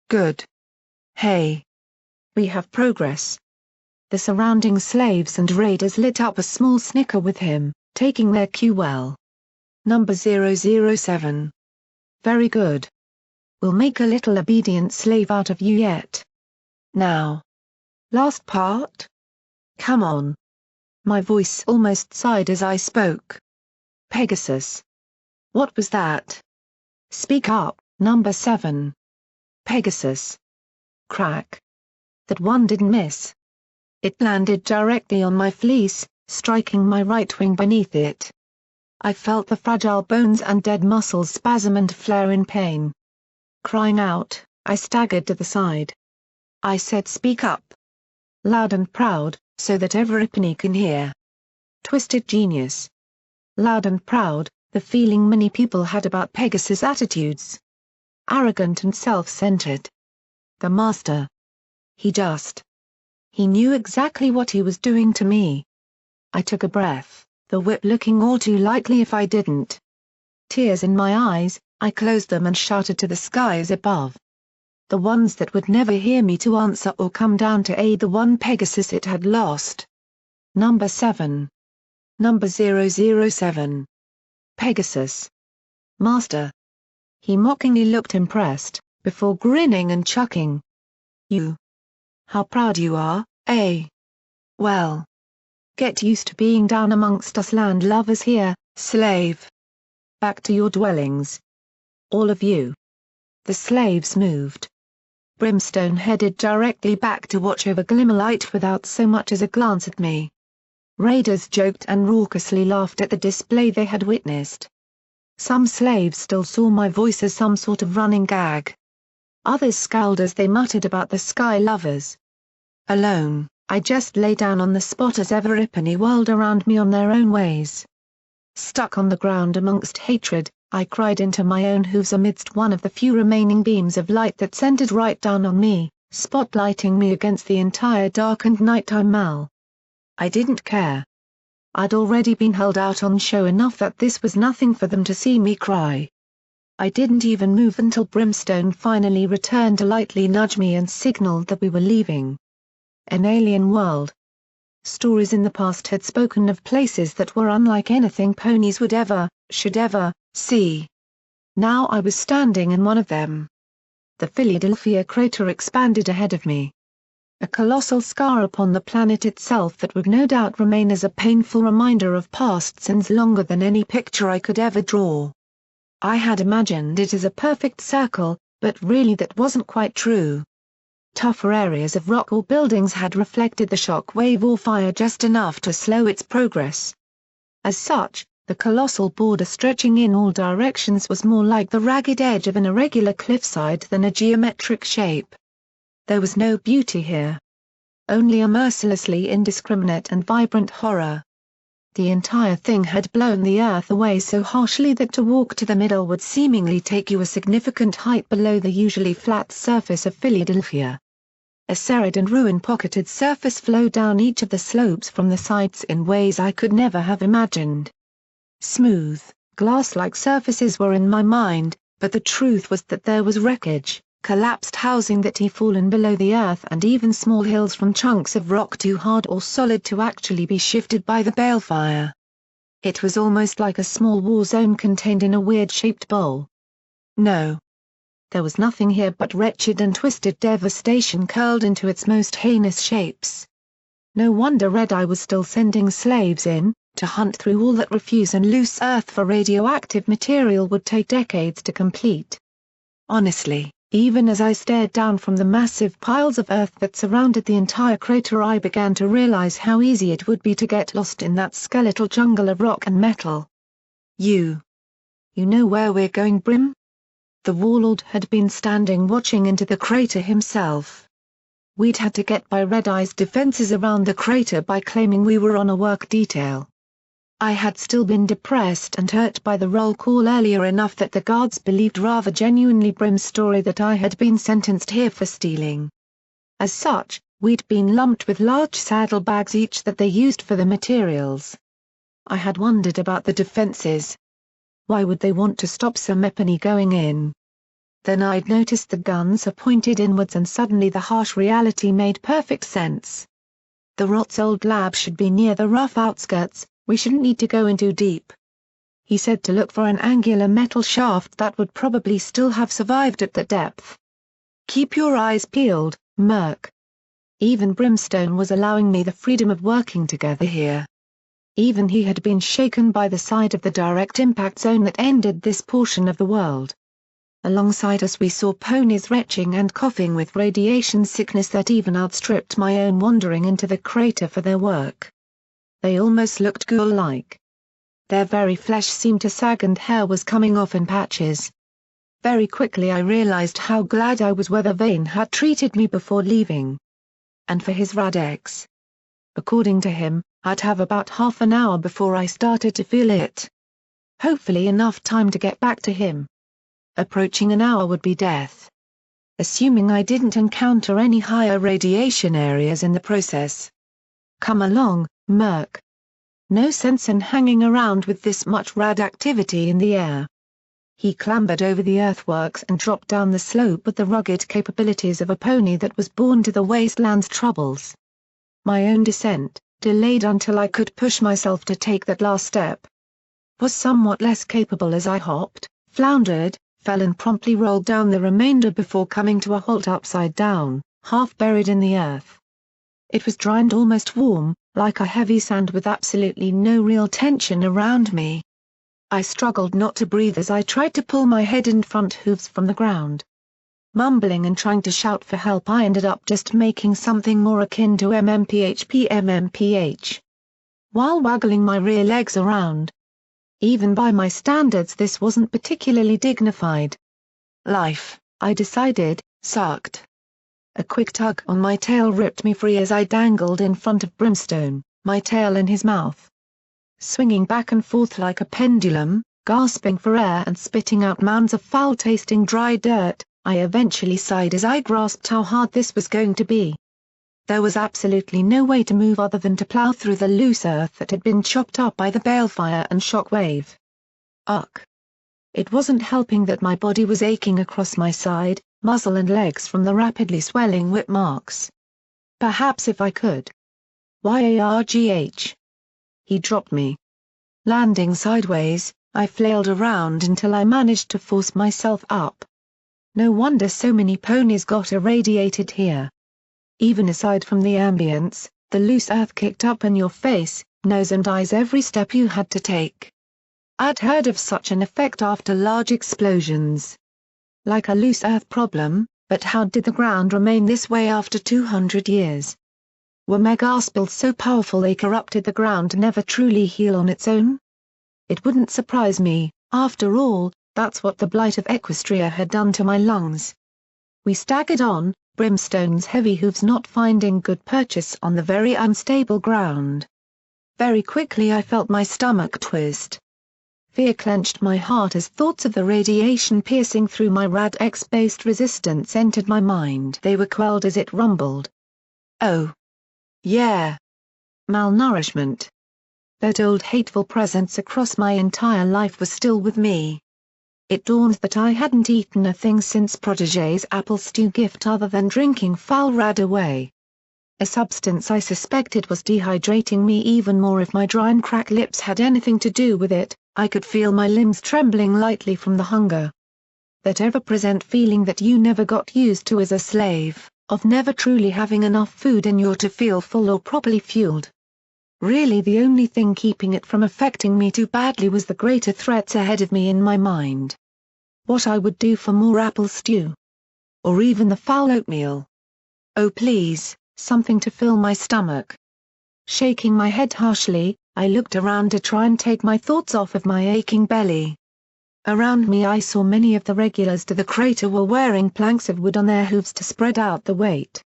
Good. Hey. We have progress. The surrounding slaves and raiders lit up a small snicker with him, taking their cue well. Number 007. Very good. We'll make a little obedient slave out of you yet. Now. Last part? Come on. My voice almost sighed as I spoke. Pegasus. What was that? Speak up, number 7. Pegasus. Crack. That one didn't miss. It landed directly on my fleece, striking my right wing beneath it. I felt the fragile bones and dead muscles spasm and flare in pain. Crying out, I staggered to the side. I said speak up. Loud and proud, so that everybody can hear. Twisted genius. Loud and proud, the feeling many people had about Pegasus' attitudes. Arrogant and self-centered. The master. He knew exactly what he was doing to me. I took a breath, the whip looking all too likely if I didn't. Tears in my eyes, I closed them and shouted to the skies above. The ones that would never hear me to answer or come down to aid the one Pegasus it had lost. Number 7. Number 007. Pegasus. Master. He mockingly looked impressed, before grinning and chuckling. You. How proud you are, eh? Well. Get used to being down amongst us land lovers here, slave. Back to your dwellings. All of you. The slaves moved. Brimstone headed directly back to watch over Glimmerlight without so much as a glance at me. Raiders joked and raucously laughed at the display they had witnessed. Some slaves still saw my voice as some sort of running gag. Others scowled as they muttered about the sky lovers. Alone, I just lay down on the spot as everybody whirled around me on their own ways. Stuck on the ground amongst hatred, I cried into my own hooves amidst one of the few remaining beams of light that centered right down on me, spotlighting me against the entire darkened nighttime mal. I didn't care. I'd already been held out on show enough that this was nothing for them to see me cry. I didn't even move until Brimstone finally returned to lightly nudge me and signaled that we were leaving. An alien world. Stories in the past had spoken of places that were unlike anything ponies would ever, should ever, see. Now I was standing in one of them. The Philadelphia crater expanded ahead of me. A colossal scar upon the planet itself that would no doubt remain as a painful reminder of past sins longer than any picture I could ever draw. I had imagined it as a perfect circle, but really that wasn't quite true. Tougher areas of rock or buildings had reflected the shock wave or fire just enough to slow its progress. As such, the colossal border stretching in all directions was more like the ragged edge of an irregular cliffside than a geometric shape. There was no beauty here. Only a mercilessly indiscriminate and vibrant horror. The entire thing had blown the earth away so harshly that to walk to the middle would seemingly take you a significant height below the usually flat surface of Philadelphia. A serried and ruin-pocketed surface flowed down each of the slopes from the sides in ways I could never have imagined. Smooth, glass-like surfaces were in my mind, but the truth was that there was wreckage, collapsed housing that had fallen below the earth, and even small hills from chunks of rock too hard or solid to actually be shifted by the balefire. It was almost like a small war zone contained in a weird-shaped bowl. No. There was nothing here but wretched and twisted devastation curled into its most heinous shapes. No wonder Red Eye was still sending slaves in, to hunt through all that refuse and loose earth for radioactive material would take decades to complete. Honestly, even as I stared down from the massive piles of earth that surrounded the entire crater, I began to realize how easy it would be to get lost in that skeletal jungle of rock and metal. You know where we're going, Brim? The warlord had been standing watching into the crater himself. We'd had to get by Red Eye's defenses around the crater by claiming we were on a work detail. I had still been depressed and hurt by the roll call earlier enough that the guards believed rather genuinely Brim's story that I had been sentenced here for stealing. As such, we'd been lumped with large saddlebags each that they used for the materials. I had wondered about the defenses. Why would they want to stop some Epony going in? Then I'd noticed the guns are pointed inwards, and suddenly the harsh reality made perfect sense. The Rot's old lab should be near the rough outskirts. We shouldn't need to go in too deep. He said to look for an angular metal shaft that would probably still have survived at that depth. Keep your eyes peeled, Murk. Even Brimstone was allowing me the freedom of working together here. Even he had been shaken by the sight of the direct impact zone that ended this portion of the world. Alongside us we saw ponies retching and coughing with radiation sickness that even outstripped my own wandering into the crater for their work. They almost looked ghoul-like. Their very flesh seemed to sag and hair was coming off in patches. Very quickly I realized how glad I was Weather Vane had treated me before leaving. And for his Radex. According to him, I'd have about half an hour before I started to feel it. Hopefully enough time to get back to him. Approaching an hour would be death. Assuming I didn't encounter any higher radiation areas in the process. Come along, Murk. No sense in hanging around with this much radioactivity in the air. He clambered over the earthworks and dropped down the slope with the rugged capabilities of a pony that was born to the wasteland's troubles. My own descent, delayed until I could push myself to take that last step, was somewhat less capable as I hopped, floundered, fell and promptly rolled down the remainder before coming to a halt upside down, half buried in the earth. It was dry and almost warm, like a heavy sand with absolutely no real tension around me. I struggled not to breathe as I tried to pull my head and front hooves from the ground. Mumbling and trying to shout for help, I ended up just making something more akin to MMPH, while waggling my rear legs around. Even by my standards this wasn't particularly dignified. Life, I decided, sucked. A quick tug on my tail ripped me free as I dangled in front of Brimstone, my tail in his mouth. Swinging back and forth like a pendulum, gasping for air and spitting out mounds of foul-tasting dry dirt, I eventually sighed as I grasped how hard this was going to be. There was absolutely no way to move other than to plow through the loose earth that had been chopped up by the balefire and shockwave. Ugh. It wasn't helping that my body was aching across my side, muzzle and legs from the rapidly swelling whip marks. Perhaps if I could. Yargh. He dropped me. Landing sideways, I flailed around until I managed to force myself up. No wonder so many ponies got irradiated here. Even aside from the ambience, the loose earth kicked up in your face, nose and eyes every step you had to take. I'd heard of such an effect after large explosions. Like a loose earth problem, but how did the ground remain this way after 200 years? Were megaspills so powerful they corrupted the ground to never truly heal on its own? It wouldn't surprise me, after all, that's what the blight of Equestria had done to my lungs. We staggered on, Brimstone's heavy hooves not finding good purchase on the very unstable ground. Very quickly I felt my stomach twist. Fear clenched my heart as thoughts of the radiation piercing through my Rad-X-based resistance entered my mind. They were quelled as it rumbled. Oh. Yeah. Malnourishment. That old hateful presence across my entire life was still with me. It dawned that I hadn't eaten a thing since Protégé's apple stew gift other than drinking foul rad away. A substance I suspected was dehydrating me even more. If my dry and cracked lips had anything to do with it, I could feel my limbs trembling lightly from the hunger. That ever-present feeling that you never got used to as a slave, of never truly having enough food in you to feel full or properly fueled. Really the only thing keeping it from affecting me too badly was the greater threats ahead of me in my mind. What I would do for more apple stew. Or even the foul oatmeal. Oh please, something to fill my stomach. Shaking my head harshly, I looked around to try and take my thoughts off of my aching belly. Around me I saw many of the regulars to the crater were wearing planks of wood on their hooves to spread out the weight.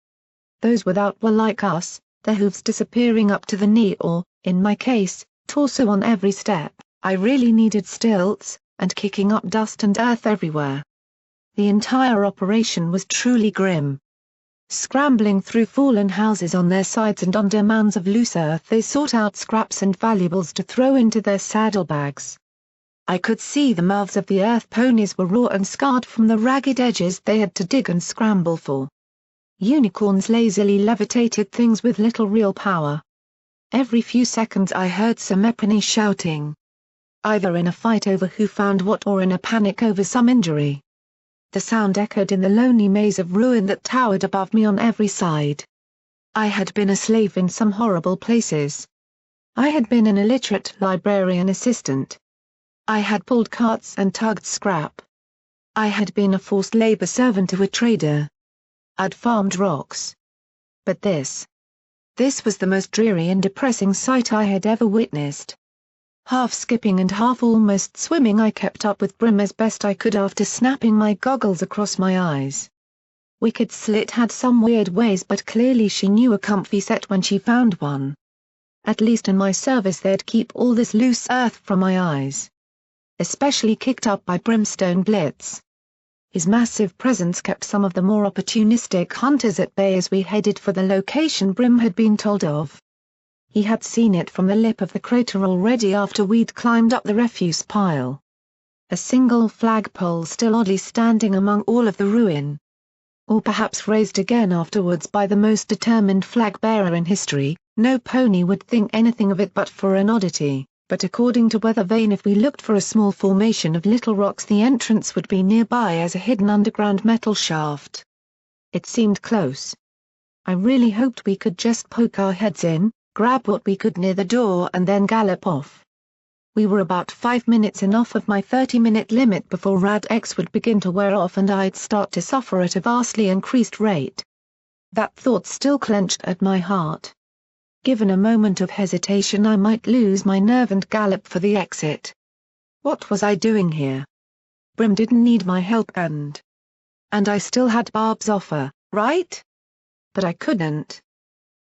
Those without were like us, their hooves disappearing up to the knee or, in my case, torso on every step. I really needed stilts, and kicking up dust and earth everywhere. The entire operation was truly grim. Scrambling through fallen houses on their sides and under mounds of loose earth they sought out scraps and valuables to throw into their saddlebags. I could see the mouths of the earth ponies were raw and scarred from the ragged edges they had to dig and scramble for. Unicorns lazily levitated things with little real power. Every few seconds I heard some Epony shouting. Either in a fight over who found what or in a panic over some injury. The sound echoed in the lonely maze of ruin that towered above me on every side. I had been a slave in some horrible places. I had been an illiterate librarian assistant. I had pulled carts and tugged scrap. I had been a forced labor servant to a trader. I'd farmed rocks. But this was the most dreary and depressing sight I had ever witnessed. Half skipping and half almost swimming I kept up with Brim as best I could after snapping my goggles across my eyes. Wicked Slit had some weird ways but clearly she knew a comfy set when she found one. At least in my service they'd keep all this loose earth from my eyes. Especially kicked up by Brimstone Blitz. His massive presence kept some of the more opportunistic hunters at bay as we headed for the location Brim had been told of. He had seen it from the lip of the crater already after we'd climbed up the refuse pile. A single flagpole still oddly standing among all of the ruin. Or perhaps raised again afterwards by the most determined flag bearer in history. No pony would think anything of it but for an oddity, but according to Weather Vane if we looked for a small formation of little rocks the entrance would be nearby as a hidden underground metal shaft. It seemed close. I really hoped we could just poke our heads in, grab what we could near the door and then gallop off. We were about 5 minutes in off of my 30-minute limit before Rad-X would begin to wear off and I'd start to suffer at a vastly increased rate. That thought still clenched at my heart. Given a moment of hesitation I might lose my nerve and gallop for the exit. What was I doing here? Brim didn't need my help and I still had Barb's offer, right? But I couldn't.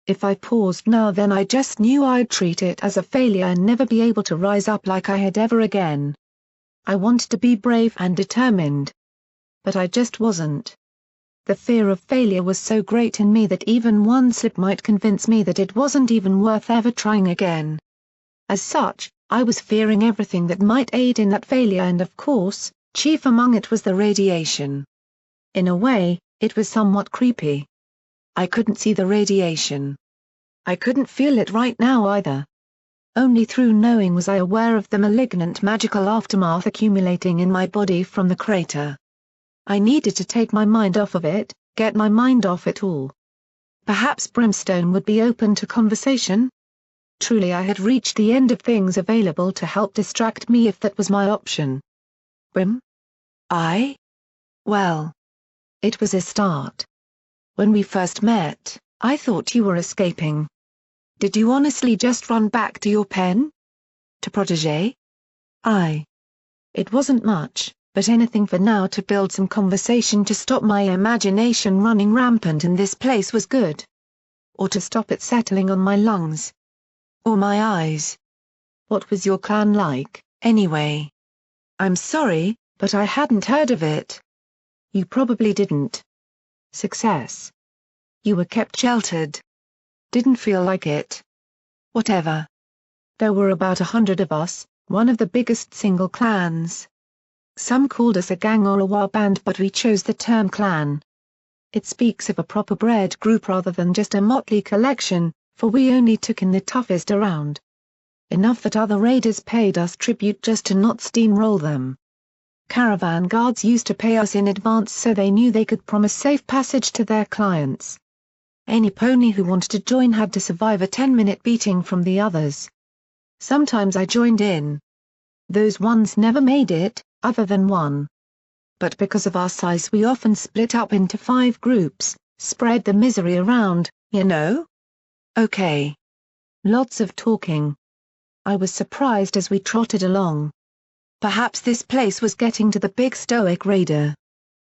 If I paused now then I just knew I'd treat it as a failure and never be able to rise up like I had ever again. I wanted to be brave and determined. But I just wasn't. The fear of failure was so great in me that even one slip might convince me that it wasn't even worth ever trying again. As such, I was fearing everything that might aid in that failure and of course, chief among it was the radiation. In a way, it was somewhat creepy. I couldn't see the radiation. I couldn't feel it right now either. Only through knowing was I aware of the malignant magical aftermath accumulating in my body from the crater. I needed to take my mind off of it, get my mind off it all. Perhaps Brimstone would be open to conversation? Truly I had reached the end of things available to help distract me if that was my option. Brim? Well. It was a start. When we first met, I thought you were escaping. Did you honestly just run back to your pen? To Protégé? It wasn't much, but anything for now to build some conversation to stop my imagination running rampant in this place was good. Or to stop it settling on my lungs. Or my eyes? What was your clan like, anyway? I'm sorry, but I hadn't heard of it. You probably didn't. Success. You were kept sheltered. Didn't feel like it. Whatever. There were about 100 of us, one of the biggest single clans. Some called us a gang or a war band, but we chose the term clan. It speaks of a proper bred group rather than just a motley collection, for we only took in the toughest around. Enough that other raiders paid us tribute just to not steamroll them. Caravan guards used to pay us in advance so they knew they could promise safe passage to their clients. Any pony who wanted to join had to survive a 10-minute beating from the others. Sometimes I joined in. Those ones never made it, other than one. But because of our size we often split up into 5 groups, spread the misery around, you know? Okay. Lots of talking. I was surprised as we trotted along. Perhaps this place was getting to the big stoic raider.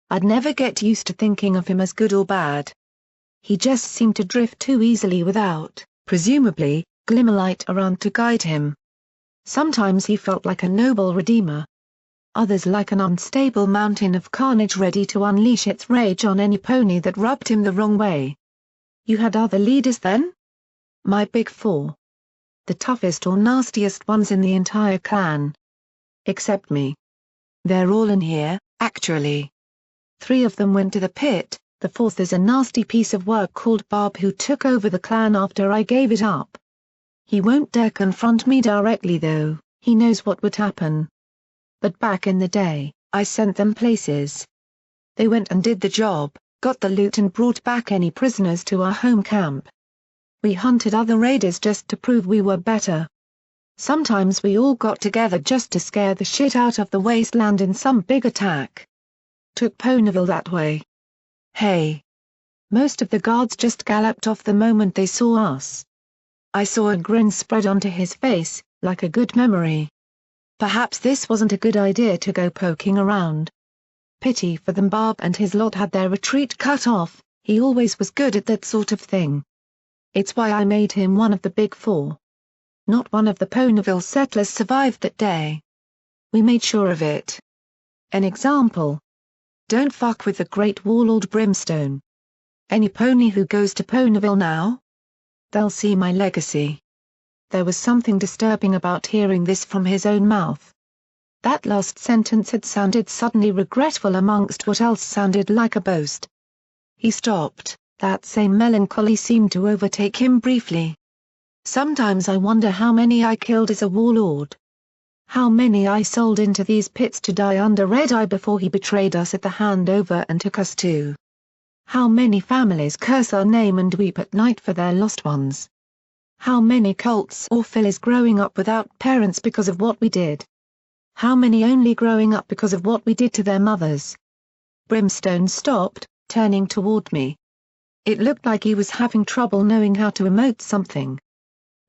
I'd never get used to thinking of him as good or bad. He just seemed to drift too easily without, presumably, Glimmerlight around to guide him. Sometimes he felt like a noble redeemer. Others like an unstable mountain of carnage ready to unleash its rage on any pony that rubbed him the wrong way. You had other leaders then? My big 4. The toughest or nastiest ones in the entire clan. Except me. They're all in here, actually. 3 of them went to the pit, the 4th is a nasty piece of work called Barb who took over the clan after I gave it up. He won't dare confront me directly though, he knows what would happen. But back in the day, I sent them places. They went and did the job, got the loot and brought back any prisoners to our home camp. We hunted other raiders just to prove we were better. Sometimes we all got together just to scare the shit out of the wasteland in some big attack. Took Ponyville that way. Hey. Most of the guards just galloped off the moment they saw us. I saw a grin spread onto his face, like a good memory. Perhaps this wasn't a good idea to go poking around. Pity for them. Barb and his lot had their retreat cut off, he always was good at that sort of thing. It's why I made him one of the big 4. Not one of the Ponyville settlers survived that day. We made sure of it. An example. Don't fuck with the great warlord Brimstone. Any pony who goes to Ponyville now? They'll see my legacy. There was something disturbing about hearing this from his own mouth. That last sentence had sounded suddenly regretful amongst what else sounded like a boast. He stopped, that same melancholy seemed to overtake him briefly. Sometimes I wonder how many I killed as a warlord. How many I sold into these pits to die under Red Eye before he betrayed us at the handover and took us to. How many families curse our name and weep at night for their lost ones. How many colts or fillies growing up without parents because of what we did. How many only growing up because of what we did to their mothers. Brimstone stopped, turning toward me. It looked like he was having trouble knowing how to emote something.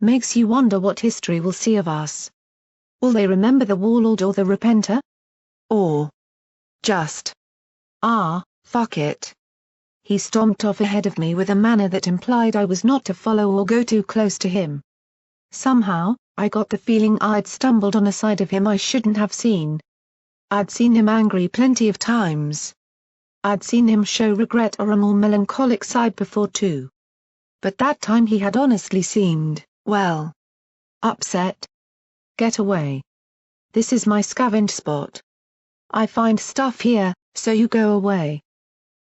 Makes you wonder what history will see of us. Will they remember the warlord or the repenter? Or just, fuck it. He stomped off ahead of me with a manner that implied I was not to follow or go too close to him. Somehow, I got the feeling I'd stumbled on a side of him I shouldn't have seen. I'd seen him angry plenty of times. I'd seen him show regret or a more melancholic side before too. But that time he had honestly seemed, well, upset. Get away. This is my scavenge spot. I find stuff here, so you go away.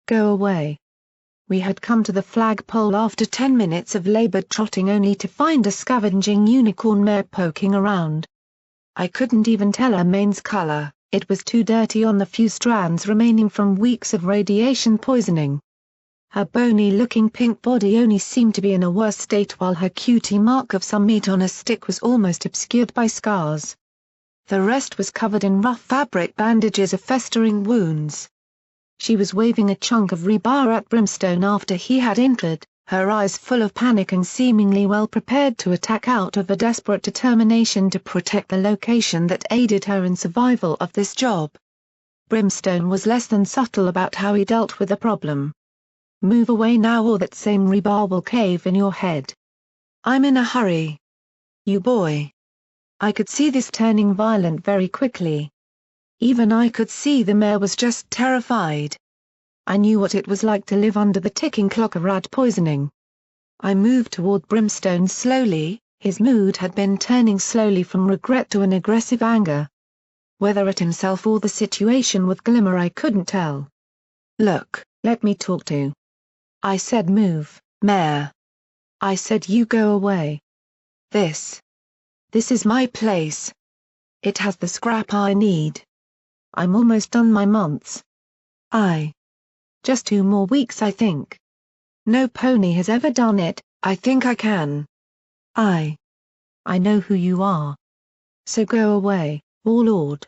Go away. We had come to the flagpole after 10 minutes of labored trotting only to find a scavenging unicorn mare poking around. I couldn't even tell her mane's color, it was too dirty on the few strands remaining from weeks of radiation poisoning. Her bony-looking pink body only seemed to be in a worse state while her cutie mark of some meat on a stick was almost obscured by scars. The rest was covered in rough fabric bandages of festering wounds. She was waving a chunk of rebar at Brimstone after he had entered, her eyes full of panic and seemingly well prepared to attack out of a desperate determination to protect the location that aided her in survival of this job. Brimstone was less than subtle about how he dealt with the problem. Move away now or that same rebar will cave in your head. I'm in a hurry. You boy. I could see this turning violent very quickly. Even I could see the mayor was just terrified. I knew what it was like to live under the ticking clock of rat poisoning. I moved toward Brimstone slowly. His mood had been turning slowly from regret to an aggressive anger. Whether at himself or the situation with Glimmer I couldn't tell. "Look, let me talk to." I said. "Move, Mayor." I said. "You go away. This is my place. It has the scrap I need. I'm almost done my months. Just 2 more weeks I think. No pony has ever done it, I think I can. I know who you are. So go away, warlord.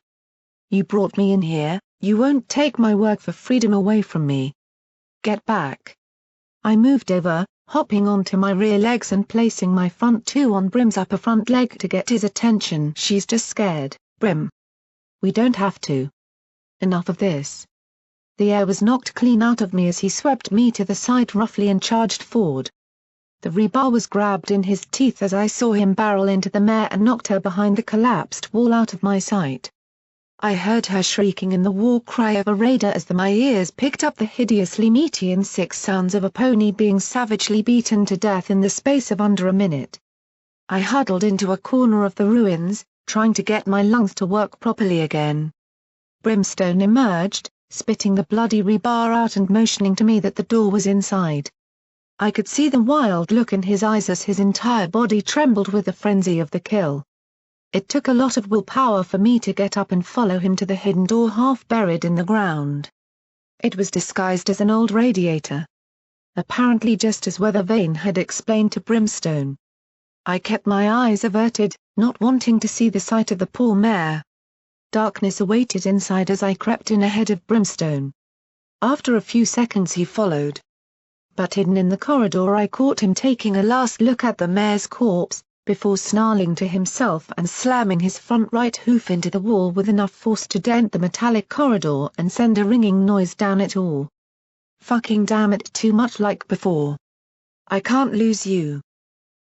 You brought me in here, you won't take my work for freedom away from me. Get back." I moved over, hopping onto my rear legs and placing my front 2 on Brim's upper front leg to get his attention. "She's just scared, Brim. We don't have to. Enough of this." The air was knocked clean out of me as he swept me to the side roughly and charged forward. The rebar was grabbed in his teeth as I saw him barrel into the mare and knocked her behind the collapsed wall out of my sight. I heard her shrieking in the war cry of a raider as my ears picked up the hideously meaty and sick sounds of a pony being savagely beaten to death in the space of under a minute. I huddled into a corner of the ruins, trying to get my lungs to work properly again. Brimstone emerged, spitting the bloody rebar out and motioning to me that the door was inside. I could see the wild look in his eyes as his entire body trembled with the frenzy of the kill. It took a lot of willpower for me to get up and follow him to the hidden door half buried in the ground. It was disguised as an old radiator. Apparently just as Weather Vane had explained to Brimstone. I kept my eyes averted, not wanting to see the sight of the poor mare. Darkness awaited inside as I crept in ahead of Brimstone. After a few seconds he followed. But hidden in the corridor I caught him taking a last look at the mare's corpse, before snarling to himself and slamming his front right hoof into the wall with enough force to dent the metallic corridor and send a ringing noise down it all. "Fucking damn it, too much like before. I can't lose you."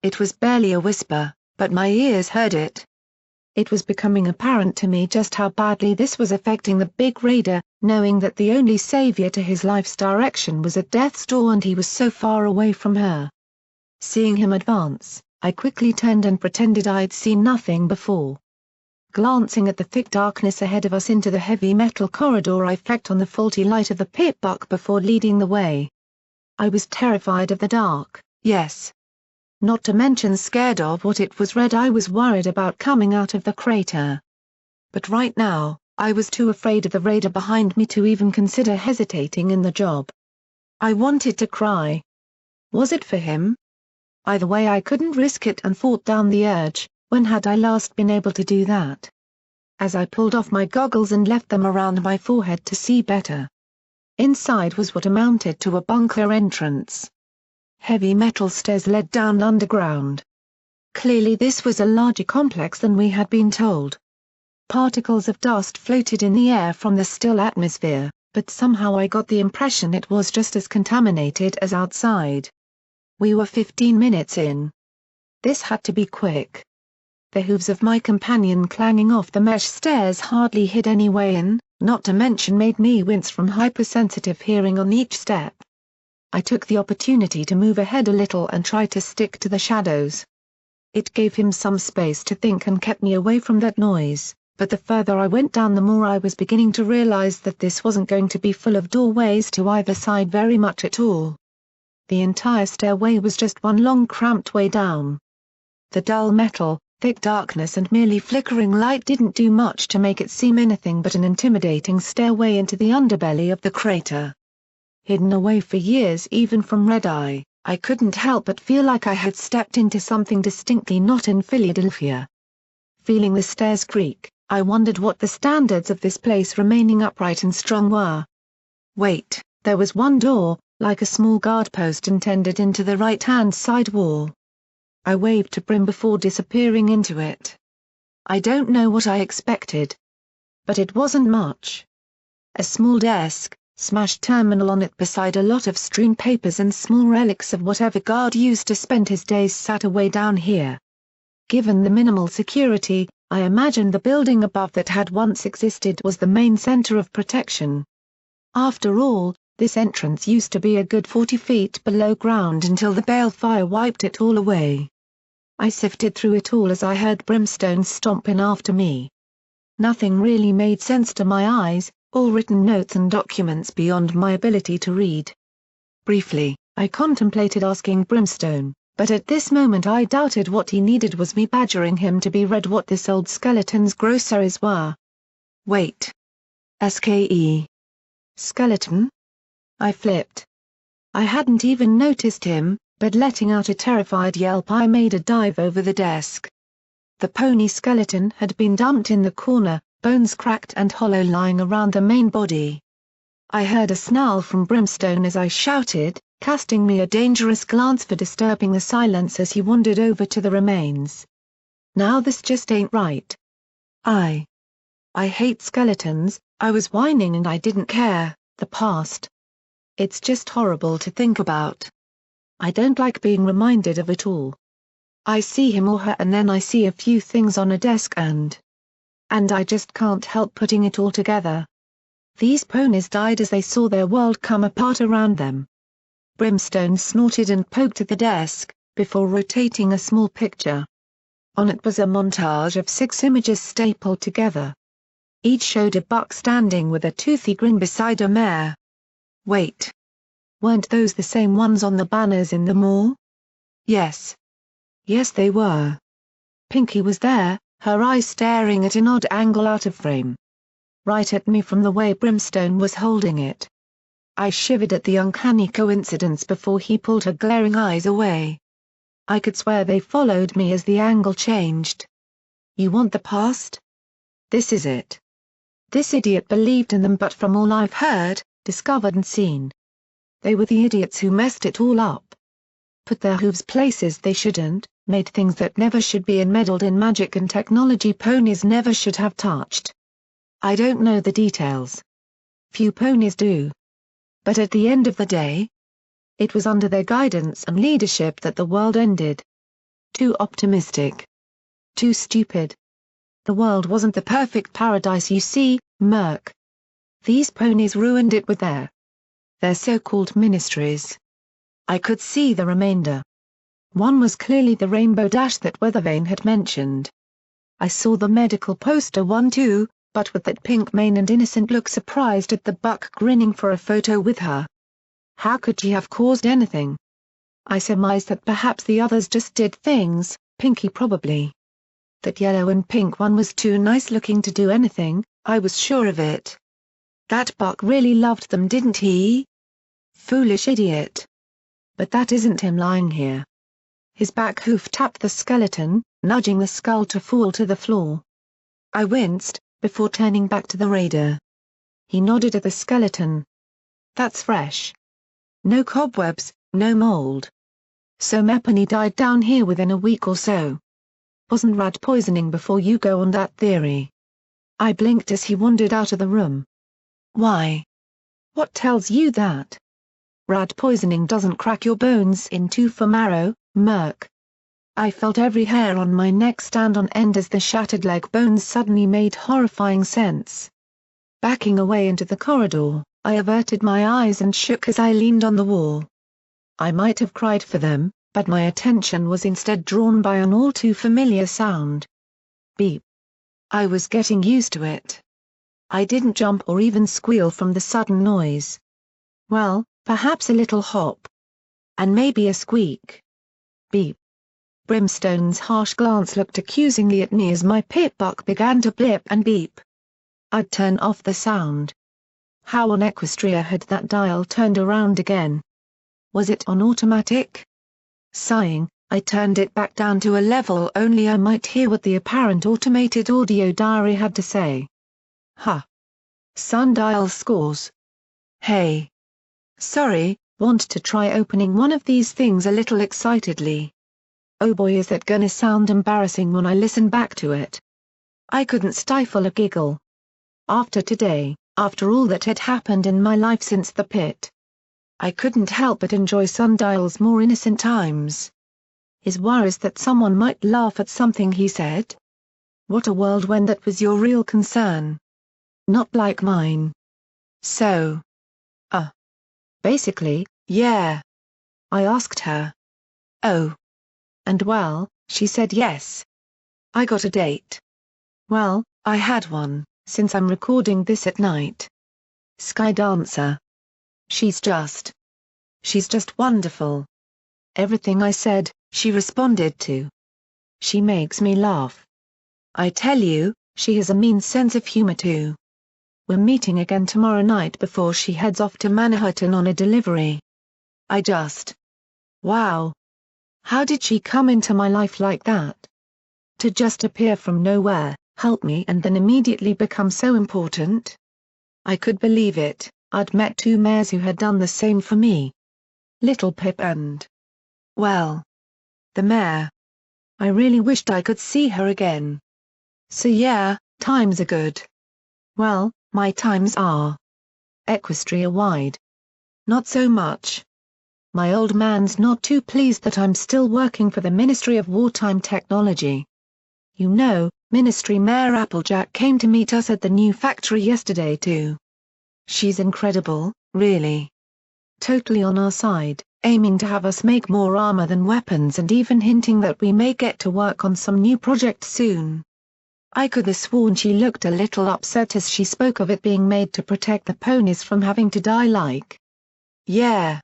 It was barely a whisper, but my ears heard it. It was becoming apparent to me just how badly this was affecting the big raider, knowing that the only savior to his life's direction was at death's door and he was so far away from her. Seeing him advance, I quickly turned and pretended I'd seen nothing before. Glancing at the thick darkness ahead of us into the heavy metal corridor, I flicked on the faulty light of the pit buck before leading the way. I was terrified of the dark, yes. Not to mention scared of what it was red. I was worried about coming out of the crater. But right now, I was too afraid of the raider behind me to even consider hesitating in the job. I wanted to cry. Was it for him? Either way I couldn't risk it and fought down the urge. When had I last been able to do that? As I pulled off my goggles and left them around my forehead to see better. Inside was what amounted to a bunker entrance. Heavy metal stairs led down underground. Clearly this was a larger complex than we had been told. Particles of dust floated in the air from the still atmosphere, but somehow I got the impression it was just as contaminated as outside. We were 15 minutes in. This had to be quick. The hooves of my companion clanging off the mesh stairs hardly hid any way in, not to mention made me wince from hypersensitive hearing on each step. I took the opportunity to move ahead a little and try to stick to the shadows. It gave him some space to think and kept me away from that noise, but the further I went down the more I was beginning to realize that this wasn't going to be full of doorways to either side very much at all. The entire stairway was just one long cramped way down. The dull metal, thick darkness and merely flickering light didn't do much to make it seem anything but an intimidating stairway into the underbelly of the crater. Hidden away for years even from Red Eye, I couldn't help but feel like I had stepped into something distinctly not in Philadelphia. Feeling the stairs creak, I wondered what the standards of this place remaining upright and strong were. Wait, there was one door, like a small guard post intended into the right-hand side wall. I waved to Brim before disappearing into it. I don't know what I expected. But it wasn't much. A small desk, smashed terminal on it beside a lot of strewn papers and small relics of whatever guard used to spend his days sat away down here. Given the minimal security, I imagined the building above that had once existed was the main center of protection. After all, this entrance used to be a good 40 feet below ground until the balefire wiped it all away. I sifted through it all as I heard Brimstone stomp in after me. Nothing really made sense to my eyes, all written notes and documents beyond my ability to read. Briefly, I contemplated asking Brimstone, but at this moment I doubted what he needed was me badgering him to be read what this old skeleton's groceries were. Wait. SKE. Skeleton? I flipped. I hadn't even noticed him, but letting out a terrified yelp I made a dive over the desk. The pony skeleton had been dumped in the corner, bones cracked and hollow lying around the main body. I heard a snarl from Brimstone as I shouted, casting me a dangerous glance for disturbing the silence as he wandered over to the remains. Now this just ain't right. I hate skeletons, I was whining, and I didn't care, the past. It's just horrible to think about. I don't like being reminded of it all. I see him or her and then I see a few things on a desk and I just can't help putting it all together. These ponies died as they saw their world come apart around them. Brimstone snorted and poked at the desk, before rotating a small picture. On it was a montage of 6 images stapled together. Each showed a buck standing with a toothy grin beside a mare. Wait. Weren't those the same ones on the banners in the mall? Yes. Yes they were. Pinky was there, her eyes staring at an odd angle out of frame. Right at me from the way Brimstone was holding it. I shivered at the uncanny coincidence before he pulled her glaring eyes away. I could swear they followed me as the angle changed. You want the past? This is it. This idiot believed in them, but from all I've heard, discovered and seen, they were the idiots who messed it all up. Put their hooves places they shouldn't, made things that never should be, and meddled in magic and technology ponies never should have touched. I don't know the details. Few ponies do. But at the end of the day, it was under their guidance and leadership that the world ended. Too optimistic. Too stupid. The world wasn't the perfect paradise you see, Murk. These ponies ruined it with their so-called ministries. I could see the remainder. One was clearly the rainbow dash that Weathervane had mentioned. I saw the medical poster one too, but with that pink mane and innocent look, surprised at the buck grinning for a photo with her. How could she have caused anything? I surmised that perhaps the others just did things, Pinky probably. That yellow and pink one was too nice looking to do anything, I was sure of it. That buck really loved them, didn't he? Foolish idiot. But that isn't him lying here. His back hoof tapped the skeleton, nudging the skull to fall to the floor. I winced, before turning back to the raider. He nodded at the skeleton. That's fresh. No cobwebs, no mold. So Mepony died down here within a week or so. Wasn't rat poisoning before you go on that theory. I blinked as he wandered out of the room. Why? What tells you that? Rat poisoning doesn't crack your bones in two for marrow, Murk. I felt every hair on my neck stand on end as the shattered leg bones suddenly made horrifying sense. Backing away into the corridor, I averted my eyes and shook as I leaned on the wall. I might have cried for them, but my attention was instead drawn by an all too familiar sound. Beep. I was getting used to it. I didn't jump or even squeal from the sudden noise. Well, perhaps a little hop. And maybe a squeak. Beep. Brimstone's harsh glance looked accusingly at me as my pit buck began to blip and beep. I'd turn off the sound. How on Equestria had that dial turned around again? Was it on automatic? Sighing, I turned it back down to a level only I might hear what the apparent automated audio diary had to say. Huh. Sundial scores. Hey. Sorry, want to try opening one of these things a little excitedly. Oh boy, is that gonna sound embarrassing when I listen back to it. I couldn't stifle a giggle. After today, after all that had happened in my life since the pit, I couldn't help but enjoy Sundial's more innocent times. His worries that someone might laugh at something he said? What a world when that was your real concern. Not like mine. So. Basically, yeah. I asked her. Oh. And well, she said yes. I got a date. Well, I had one, since I'm recording this at night. Sky dancer. She's just wonderful. Everything I said, she responded to. She makes me laugh. I tell you, she has a mean sense of humor too. We're meeting again tomorrow night before she heads off to Manhattan on a delivery. Wow. How did she come into my life like that? To just appear from nowhere, help me and then immediately become so important? I could believe it. I'd met 2 mayors who had done the same for me. Little Pip and... well, the mayor. I really wished I could see her again. So yeah, times are good. Well, my times are Equestria wide. Not so much. My old man's not too pleased that I'm still working for the Ministry of Wartime Technology. You know, Ministry Mayor Applejack came to meet us at the new factory yesterday too. She's incredible, really. Totally on our side, aiming to have us make more armor than weapons and even hinting that we may get to work on some new project soon. I could have sworn she looked a little upset as she spoke of it being made to protect the ponies from having to die like. Yeah.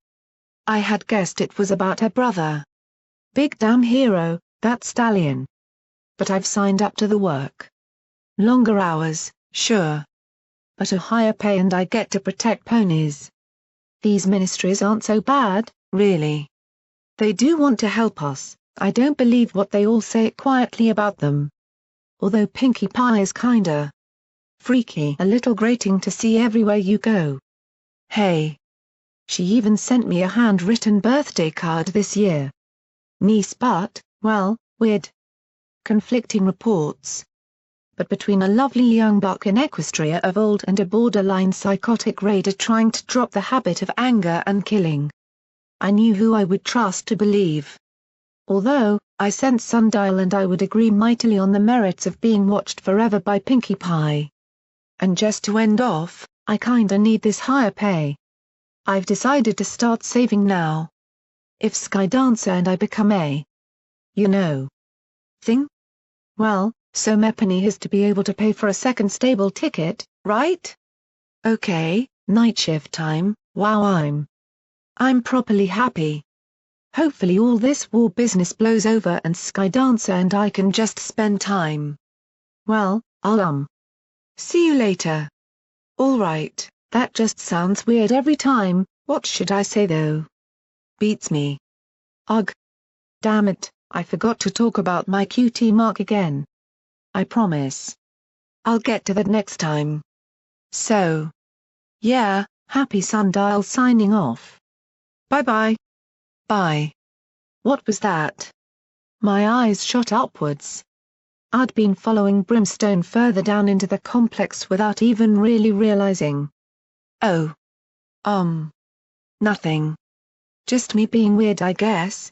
I had guessed it was about her brother. Big damn hero, that stallion. But I've signed up to the work. Longer hours, sure. But a higher pay and I get to protect ponies. These ministries aren't so bad, really. They do want to help us, I don't believe what they all say quietly about them. Although Pinkie Pie is kinda freaky, a little grating to see everywhere you go. Hey. She even sent me a handwritten birthday card this year. Nice but, well, weird. Conflicting reports. But between a lovely young buck in Equestria of old and a borderline psychotic raider trying to drop the habit of anger and killing, I knew who I would trust to believe. Although, I sent Sundial and I would agree mightily on the merits of being watched forever by Pinkie Pie. And just to end off, I kinda need this higher pay. I've decided to start saving now. If Skydancer and I become a, you know, thing? Well, so Mepany has to be able to pay for a second stable ticket, right? Okay, night shift time, wow I'm properly happy. Hopefully all this war business blows over and Skydancer and I can just spend time. Well, I'll see you later. Alright, that just sounds weird every time, what should I say though? Beats me. Ugh. Damn it, I forgot to talk about my cutie mark again. I promise. I'll get to that next time. So. Yeah, Happy Sundial signing off. Bye-bye. Bye. What was that? My eyes shot upwards. I'd been following Brimstone further down into the complex without even really realizing. Oh. Nothing. Just me being weird I guess.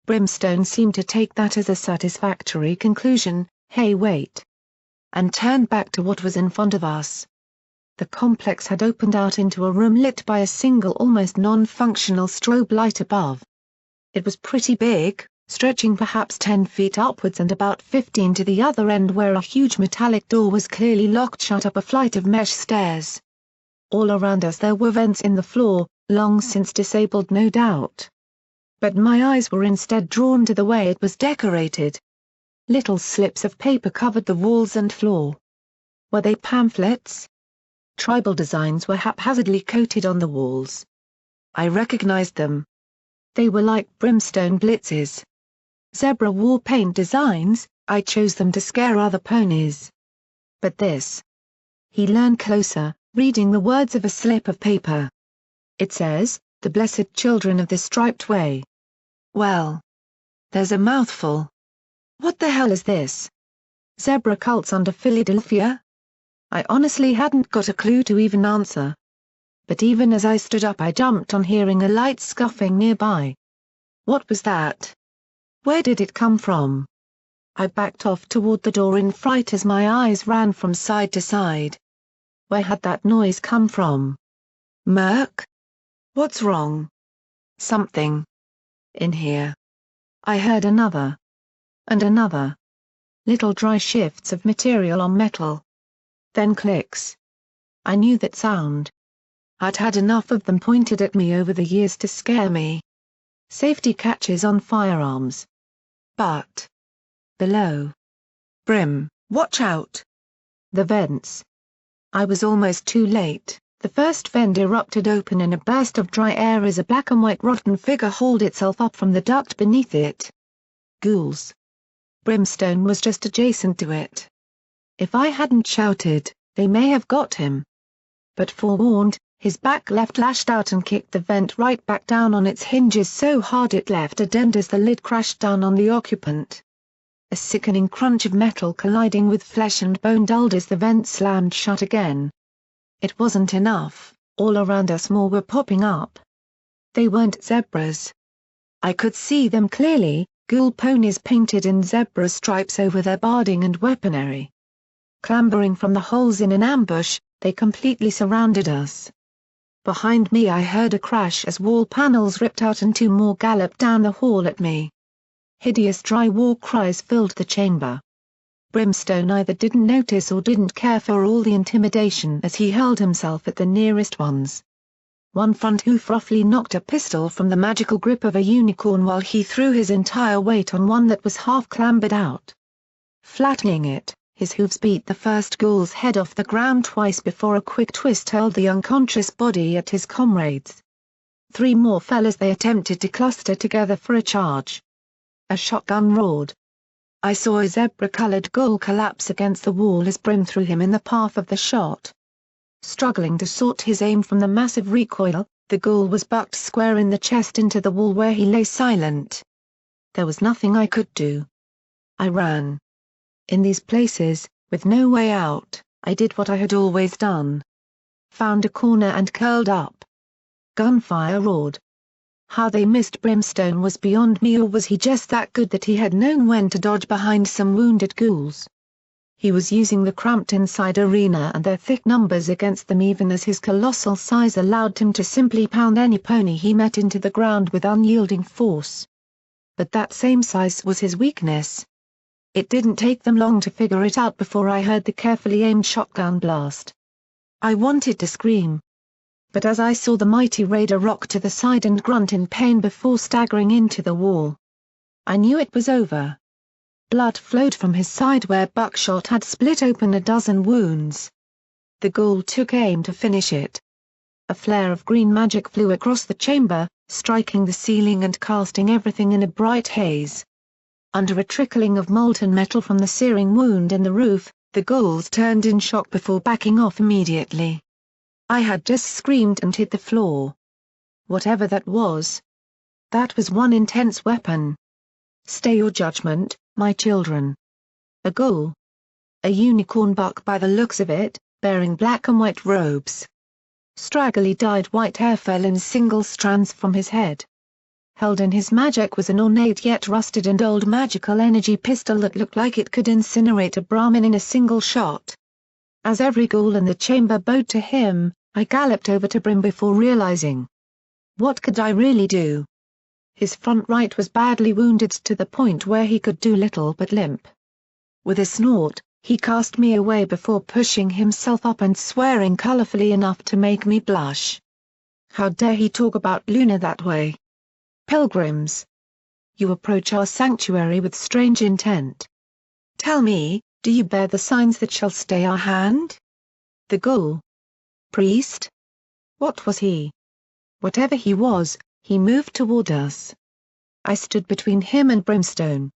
Brimstone seemed to take that as a satisfactory conclusion, hey wait. And turned back to what was in front of us. The complex had opened out into a room lit by a single almost non-functional strobe light above. It was pretty big, stretching perhaps 10 feet upwards and about 15 to the other end where a huge metallic door was clearly locked shut up a flight of mesh stairs. All around us there were vents in the floor, long since disabled no doubt. But my eyes were instead drawn to the way it was decorated. Little slips of paper covered the walls and floor. Were they pamphlets? Tribal designs were haphazardly coated on the walls. I recognized them. They were like Brimstone blitzes. Zebra war paint designs, I chose them to scare other ponies. But this. He leaned closer, reading the words of a slip of paper. It says, "The Blessed Children of the Striped Way." Well. There's a mouthful. What the hell is this? Zebra cults under Philadelphia? I honestly hadn't got a clue to even answer. But even as I stood up I jumped on hearing a light scuffing nearby. What was that? Where did it come from? I backed off toward the door in fright as my eyes ran from side to side. Where had that noise come from? Murk? What's wrong? Something. In here. I heard another. And another. Little dry shifts of material on metal. Then clicks. I knew that sound. I'd had enough of them pointed at me over the years to scare me. Safety catches on firearms. But. Below. Brim, watch out! The vents. I was almost too late. The first vent erupted open in a burst of dry air as a black and white rotten figure hauled itself up from the duct beneath it. Ghouls. Brimstone was just adjacent to it. If I hadn't shouted, they may have got him. But forewarned, his back left lashed out and kicked the vent right back down on its hinges so hard it left a dent as the lid crashed down on the occupant. A sickening crunch of metal colliding with flesh and bone dulled as the vent slammed shut again. It wasn't enough, all around us more were popping up. They weren't zebras. I could see them clearly, ghoul ponies painted in zebra stripes over their barding and weaponry. Clambering from the holes in an ambush, they completely surrounded us. Behind me I heard a crash as wall panels ripped out and two more galloped down the hall at me. Hideous dry war cries filled the chamber. Brimstone either didn't notice or didn't care for all the intimidation as he hurled himself at the nearest ones. One front hoof roughly knocked a pistol from the magical grip of a unicorn while he threw his entire weight on one that was half clambered out. Flattening it, his hooves beat the first ghoul's head off the ground twice before a quick twist hurled the unconscious body at his comrades. Three more fell as they attempted to cluster together for a charge. A shotgun roared. I saw a zebra-colored ghoul collapse against the wall as Brim threw him in the path of the shot. Struggling to sort his aim from the massive recoil, the ghoul was bucked square in the chest into the wall where he lay silent. There was nothing I could do. I ran. In these places, with no way out, I did what I had always done. Found a corner and curled up. Gunfire roared. How they missed Brimstone was beyond me, or was he just that good that he had known when to dodge behind some wounded ghouls? He was using the cramped inside arena and their thick numbers against them, even as his colossal size allowed him to simply pound any pony he met into the ground with unyielding force. But that same size was his weakness. It didn't take them long to figure it out before I heard the carefully aimed shotgun blast. I wanted to scream. But as I saw the mighty raider rock to the side and grunt in pain before staggering into the wall, I knew it was over. Blood flowed from his side where buckshot had split open a dozen wounds. The ghoul took aim to finish it. A flare of green magic flew across the chamber, striking the ceiling and casting everything in a bright haze. Under a trickling of molten metal from the searing wound in the roof, the ghouls turned in shock before backing off immediately. I had just screamed and hit the floor. Whatever that was one intense weapon. Stay your judgment, my children. A ghoul. A unicorn buck by the looks of it, bearing black and white robes. Straggly dyed white hair fell in single strands from his head. Held in his magic was an ornate yet rusted and old magical energy pistol that looked like it could incinerate a Brahmin in a single shot. As every ghoul in the chamber bowed to him, I galloped over to Brim before realizing. What could I really do? His front right was badly wounded to the point where he could do little but limp. With a snort, he cast me away before pushing himself up and swearing colorfully enough to make me blush. How dare he talk about Luna that way? Pilgrims. You approach our sanctuary with strange intent. Tell me, do you bear the signs that shall stay our hand? The ghoul. Priest? What was he? Whatever he was, he moved toward us. I stood between him and Brimstone.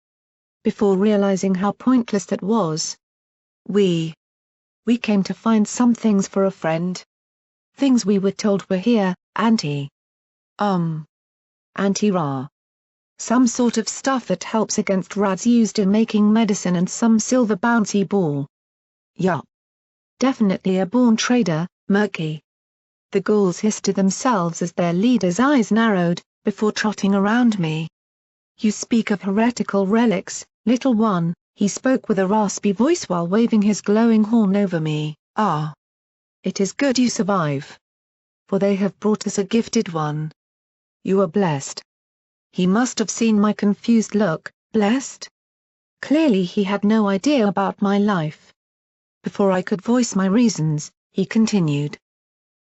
Before realizing how pointless that was. We came to find some things for a friend. Things we were told were here, Anti-Ra. Some sort of stuff that helps against rads used in making medicine and some silver bouncy ball. Yup. Definitely a born trader, Murky. The ghouls hissed to themselves as their leader's eyes narrowed, before trotting around me. You speak of heretical relics, little one, he spoke with a raspy voice while waving his glowing horn over me. Ah! It is good you survive. For they have brought us a gifted one. You are blessed. He must have seen my confused look. Blessed? Clearly he had no idea about my life. Before I could voice my reasons, he continued.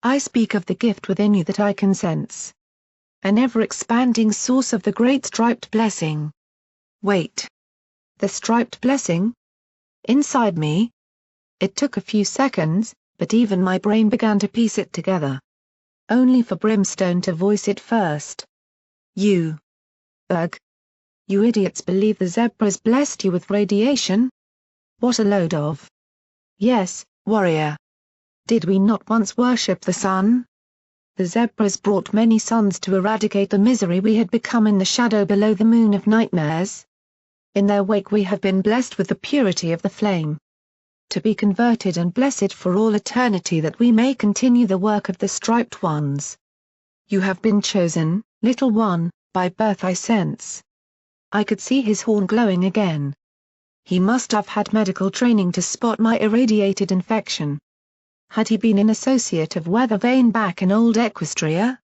I speak of the gift within you that I can sense. An ever-expanding source of the great striped blessing. Wait. The striped blessing? Inside me? It took a few seconds, but even my brain began to piece it together. Only for Brimstone to voice it first. You. Ugh. You idiots believe the zebras blessed you with radiation? What a load of. Yes, warrior. Did we not once worship the sun? The zebras brought many suns to eradicate the misery we had become in the shadow below the moon of nightmares. In their wake we have been blessed with the purity of the flame. To be converted and blessed for all eternity that we may continue the work of the striped ones. You have been chosen, little one, by birth I sense. I could see his horn glowing again. He must have had medical training to spot my irradiated infection. Had he been an associate of Weathervane back in old Equestria?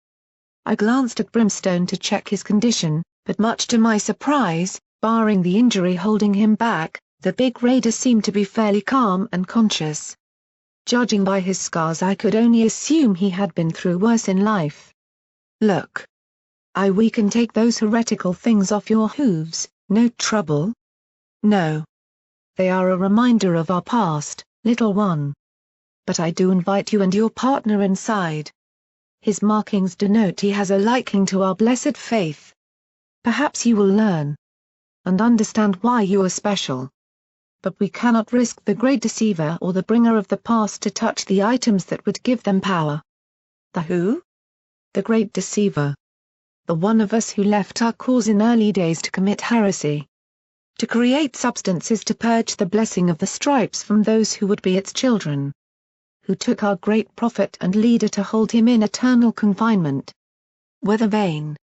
I glanced at Brimstone to check his condition, but much to my surprise, barring the injury holding him back, the big raider seemed to be fairly calm and conscious. Judging by his scars I could only assume he had been through worse in life. Look. We can take those heretical things off your hooves, no trouble? No. They are a reminder of our past, little one. But I do invite you and your partner inside. His markings denote he has a liking to our blessed faith. Perhaps you will learn. And understand why you are special. But we cannot risk the great deceiver or the bringer of the past to touch the items that would give them power. The who? The great deceiver. The one of us who left our cause in early days to commit heresy. To create substances to purge the blessing of the stripes from those who would be its children. Who took our great prophet and leader to hold him in eternal confinement. Weathervane.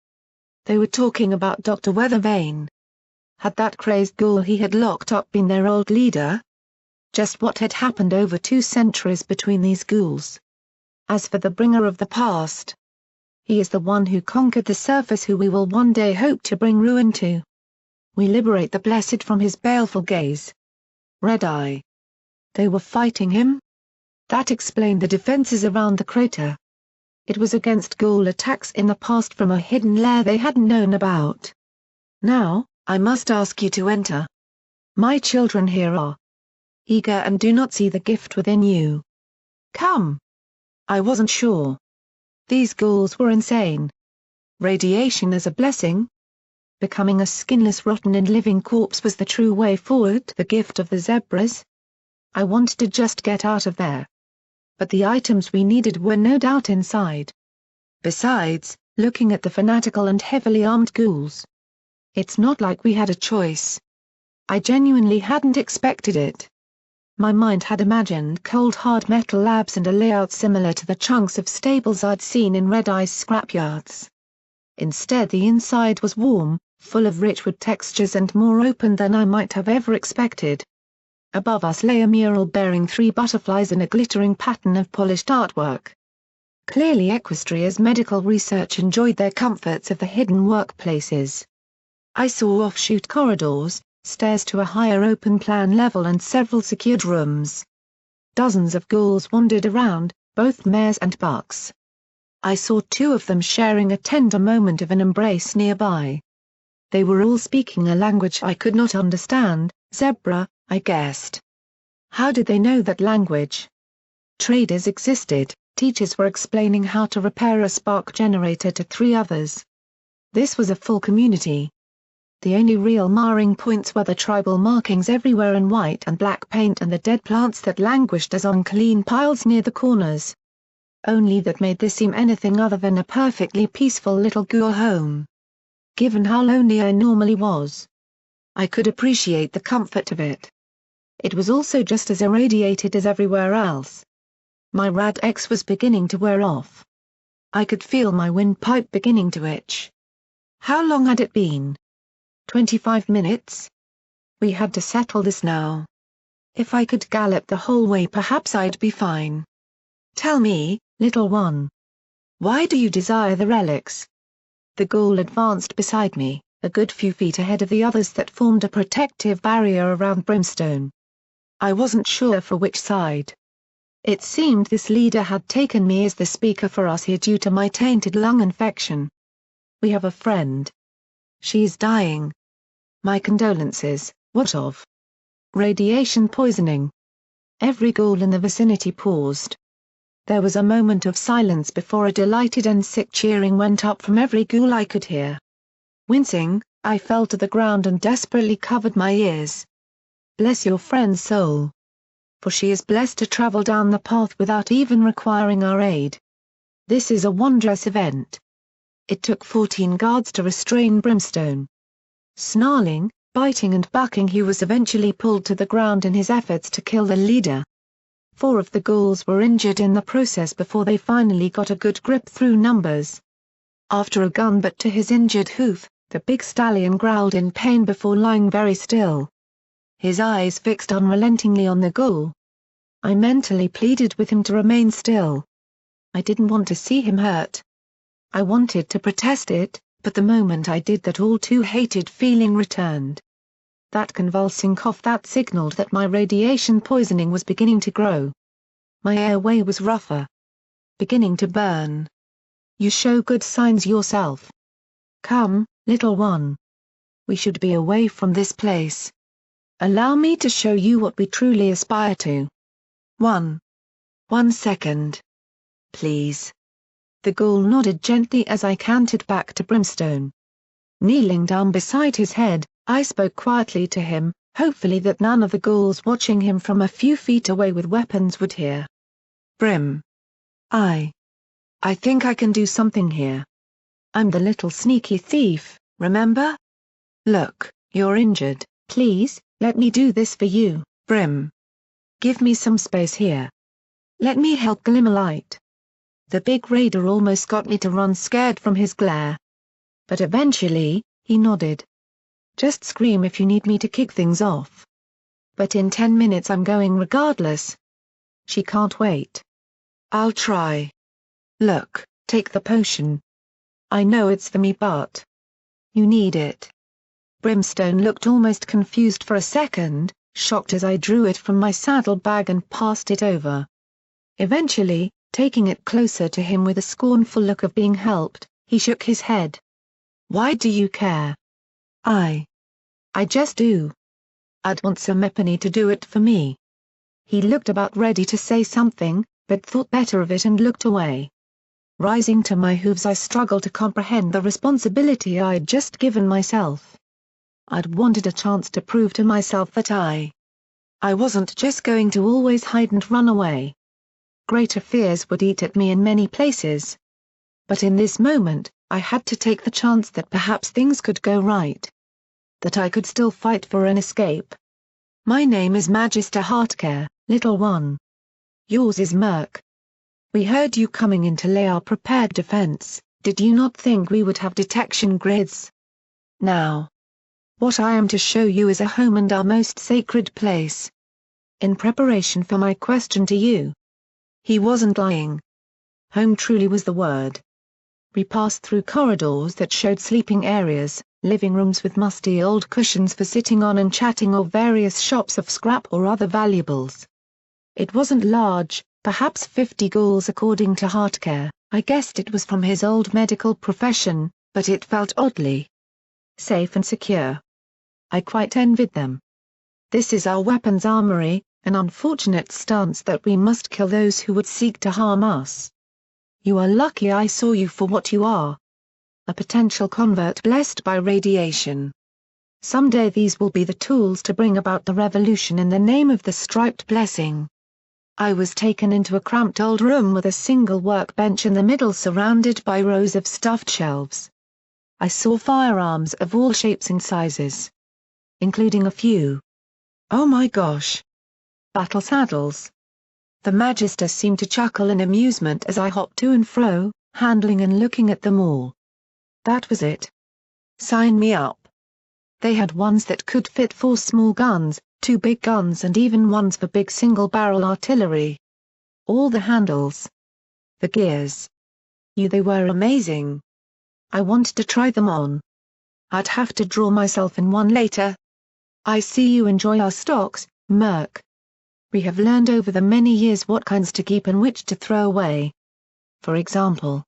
They were talking about Dr. Weathervane. Had that crazed ghoul he had locked up been their old leader? Just what had happened over 2 centuries between these ghouls? As for the bringer of the past, he is the one who conquered the surface who we will one day hope to bring ruin to. We liberate the blessed from his baleful gaze. Red Eye. They were fighting him? That explained the defenses around the crater. It was against ghoul attacks in the past from a hidden lair they hadn't known about. Now, I must ask you to enter. My children here are eager and do not see the gift within you. Come. I wasn't sure. These ghouls were insane. Radiation as a blessing? Becoming a skinless rotten and living corpse was the true way forward, the gift of the zebras? I wanted to just get out of there. But the items we needed were no doubt inside. Besides, looking at the fanatical and heavily armed ghouls. It's not like we had a choice. I genuinely hadn't expected it. My mind had imagined cold hard metal labs and a layout similar to the chunks of stables I'd seen in Red Eye's scrapyards. Instead the inside was warm, full of rich wood textures and more open than I might have ever expected. Above us lay a mural bearing 3 butterflies in a glittering pattern of polished artwork. Clearly Equestria's medical research enjoyed their comforts of the hidden workplaces. I saw offshoot corridors, stairs to a higher open-plan level and several secured rooms. Dozens of ghouls wandered around, both mares and bucks. I saw 2 of them sharing a tender moment of an embrace nearby. They were all speaking a language I could not understand, zebra, I guessed. How did they know that language? Traders existed, teachers were explaining how to repair a spark generator to 3 others. This was a full community. The only real marring points were the tribal markings everywhere in white and black paint and the dead plants that languished as unclean piles near the corners. Only that made this seem anything other than a perfectly peaceful little ghoul home. Given how lonely I normally was, I could appreciate the comfort of it. It was also just as irradiated as everywhere else. My Rad X was beginning to wear off. I could feel my windpipe beginning to itch. How long had it been? 25 minutes? We had to settle this now. If I could gallop the whole way perhaps I'd be fine. Tell me, little one. Why do you desire the relics? The ghoul advanced beside me, a good few feet ahead of the others that formed a protective barrier around Brimstone. I wasn't sure for which side. It seemed this leader had taken me as the speaker for us here due to my tainted lung infection. We have a friend. She is dying. My condolences. What of? Radiation poisoning. Every ghoul in the vicinity paused. There was a moment of silence before a delighted and sick cheering went up from every ghoul I could hear. Wincing, I fell to the ground and desperately covered my ears. Bless your friend's soul. For she is blessed to travel down the path without even requiring our aid. This is a wondrous event. It took 14 guards to restrain Brimstone. Snarling, biting and bucking, he was eventually pulled to the ground in his efforts to kill the leader. 4 of the ghouls were injured in the process before they finally got a good grip through numbers. After a gun butt to his injured hoof, the big stallion growled in pain before lying very still. His eyes fixed unrelentingly on the ghoul. I mentally pleaded with him to remain still. I didn't want to see him hurt. I wanted to protest it, but the moment I did that all too hated feeling returned. That convulsing cough that signaled that my radiation poisoning was beginning to grow. My airway was rougher. Beginning to burn. You show good signs yourself. Come, little one. We should be away from this place. Allow me to show you what we truly aspire to. 1 second. Please. The ghoul nodded gently as I cantered back to Brimstone. Kneeling down beside his head, I spoke quietly to him, hopefully that none of the ghouls watching him from a few feet away with weapons would hear. Brim. I think I can do something here. I'm the little sneaky thief, remember? Look, you're injured, please, let me do this for you, Brim. Give me some space here. Let me help glimmer light. The big raider almost got me to run scared from his glare. But eventually, he nodded. Just scream if you need me to kick things off. But in 10 minutes I'm going regardless. She can't wait. I'll try. Look, take the potion. I know it's for me but you need it. Brimstone looked almost confused for a second, shocked as I drew it from my saddlebag and passed it over. Eventually, taking it closer to him with a scornful look of being helped, he shook his head. Why do you care? I just do. I'd want some Mepany to do it for me. He looked about ready to say something, but thought better of it and looked away. Rising to my hooves, I struggled to comprehend the responsibility I'd just given myself. I'd wanted a chance to prove to myself that I wasn't just going to always hide and run away. Greater fears would eat at me in many places. But in this moment, I had to take the chance that perhaps things could go right. That I could still fight for an escape. My name is Magister Heartcare, little one. Yours is Murk. We heard you coming in to lay our prepared defense. Did you not think we would have detection grids? Now, what I am to show you is a home and our most sacred place. In preparation for my question to you. He wasn't lying. Home truly was the word. We passed through corridors that showed sleeping areas, living rooms with musty old cushions for sitting on and chatting, or various shops of scrap or other valuables. It wasn't large, perhaps 50 ghouls according to Heartcare. I guessed it was from his old medical profession, but it felt oddly safe and secure. I quite envied them. This is our weapons armory, an unfortunate stance that we must kill those who would seek to harm us. You are lucky I saw you for what you are. A potential convert blessed by radiation. Someday these will be the tools to bring about the revolution in the name of the striped blessing. I was taken into a cramped old room with a single workbench in the middle surrounded by rows of stuffed shelves. I saw firearms of all shapes and sizes. Including a few. Oh my gosh. Battle saddles. The Magister seemed to chuckle in amusement as I hopped to and fro, handling and looking at them all. That was it. Sign me up. They had ones that could fit 4 small guns, 2 big guns and even ones for big single-barrel artillery. All the handles. The gears. They were amazing. I wanted to try them on. I'd have to draw myself in one later. I see you enjoy our stocks, Murk. We have learned over the many years what kinds to keep and which to throw away. For example.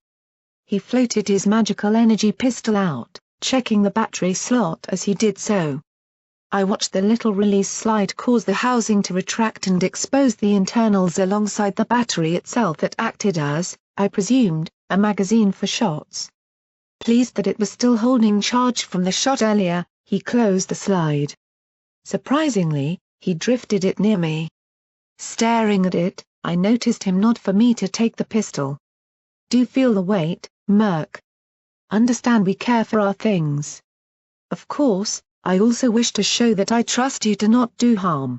He floated his magical energy pistol out, checking the battery slot as he did so. I watched the little release slide cause the housing to retract and expose the internals alongside the battery itself that acted as, I presumed, a magazine for shots. Pleased that it was still holding charge from the shot earlier, he closed the slide. Surprisingly, he drifted it near me. Staring at it, I noticed him nod for me to take the pistol. Do feel the weight, Murk. Understand we care for our things. Of course, I also wish to show that I trust you to not do harm.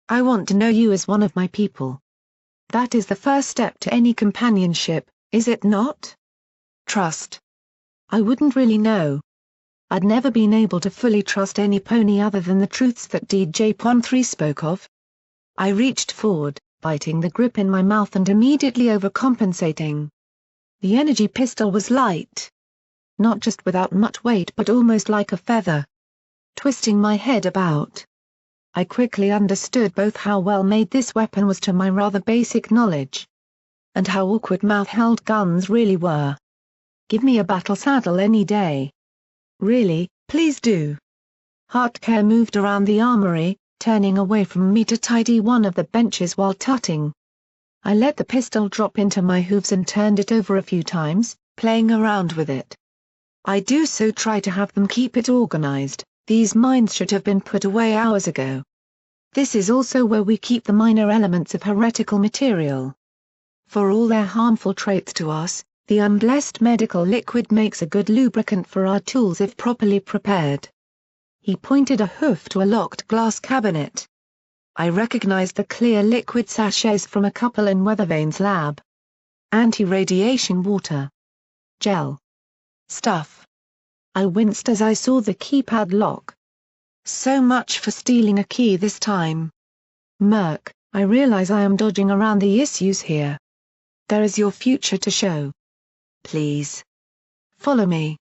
I want to know you as one of my people. That is the first step to any companionship, is it not? Trust. I wouldn't really know. I'd never been able to fully trust any pony other than the truths that DJ Pon3 spoke of. I reached forward, biting the grip in my mouth and immediately overcompensating. The energy pistol was light. Not just without much weight but almost like a feather. Twisting my head about. I quickly understood both how well made this weapon was to my rather basic knowledge. And how awkward mouth-held guns really were. Give me a battle saddle any day. Really, please do. Heartcare moved around the armory, turning away from me to tidy one of the benches while tutting. I let the pistol drop into my hooves and turned it over a few times, playing around with it. I do so try to have them keep it organized. These mines should have been put away hours ago. This is also where we keep the minor elements of heretical material. For all their harmful traits to us, the unblessed medical liquid makes a good lubricant for our tools if properly prepared. He pointed a hoof to a locked glass cabinet. I recognized the clear liquid sachets from a couple in Weathervane's lab. Anti-radiation water. Gel. Stuff. I winced as I saw the keypad lock. So much for stealing a key this time. Murk, I realize I am dodging around the issues here. There is your future to show. Please. Follow me.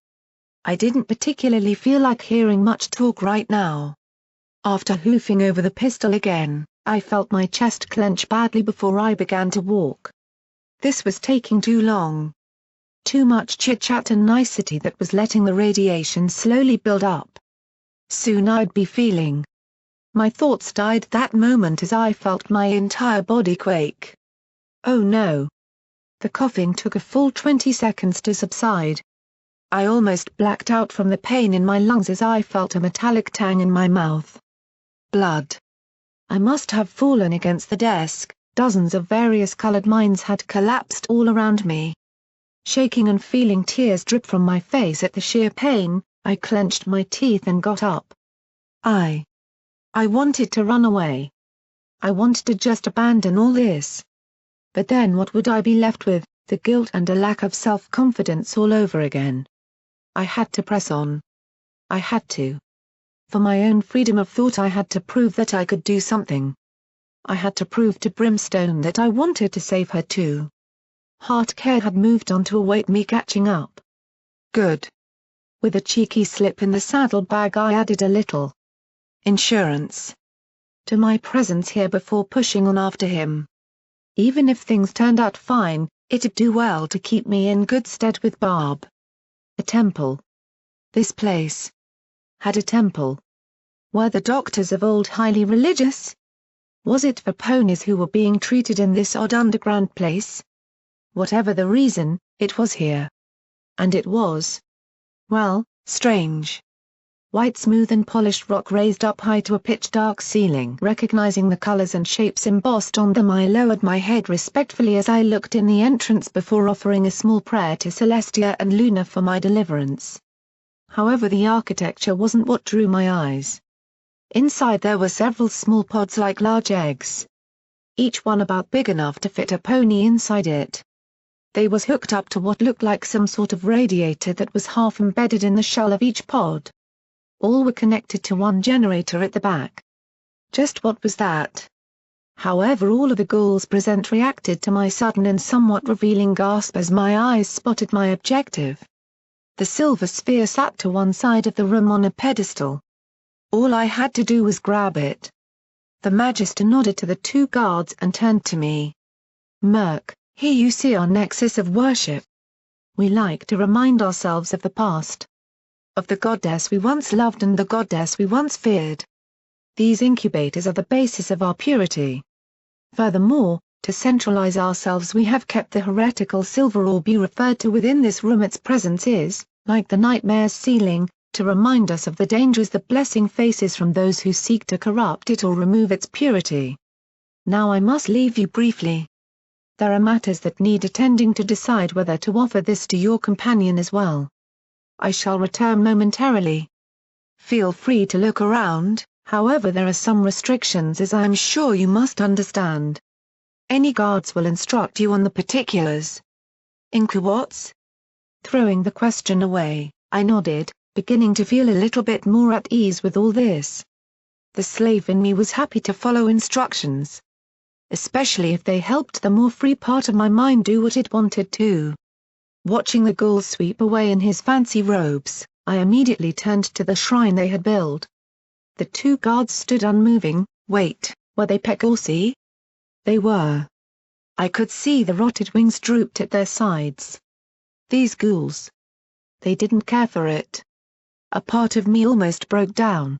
I didn't particularly feel like hearing much talk right now. After hoofing over the pistol again, I felt my chest clench badly before I began to walk. This was taking too long. Too much chit-chat and nicety that was letting the radiation slowly build up. Soon I'd be feeling. My thoughts died that moment as I felt my entire body quake. Oh no. The coughing took a full 20 seconds to subside. I almost blacked out from the pain in my lungs as I felt a metallic tang in my mouth. Blood. I must have fallen against the desk. Dozens of various colored mines had collapsed all around me. Shaking and feeling tears drip from my face at the sheer pain, I clenched my teeth and got up. I wanted to run away. I wanted to just abandon all this. But then what would I be left with, the guilt and a lack of self-confidence all over again? I had to press on. I had to. For my own freedom of thought I had to prove that I could do something. I had to prove to Brimstone that I wanted to save her too. Heartcare had moved on to await me catching up. Good. With a cheeky slip in the saddlebag I added a little insurance to my presence here before pushing on after him. Even if things turned out fine, it'd do well to keep me in good stead with Barb. A temple. This place had a temple. Were the doctors of old highly religious? Was it for ponies who were being treated in this odd underground place? Whatever the reason, it was here. And it was, well, strange. White smooth and polished rock raised up high to a pitch-dark ceiling. Recognizing the colors and shapes embossed on them I lowered my head respectfully as I looked in the entrance before offering a small prayer to Celestia and Luna for my deliverance. However, the architecture wasn't what drew my eyes. Inside there were several small pods like large eggs. Each one about big enough to fit a pony inside it. They was hooked up to what looked like some sort of radiator that was half embedded in the shell of each pod. All were connected to one generator at the back. Just what was that? However, all of the ghouls present reacted to my sudden and somewhat revealing gasp as my eyes spotted my objective. The silver sphere sat to one side of the room on a pedestal. All I had to do was grab it. The Magister nodded to the two guards and turned to me. "Murk, here you see our nexus of worship. We like to remind ourselves of the past. Of the goddess we once loved and the goddess we once feared. These incubators are the basis of our purity. Furthermore, to centralize ourselves we have kept the heretical silver orb you referred to within this room. Its presence is, like the nightmare's ceiling, to remind us of the dangers the blessing faces from those who seek to corrupt it or remove its purity. Now I must leave you briefly. There are matters that need attending to decide whether to offer this to your companion as well. I shall return momentarily. Feel free to look around, however there are some restrictions as I am sure you must understand. Any guards will instruct you on the particulars." "Inquwats?" Throwing the question away, I nodded, beginning to feel a little bit more at ease with all this. The slave in me was happy to follow instructions. Especially if they helped the more free part of my mind do what it wanted to. Watching the ghoul sweep away in his fancy robes, I immediately turned to the shrine they had built. The two guards stood unmoving. Wait, were they Pegorsi? They were. I could see the rotted wings drooped at their sides. These ghouls. They didn't care for it. A part of me almost broke down.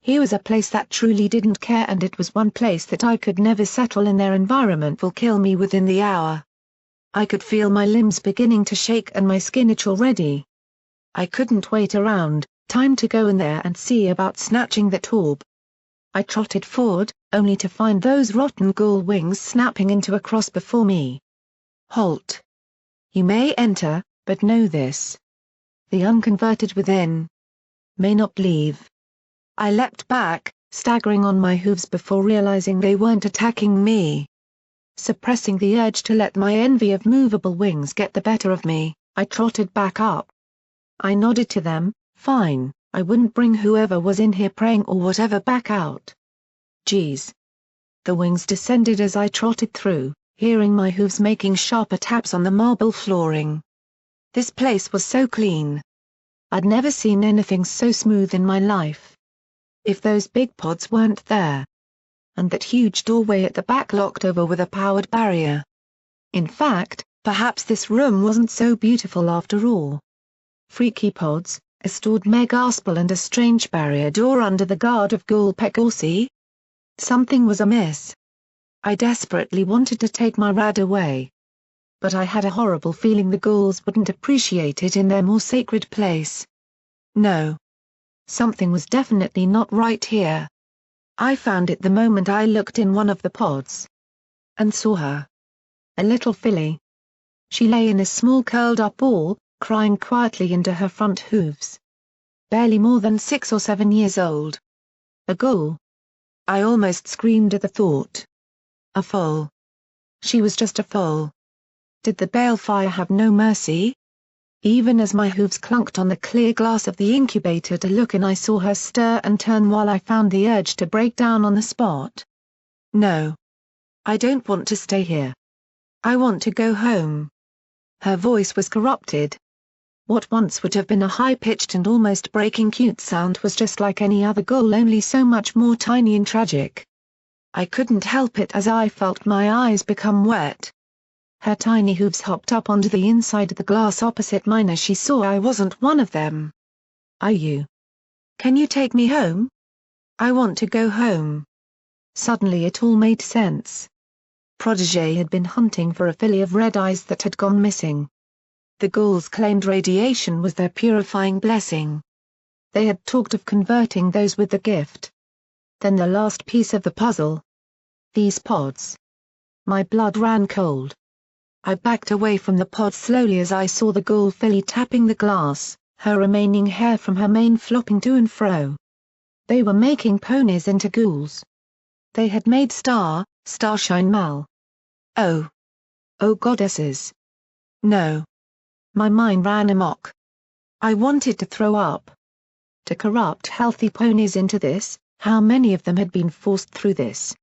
Here was a place that truly didn't care, and it was one place that I could never settle in. Their environment will kill me within the hour. I could feel my limbs beginning to shake and my skin itch already. I couldn't wait around, time to go in there and see about snatching that orb. I trotted forward, only to find those rotten ghoul wings snapping into a cross before me. "Halt. You may enter, but know this. The unconverted within may not leave." I leapt back, staggering on my hooves before realizing they weren't attacking me. Suppressing the urge to let my envy of movable wings get the better of me, I trotted back up. I nodded to them. Fine, I wouldn't bring whoever was in here praying or whatever back out. Geez. The wings descended as I trotted through, hearing my hooves making sharper taps on the marble flooring. This place was so clean. I'd never seen anything so smooth in my life. If those big pods weren't there. And that huge doorway at the back locked over with a powered barrier. In fact, perhaps this room wasn't so beautiful after all. Freaky pods, a stored megaspal and a strange barrier door under the guard of Ghoul Pegorsi? Something was amiss. I desperately wanted to take my rad away. But I had a horrible feeling the ghouls wouldn't appreciate it in their more sacred place. No. Something was definitely not right here. I found it the moment I looked in one of the pods. And saw her. A little filly. She lay in a small curled-up ball, crying quietly into her front hooves. Barely more than 6 or 7 years old. A ghoul. I almost screamed at the thought. A foal. She was just a foal. Did the balefire have no mercy? Even as my hooves clunked on the clear glass of the incubator to look in, I saw her stir and turn while I found the urge to break down on the spot. No. I don't want to stay here. I want to go home. Her voice was corrupted. What once would have been a high-pitched and almost breaking cute sound was just like any other ghoul, only so much more tiny and tragic. I couldn't help it as I felt my eyes become wet. Her tiny hooves hopped up onto the inside of the glass opposite mine as she saw I wasn't one of them. "Are you? Can you take me home? I want to go home." Suddenly it all made sense. Protégé had been hunting for a filly of red eyes that had gone missing. The ghouls claimed radiation was their purifying blessing. They had talked of converting those with the gift. Then the last piece of the puzzle. These pods. My blood ran cold. I backed away from the pod slowly as I saw the ghoul filly tapping the glass, her remaining hair from her mane flopping to and fro. They were making ponies into ghouls. They had made Starshine Mal. Oh. Oh goddesses. No. My mind ran amok. I wanted to throw up. to corrupt healthy ponies into this, how many of them had been forced through this?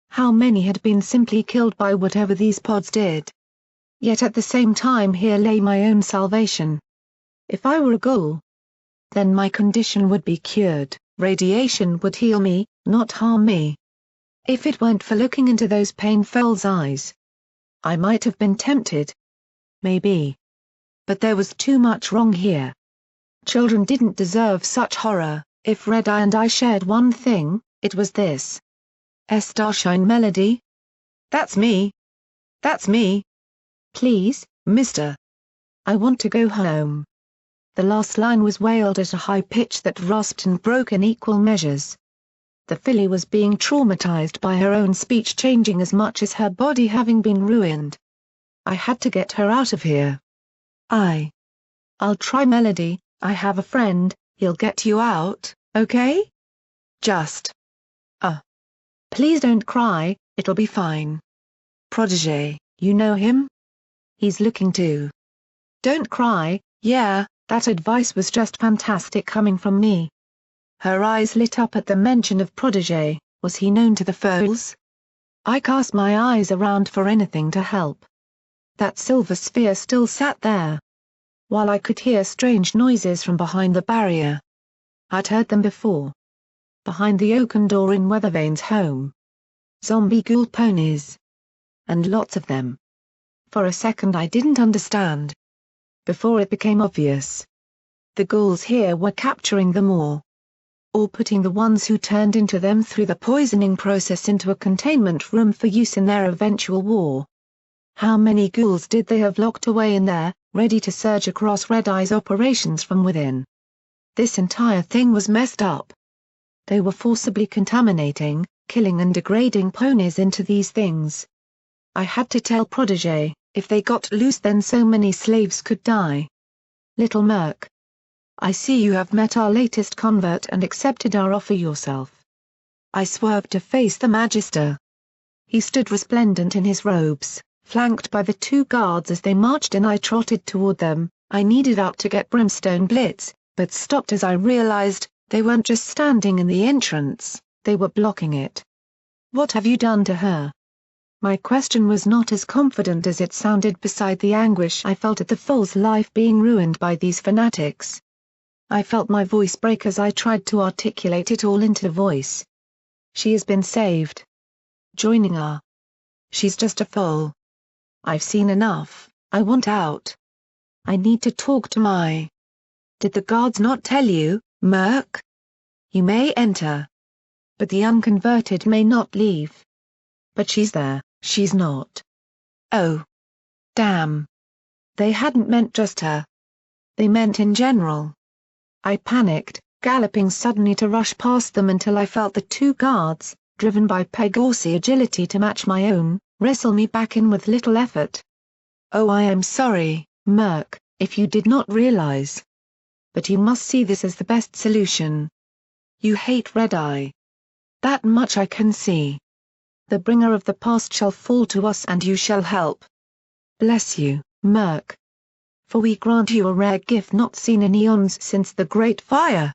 How many had been simply killed by whatever these pods did? Yet at the same time here lay my own salvation. If I were a ghoul, then my condition would be cured, radiation would heal me, not harm me. If it weren't for looking into those painful eyes, I might have been tempted. Maybe. But there was too much wrong here. Children didn't deserve such horror. If Red Eye and I shared one thing, it was this. Starshine Melody? That's me. That's me. Please, mister. I want to go home. The last line was wailed at a high pitch that rasped and broke in equal measures. The filly was being traumatized by her own speech changing as much as her body having been ruined. I had to get her out of here. I'll try Melody, I have a friend, he'll get you out, okay? Just. Please don't cry, it'll be fine. Protégé, you know him? He's looking too. Don't cry, yeah, that advice was just fantastic coming from me. Her eyes lit up at the mention of Protégé. Was he known to the foals? I cast my eyes around for anything to help. That silver sphere still sat there. While I could hear strange noises from behind the barrier. I'd heard them before. Behind the oaken door in Weathervane's home. Zombie ghoul ponies. And lots of them. For a second I didn't understand. Before it became obvious. The ghouls here were capturing them all. Or putting the ones who turned into them through the poisoning process into a containment room for use in their eventual war. How many ghouls did they have locked away in there, ready to surge across Red Eye's operations from within? This entire thing was messed up. They were forcibly contaminating, killing and degrading ponies into these things. I had to tell Protégé, if they got loose then so many slaves could die. Little Merc. I see you have met our latest convert and accepted our offer yourself. I swerved to face the Magister. He stood resplendent in his robes, flanked by the two guards as they marched and I trotted toward them. I needed out to get Brimstone Blitz, but stopped as I realized, they weren't just standing in the entrance, they were blocking it. What have you done to her? My question was not as confident as it sounded beside the anguish I felt at the foal's life being ruined by these fanatics. I felt my voice break as I tried to articulate it all into voice. She has been saved. Joining her. She's just a foal. I've seen enough, I want out. I need to talk to my... Did the guards not tell you, Merc? You may enter. But the unconverted may not leave. But she's there, she's not. Oh. Damn. They hadn't meant just her. They meant in general. I panicked, galloping suddenly to rush past them until I felt the two guards, driven by Pegasus agility to match my own, wrestle me back in with little effort. Oh, I am sorry, Merc, if you did not realize. But you must see this as the best solution. You hate Red Eye. That much I can see. The bringer of the past shall fall to us and you shall help. Bless you, Merc. For we grant you a rare gift not seen in eons since the Great Fire.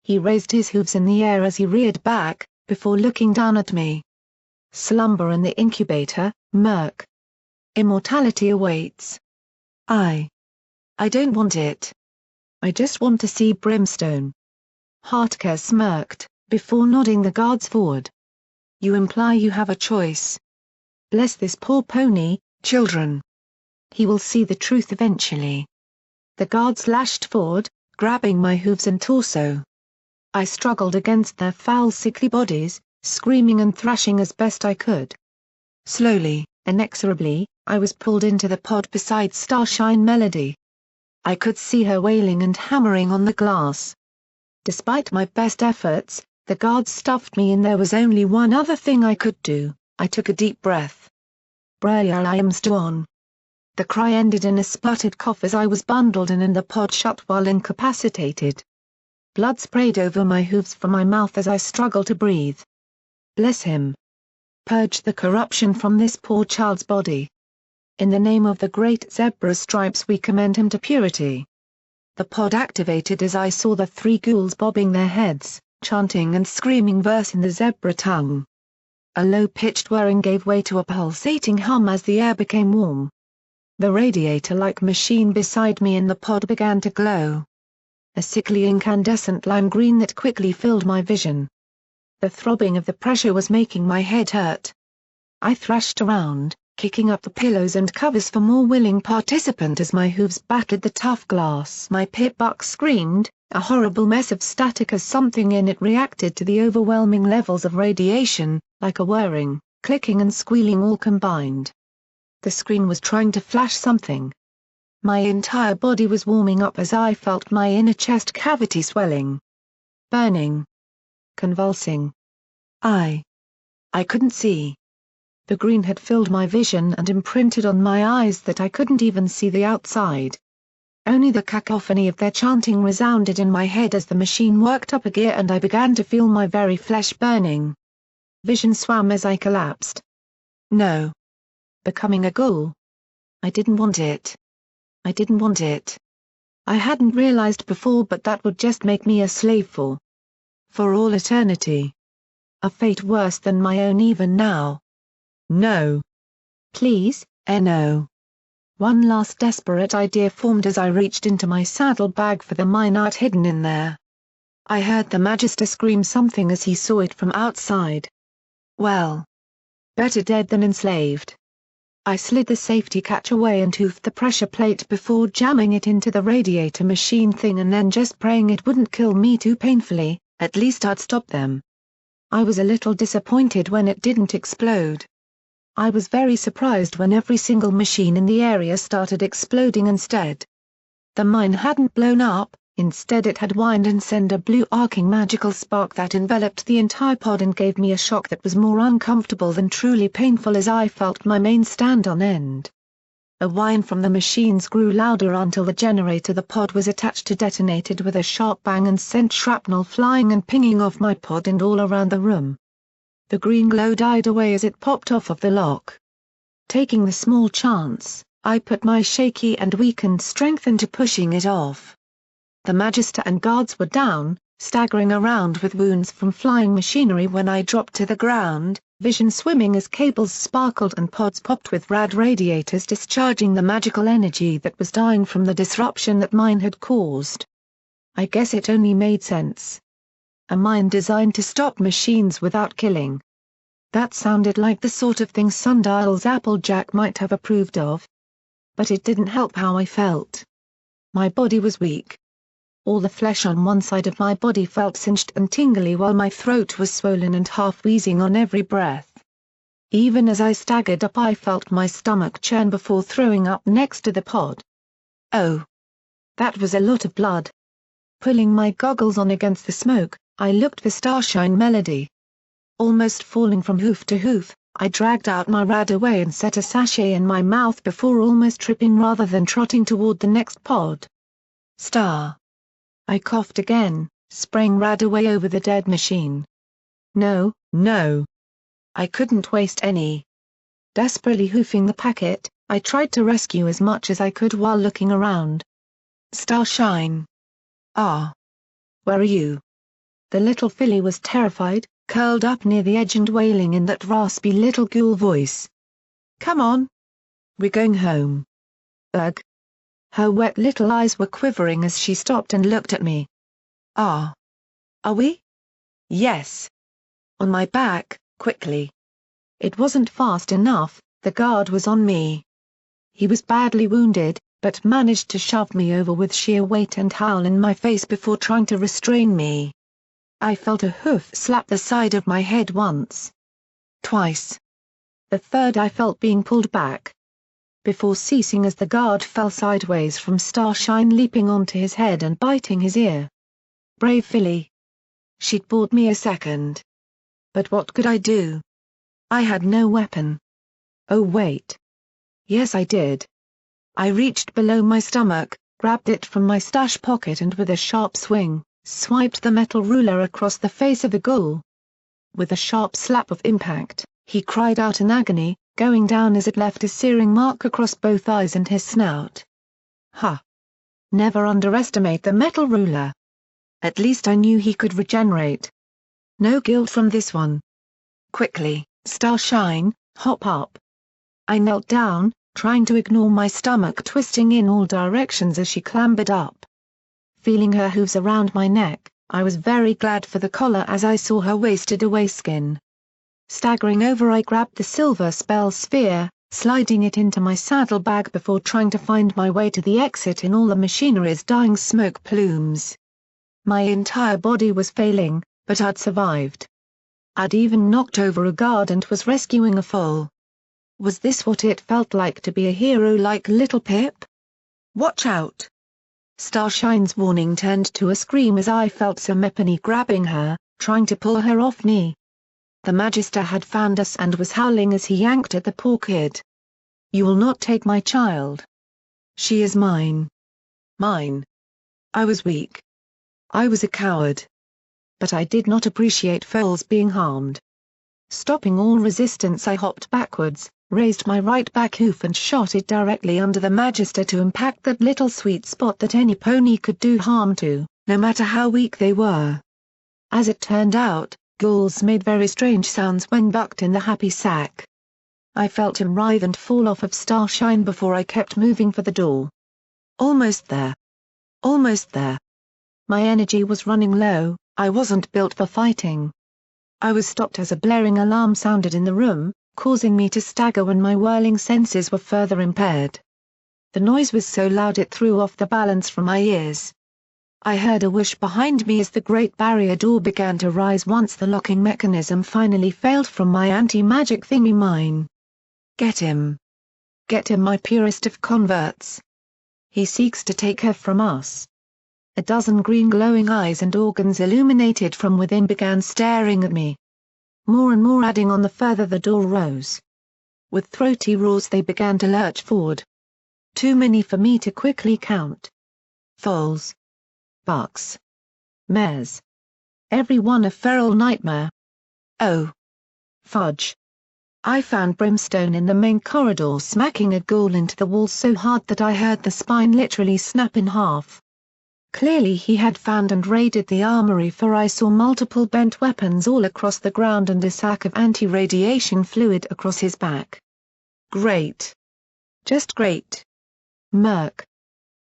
He raised his hooves in the air as he reared back, before looking down at me. Slumber in the incubator, Merc. Immortality awaits. I don't want it. I just want to see Brimstone. Hartker smirked, before nodding the guards forward. You imply you have a choice. Bless this poor pony, children. He will see the truth eventually. The guards lashed forward, grabbing my hooves and torso. I struggled against their foul sickly bodies, screaming and thrashing as best I could. Slowly, inexorably, I was pulled into the pod beside Starshine Melody. I could see her wailing and hammering on the glass. Despite my best efforts, the guards stuffed me and there was only one other thing I could do. I took a deep breath. Brayamston. The cry ended in a spluttered cough as I was bundled in and the pod shut while incapacitated. Blood sprayed over my hooves from my mouth as I struggled to breathe. Bless him. Purge the corruption from this poor child's body. In the name of the great zebra stripes we commend him to purity. The pod activated as I saw the three ghouls bobbing their heads, chanting and screaming verse in the zebra tongue. A low-pitched whirring gave way to a pulsating hum as the air became warm. The radiator-like machine beside me in the pod began to glow. A sickly incandescent lime green that quickly filled my vision. The throbbing of the pressure was making my head hurt. I thrashed around, kicking up the pillows and covers for more willing participant as my hooves battered the tough glass. My pit buck screamed, a horrible mess of static as something in it reacted to the overwhelming levels of radiation, like a whirring, clicking and squealing all combined. The screen was trying to flash something. My entire body was warming up as I felt my inner chest cavity swelling. Burning. Convulsing. I couldn't see. The green had filled my vision and imprinted on my eyes that I couldn't even see the outside. Only the cacophony of their chanting resounded in my head as the machine worked up a gear and I began to feel my very flesh burning. Vision swam as I collapsed. No. Becoming a ghoul. I didn't want it. I didn't want it. I hadn't realized before, but that would just make me a slave for all eternity. A fate worse than my own even now. No. Please, no. One last desperate idea formed as I reached into my saddlebag for the mine hidden in there. I heard the Magister scream something as he saw it from outside. Well. Better dead than enslaved. I slid the safety catch away and hoofed the pressure plate before jamming it into the radiator machine thing and then just praying it wouldn't kill me too painfully, at least I'd stop them. I was a little disappointed when it didn't explode. I was very surprised when every single machine in the area started exploding instead. The mine hadn't blown up, instead it had whined and sent a blue arcing magical spark that enveloped the entire pod and gave me a shock that was more uncomfortable than truly painful as I felt my main stand on end. A whine from the machines grew louder until the generator the pod was attached to detonated with a sharp bang and sent shrapnel flying and pinging off my pod and all around the room. The green glow died away as it popped off of the lock. Taking the small chance, I put my shaky and weakened strength into pushing it off. The Magister and guards were down, staggering around with wounds from flying machinery when I dropped to the ground, vision swimming as cables sparkled and pods popped with rad radiators discharging the magical energy that was dying from the disruption that mine had caused. I guess it only made sense. A mine designed to stop machines without killing. That sounded like the sort of thing Sundial's Applejack might have approved of. But it didn't help how I felt. My body was weak. All the flesh on one side of my body felt singed and tingly while my throat was swollen and half wheezing on every breath. Even as I staggered up I felt my stomach churn before throwing up next to the pod. Oh. That was a lot of blood. Pulling my goggles on against the smoke, I looked for Starshine Melody. Almost falling from hoof to hoof, I dragged out my rad away and set a sachet in my mouth before almost tripping rather than trotting toward the next pod. Star. I coughed again, spraying rad away over the dead machine. No, no. I couldn't waste any. Desperately hoofing the packet, I tried to rescue as much as I could while looking around. Starshine. Ah. Where are you? The little filly was terrified, curled up near the edge and wailing in that raspy little ghoul voice. Come on. We're going home. Ugh. Her wet little eyes were quivering as she stopped and looked at me. Ah. Are we? Yes. On my back, quickly. It wasn't fast enough, the guard was on me. He was badly wounded, but managed to shove me over with sheer weight and howl in my face before trying to restrain me. I felt a hoof slap the side of my head once. Twice. The third I felt being pulled back. Before ceasing as the guard fell sideways from Starshine leaping onto his head and biting his ear. Brave filly. She'd bought me a second. But what could I do? I had no weapon. Oh wait. Yes I did. I reached below my stomach, grabbed it from my stash pocket and with a sharp swing, swiped the metal ruler across the face of the ghoul. With a sharp slap of impact, he cried out in agony, going down as it left a searing mark across both eyes and his snout. Ha! Never underestimate the metal ruler. At least I knew he could regenerate. No guilt from this one. Quickly, Starshine, hop up. I knelt down, trying to ignore my stomach twisting in all directions as she clambered up. Feeling her hooves around my neck, I was very glad for the collar as I saw her wasted away skin. Staggering over, I grabbed the silver spell sphere, sliding it into my saddlebag before trying to find my way to the exit in all the machinery's dying smoke plumes. My entire body was failing, but I'd survived. I'd even knocked over a guard and was rescuing a foal. Was this what it felt like to be a hero like Little Pip? Watch out! Starshine's warning turned to a scream as I felt Sir Mepany grabbing her, trying to pull her off me. The Magister had found us and was howling as he yanked at the poor kid. You will not take my child. She is mine. Mine. I was weak. I was a coward. But I did not appreciate foals being harmed. Stopping all resistance, I hopped backwards, raised my right back hoof and shot it directly under the Magister to impact that little sweet spot that any pony could do harm to, no matter how weak they were. As it turned out, Ghouls made very strange sounds when bucked in the happy sack. I felt him writhe and fall off of Starshine before I kept moving for the door. Almost there. Almost there. My energy was running low, I wasn't built for fighting. I was stopped as a blaring alarm sounded in the room, causing me to stagger when my whirling senses were further impaired. The noise was so loud it threw off the balance from my ears. I heard a whoosh behind me as the Great Barrier door began to rise once the locking mechanism finally failed from my anti-magic thingy mine. Get him. Get him, my purest of converts. He seeks to take her from us. A dozen green glowing eyes and organs illuminated from within began staring at me. More and more adding on the further the door rose. With throaty roars they began to lurch forward. Too many for me to quickly count. Foals. Bucks. Mares. Every one a feral nightmare. Oh. Fudge. I found Brimstone in the main corridor smacking a ghoul into the wall so hard that I heard the spine literally snap in half. Clearly he had found and raided the armory, for I saw multiple bent weapons all across the ground and a sack of anti-radiation fluid across his back. Great. Just great. Merc.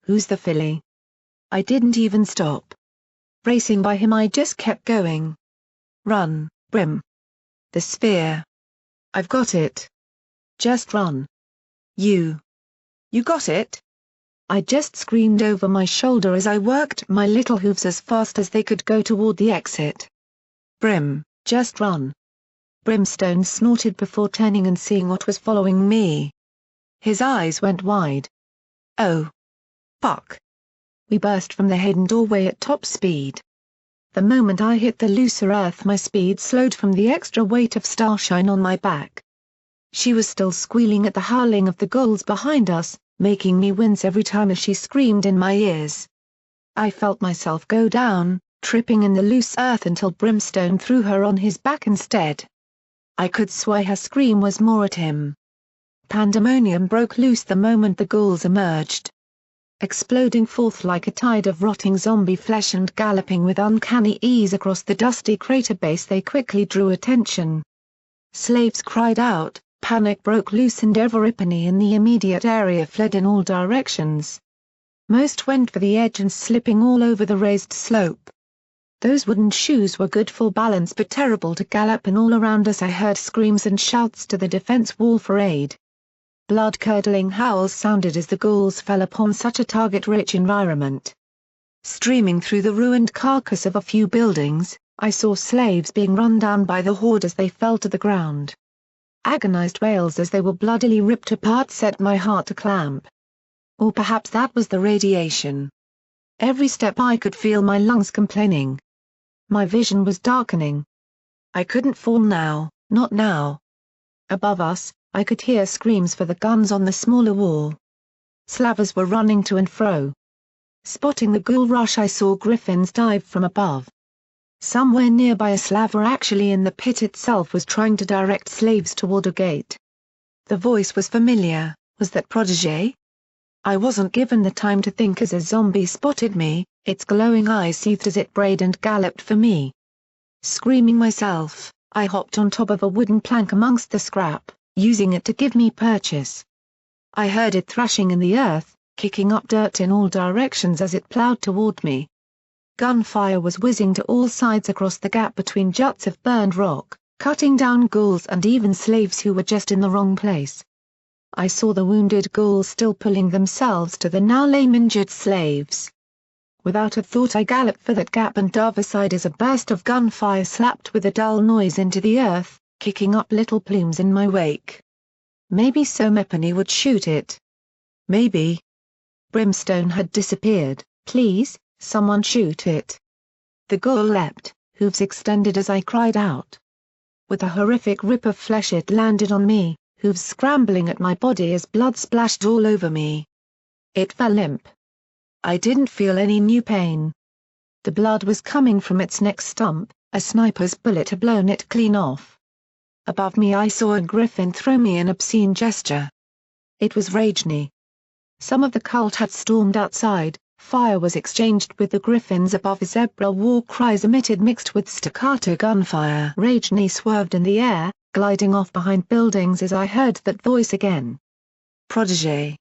Who's the filly? I didn't even stop. Racing by him, I just kept going. Run, Brim. The sphere. I've got it. Just run. You got it? I just screamed over my shoulder as I worked my little hooves as fast as they could go toward the exit. Brim, just run. Brimstone snorted before turning and seeing what was following me. His eyes went wide. Oh. Fuck. We burst from the hidden doorway at top speed. The moment I hit the looser earth, my speed slowed from the extra weight of Starshine on my back. She was still squealing at the howling of the ghouls behind us, making me wince every time as she screamed in my ears. I felt myself go down, tripping in the loose earth until Brimstone threw her on his back instead. I could swear her scream was more at him. Pandemonium broke loose the moment the ghouls emerged. Exploding forth like a tide of rotting zombie flesh and galloping with uncanny ease across the dusty crater base, they quickly drew attention. Slaves cried out, panic broke loose, and everybody in the immediate area fled in all directions. Most went for the edge and slipping all over the raised slope. Those wooden shoes were good for balance but terrible to gallop, and all around us I heard screams and shouts to the defense wall for aid. Blood-curdling howls sounded as the ghouls fell upon such a target-rich environment. Streaming through the ruined carcass of a few buildings, I saw slaves being run down by the horde as they fell to the ground. Agonized wails as they were bloodily ripped apart set my heart to clamp. Or perhaps that was the radiation. Every step I could feel my lungs complaining. My vision was darkening. I couldn't fall now, not now. Above us, I could hear screams for the guns on the smaller wall. Slavers were running to and fro. Spotting the ghoul rush, I saw griffins dive from above. Somewhere nearby, a slaver actually in the pit itself was trying to direct slaves toward a gate. The voice was familiar. Was that Protégé? I wasn't given the time to think as a zombie spotted me, its glowing eyes seethed as it brayed and galloped for me. Screaming myself, I hopped on top of a wooden plank amongst the scrap, using it to give me purchase. I heard it thrashing in the earth, kicking up dirt in all directions as it plowed toward me. Gunfire was whizzing to all sides across the gap between juts of burned rock, cutting down ghouls and even slaves who were just in the wrong place. I saw the wounded ghouls still pulling themselves to the now lame injured slaves. Without a thought I galloped for that gap and dove aside as a burst of gunfire slapped with a dull noise into the earth, kicking up little plumes in my wake. Maybe so Mepany would shoot it. Maybe. Brimstone had disappeared. Please, someone shoot it. The ghoul leapt, hooves extended as I cried out. With a horrific rip of flesh it landed on me, hooves scrambling at my body as blood splashed all over me. It fell limp. I didn't feel any new pain. The blood was coming from its neck stump, a sniper's bullet had blown it clean off. Above me I saw a griffin throw me an obscene gesture. It was Rajni. Some of the cult had stormed outside, fire was exchanged with the griffins above, zebra war cries emitted mixed with staccato gunfire. Rajni swerved in the air, gliding off behind buildings as I heard that voice again. Protégé.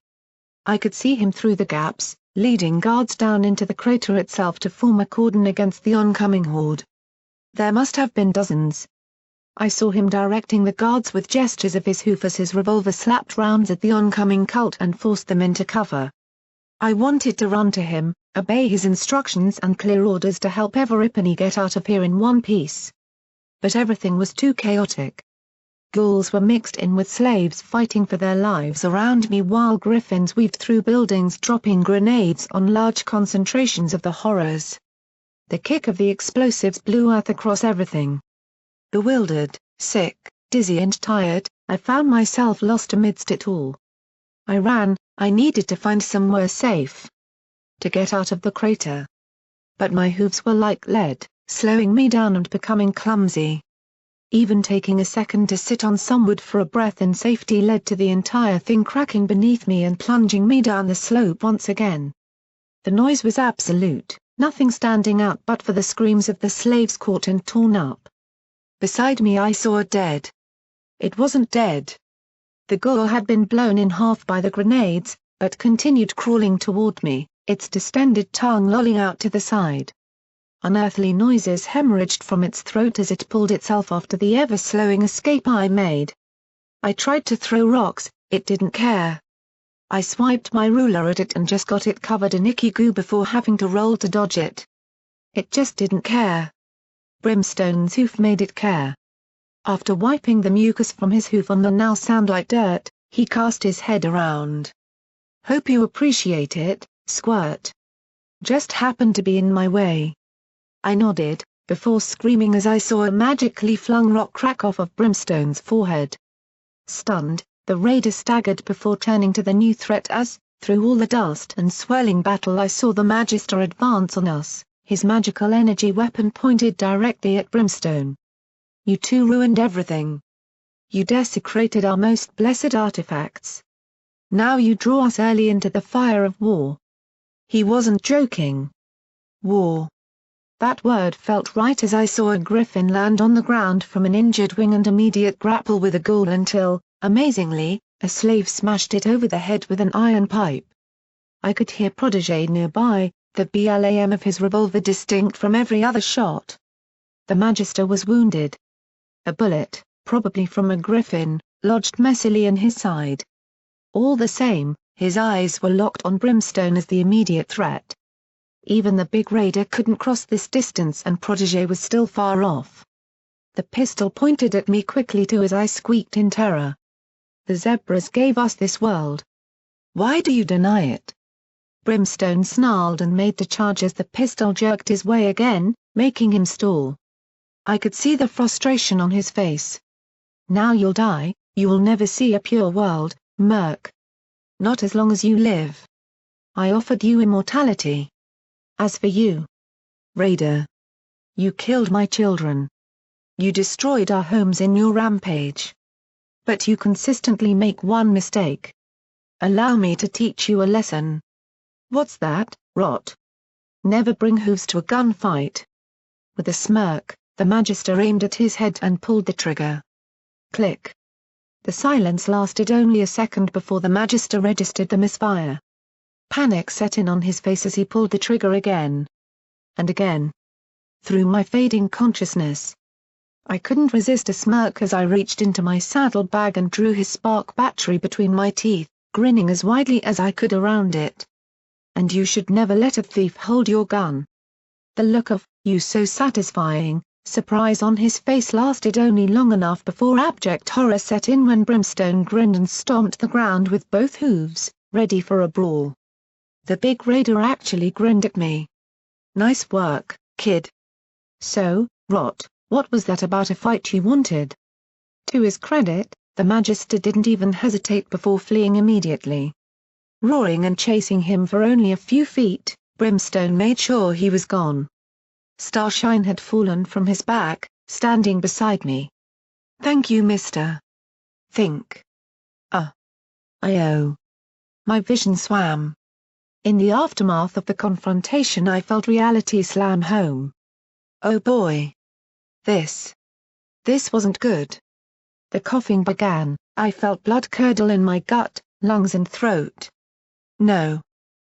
I could see him through the gaps, leading guards down into the crater itself to form a cordon against the oncoming horde. There must have been dozens. I saw him directing the guards with gestures of his hoof as his revolver slapped rounds at the oncoming cult and forced them into cover. I wanted to run to him, obey his instructions and clear orders to help Everipany get out of here in one piece. But everything was too chaotic. Ghouls were mixed in with slaves fighting for their lives around me while griffins weaved through buildings dropping grenades on large concentrations of the horrors. The kick of the explosives blew earth across everything. Bewildered, sick, dizzy and tired, I found myself lost amidst it all. I ran, I needed to find somewhere safe. To get out of the crater. But my hooves were like lead, slowing me down and becoming clumsy. Even taking a second to sit on some wood for a breath in safety led to the entire thing cracking beneath me and plunging me down the slope once again. The noise was absolute, nothing standing out but for the screams of the slaves caught and torn up. Beside me I saw a dead. It wasn't dead. The ghoul had been blown in half by the grenades, but continued crawling toward me, its distended tongue lolling out to the side. Unearthly noises hemorrhaged from its throat as it pulled itself after the ever-slowing escape I made. I tried to throw rocks, it didn't care. I swiped my ruler at it and just got it covered in icky goo before having to roll to dodge it. It just didn't care. Brimstone's hoof made it care. After wiping the mucus from his hoof on the now sand like dirt, he cast his head around. Hope you appreciate it, squirt. Just happened to be in my way. I nodded, before screaming as I saw a magically flung rock crack off of Brimstone's forehead. Stunned, the raider staggered before turning to the new threat as, through all the dust and swirling battle I saw the Magister advance on us, his magical energy weapon pointed directly at Brimstone. You two ruined everything. You desecrated our most blessed artifacts. Now you draw us early into the fire of war. He wasn't joking. War. That word felt right as I saw a griffin land on the ground from an injured wing and immediate grapple with a ghoul until, amazingly, a slave smashed it over the head with an iron pipe. I could hear Protégé nearby, the blam of his revolver distinct from every other shot. The Magister was wounded. A bullet, probably from a griffin, lodged messily in his side. All the same, his eyes were locked on Brimstone as the immediate threat. Even the big raider couldn't cross this distance and Protégé was still far off. The pistol pointed at me quickly too as I squeaked in terror. The zebras gave us this world. Why do you deny it? Brimstone snarled and made the charge as the pistol jerked his way again, making him stall. I could see the frustration on his face. Now you'll die, you will never see a pure world, Murk. Not as long as you live. I offered you immortality. As for you, Raider, you killed my children. You destroyed our homes in your rampage. But you consistently make one mistake. Allow me to teach you a lesson. What's that, rot? Never bring hooves to a gunfight. With a smirk, the Magister aimed at his head and pulled the trigger. Click. The silence lasted only a second before the Magister registered the misfire. Panic set in on his face as he pulled the trigger again. And again. Through my fading consciousness, I couldn't resist a smirk as I reached into my saddlebag and drew his spark battery between my teeth, grinning as widely as I could around it. And you should never let a thief hold your gun. The look of, "You so satisfying," surprise on his face lasted only long enough before abject horror set in when Brimstone grinned and stomped the ground with both hooves, ready for a brawl. The big raider actually grinned at me. "Nice work, kid. So, Rot, what was that about a fight you wanted?" To his credit, the Magister didn't even hesitate before fleeing immediately. Roaring and chasing him for only a few feet, Brimstone made sure he was gone. Starshine had fallen from his back, standing beside me. "Thank you, mister." "Think." I-oh. My vision swam. In the aftermath of the confrontation I felt reality slam home. Oh boy. This wasn't good. The coughing began, I felt blood curdle in my gut, lungs and throat. No.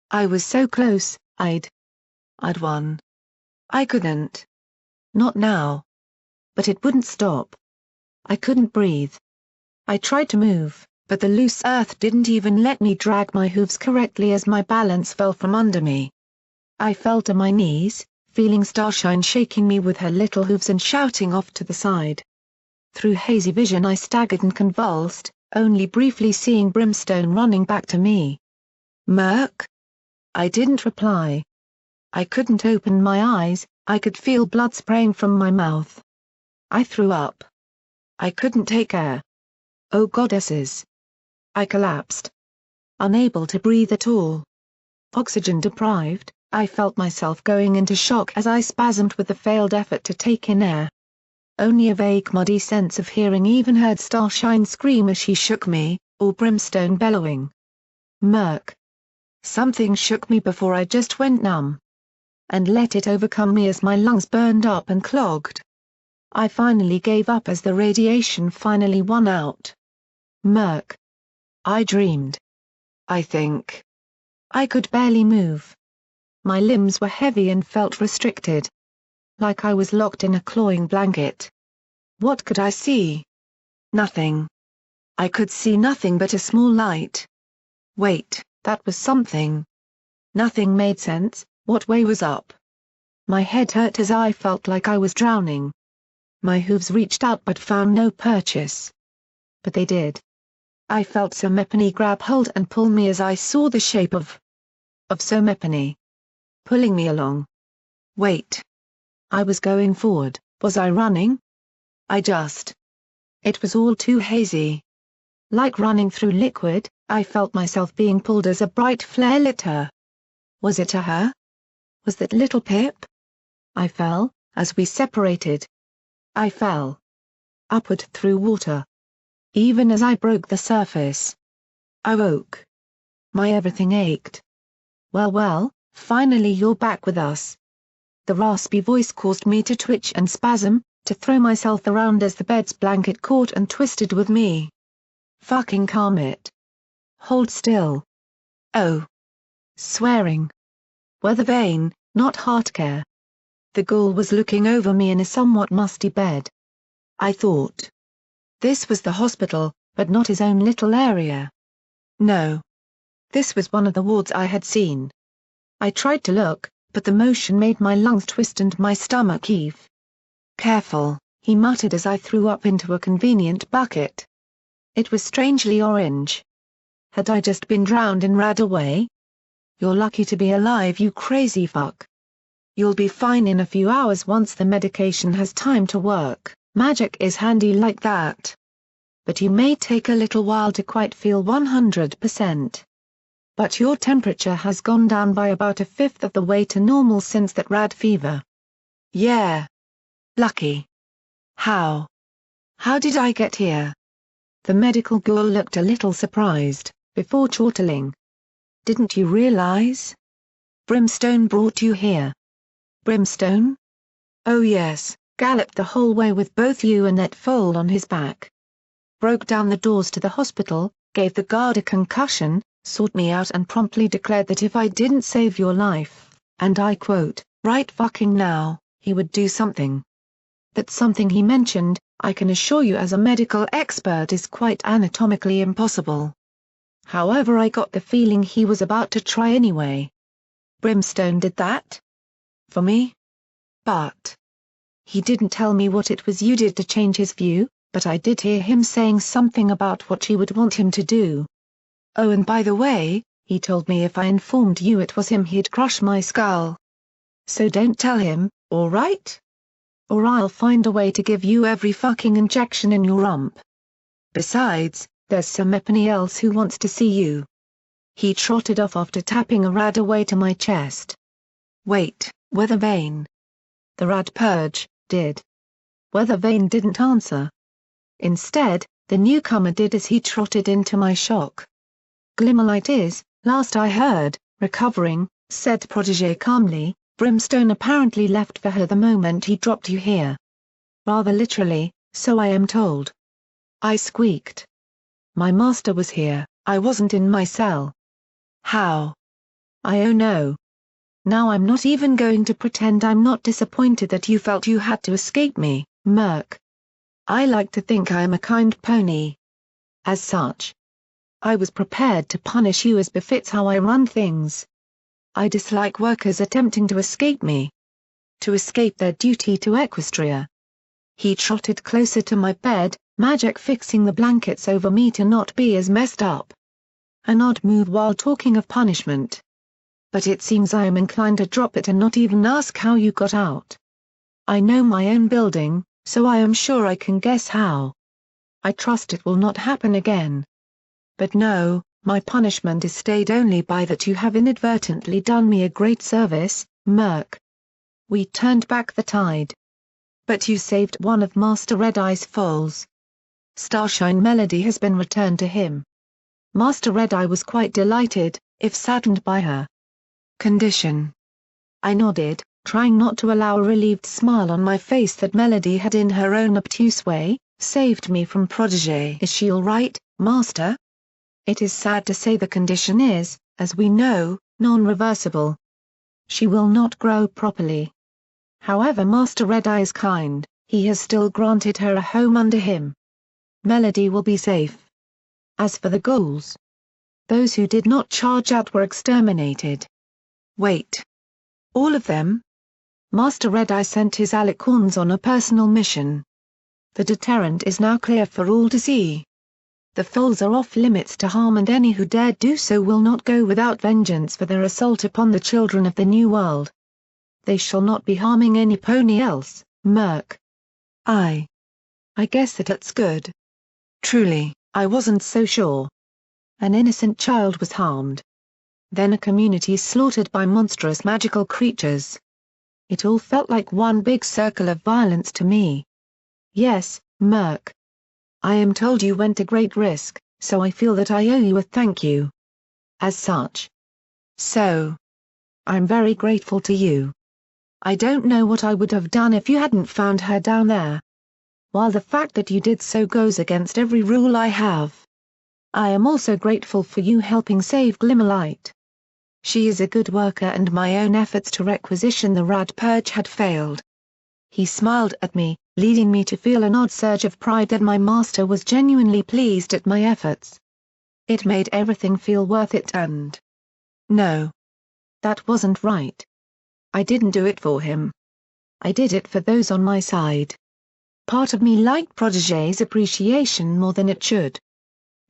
I was so close, I'd won. I couldn't. Not now. But it wouldn't stop. I couldn't breathe. I tried to move, but the loose earth didn't even let me drag my hooves correctly as my balance fell from under me. I fell to my knees, feeling Starshine shaking me with her little hooves and shouting off to the side. Through hazy vision I staggered and convulsed, only briefly seeing Brimstone running back to me. "Murk?" I didn't reply. I couldn't open my eyes, I could feel blood spraying from my mouth. I threw up. I couldn't take air. Oh goddesses. I collapsed. Unable to breathe at all. Oxygen deprived, I felt myself going into shock as I spasmed with the failed effort to take in air. Only a vague muddy sense of hearing even heard Starshine scream as she shook me, or Brimstone bellowing. "Murk." Something shook me before I just went numb. And let it overcome me as my lungs burned up and clogged. I finally gave up as the radiation finally won out. Murk. I dreamed. I think. I could barely move. My limbs were heavy and felt restricted. Like I was locked in a clawing blanket. What could I see? Nothing. I could see nothing but a small light. Wait, that was something. Nothing made sense, what way was up? My head hurt as I felt like I was drowning. My hooves reached out but found no purchase. But they did. I felt Somepony grab hold and pull me as I saw the shape of Somepony pulling me along. Wait. I was going forward, was I running? It was all too hazy. Like running through liquid, I felt myself being pulled as a bright flare lit her. Was it a her? Was that little Pip? I fell, as we separated. I fell. Upward through water. Even as I broke the surface. I woke. My everything ached. Well, finally you're back with us. The raspy voice caused me to twitch and spasm, to throw myself around as the bed's blanket caught and twisted with me. Fucking calm it. Hold still. Oh. Swearing. Weather vane, not heartcare. The ghoul was looking over me in a somewhat musty bed. I thought. This was the hospital, but not his own little area. No. This was one of the wards I had seen. I tried to look, but the motion made my lungs twist and my stomach heave. Careful, he muttered as I threw up into a convenient bucket. It was strangely orange. Had I just been drowned in Radaway? You're lucky to be alive, you crazy fuck. You'll be fine in a few hours once the medication has time to work, magic is handy like that. But you may take a little while to quite feel 100%. But your temperature has gone down by about a fifth of the way to normal since that rad fever. Yeah. Lucky. How? How did I get here? The medical ghoul looked a little surprised, before chortling. Didn't you realize? Brimstone brought you here. Brimstone? Oh yes, galloped the whole way with both you and that foal on his back. Broke down the doors to the hospital, gave the guard a concussion, sought me out and promptly declared that if I didn't save your life, and I quote, right fucking now, he would do something. That something he mentioned, I can assure you as a medical expert, is quite anatomically impossible. However, I got the feeling he was about to try anyway. Brimstone did that? For me? But he didn't tell me what it was you did to change his view, but I did hear him saying something about what you would want him to do. Oh, and by the way, he told me if I informed you it was him he'd crush my skull. So don't tell him, all right? Or I'll find a way to give you every fucking injection in your rump. Besides, there's somebody else who wants to see you. He trotted off after tapping a rad away to my chest. Wait, Weathervane. The rad purge, did. Weathervane didn't answer. Instead, the newcomer did as he trotted into my shock. Glimmerlight is, last I heard, recovering, said Protégé calmly. Brimstone apparently left for her the moment he dropped you here. Rather literally, so I am told. I squeaked. My master was here, I wasn't in my cell. How? Oh no. Now I'm not even going to pretend I'm not disappointed that you felt you had to escape me, Merc. I like to think I am a kind pony. As such, I was prepared to punish you as befits how I run things. I dislike workers attempting to escape me. To escape their duty to Equestria. He trotted closer to my bed, magic fixing the blankets over me to not be as messed up. An odd move while talking of punishment. But it seems I am inclined to drop it and not even ask how you got out. I know my own building, so I am sure I can guess how. I trust it will not happen again. But no, my punishment is stayed only by that you have inadvertently done me a great service, Merc. We turned back the tide. But you saved one of Master Red-Eye's foals. Starshine Melody has been returned to him. Master Red-Eye was quite delighted, if saddened by her condition. I nodded, trying not to allow a relieved smile on my face that Melody had in her own obtuse way, saved me from Protégé. Is she all right, Master? It is sad to say the condition is, as we know, non-reversible. She will not grow properly. However, Master Red-Eye is kind, he has still granted her a home under him. Melody will be safe. As for the ghouls, those who did not charge out were exterminated. Wait. All of them? Master Red-Eye sent his alicorns on a personal mission. The deterrent is now clear for all to see. The foals are off limits to harm, and any who dare do so will not go without vengeance for their assault upon the children of the New World. They shall not be harming any pony else, Merc. I guess that's good. Truly, I wasn't so sure. An innocent child was harmed. Then a community slaughtered by monstrous magical creatures. It all felt like one big circle of violence to me. Yes, Merc. I am told you went to great risk, so I feel that I owe you a thank you. As such. So. I'm very grateful to you. I don't know what I would have done if you hadn't found her down there. While the fact that you did so goes against every rule I have. I am also grateful for you helping save Glimmerlight. She is a good worker and my own efforts to requisition the Rad Purge had failed. He smiled at me, leading me to feel an odd surge of pride that my master was genuinely pleased at my efforts. It made everything feel worth it and... No. That wasn't right. I didn't do it for him. I did it for those on my side. Part of me liked Protégé's appreciation more than it should.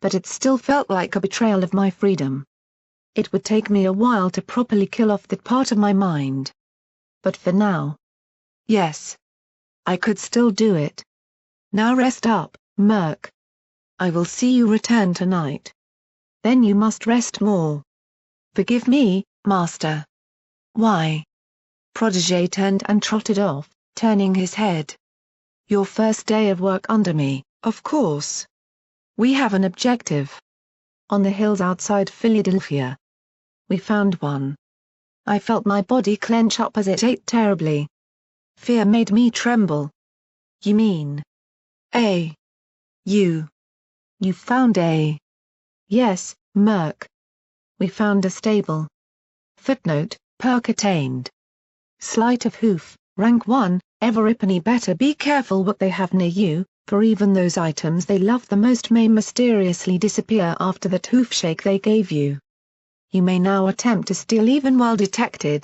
But it still felt like a betrayal of my freedom. It would take me a while to properly kill off that part of my mind. But for now... Yes. I could still do it. Now rest up, Merc. I will see you return tonight. Then you must rest more. Forgive me, Master. Why? Protégé turned and trotted off, turning his head. Your first day of work under me, of course. We have an objective. On the hills outside Philadelphia. We found one. I felt my body clench up as it ate terribly. Fear made me tremble. You mean A. You. You found A. Yes, Murk. We found a stable. Footnote, perk attained. Sleight of hoof, rank 1, Everypenny better be careful what they have near you, for even those items they love the most may mysteriously disappear after that hoof shake they gave you. You may now attempt to steal even while detected.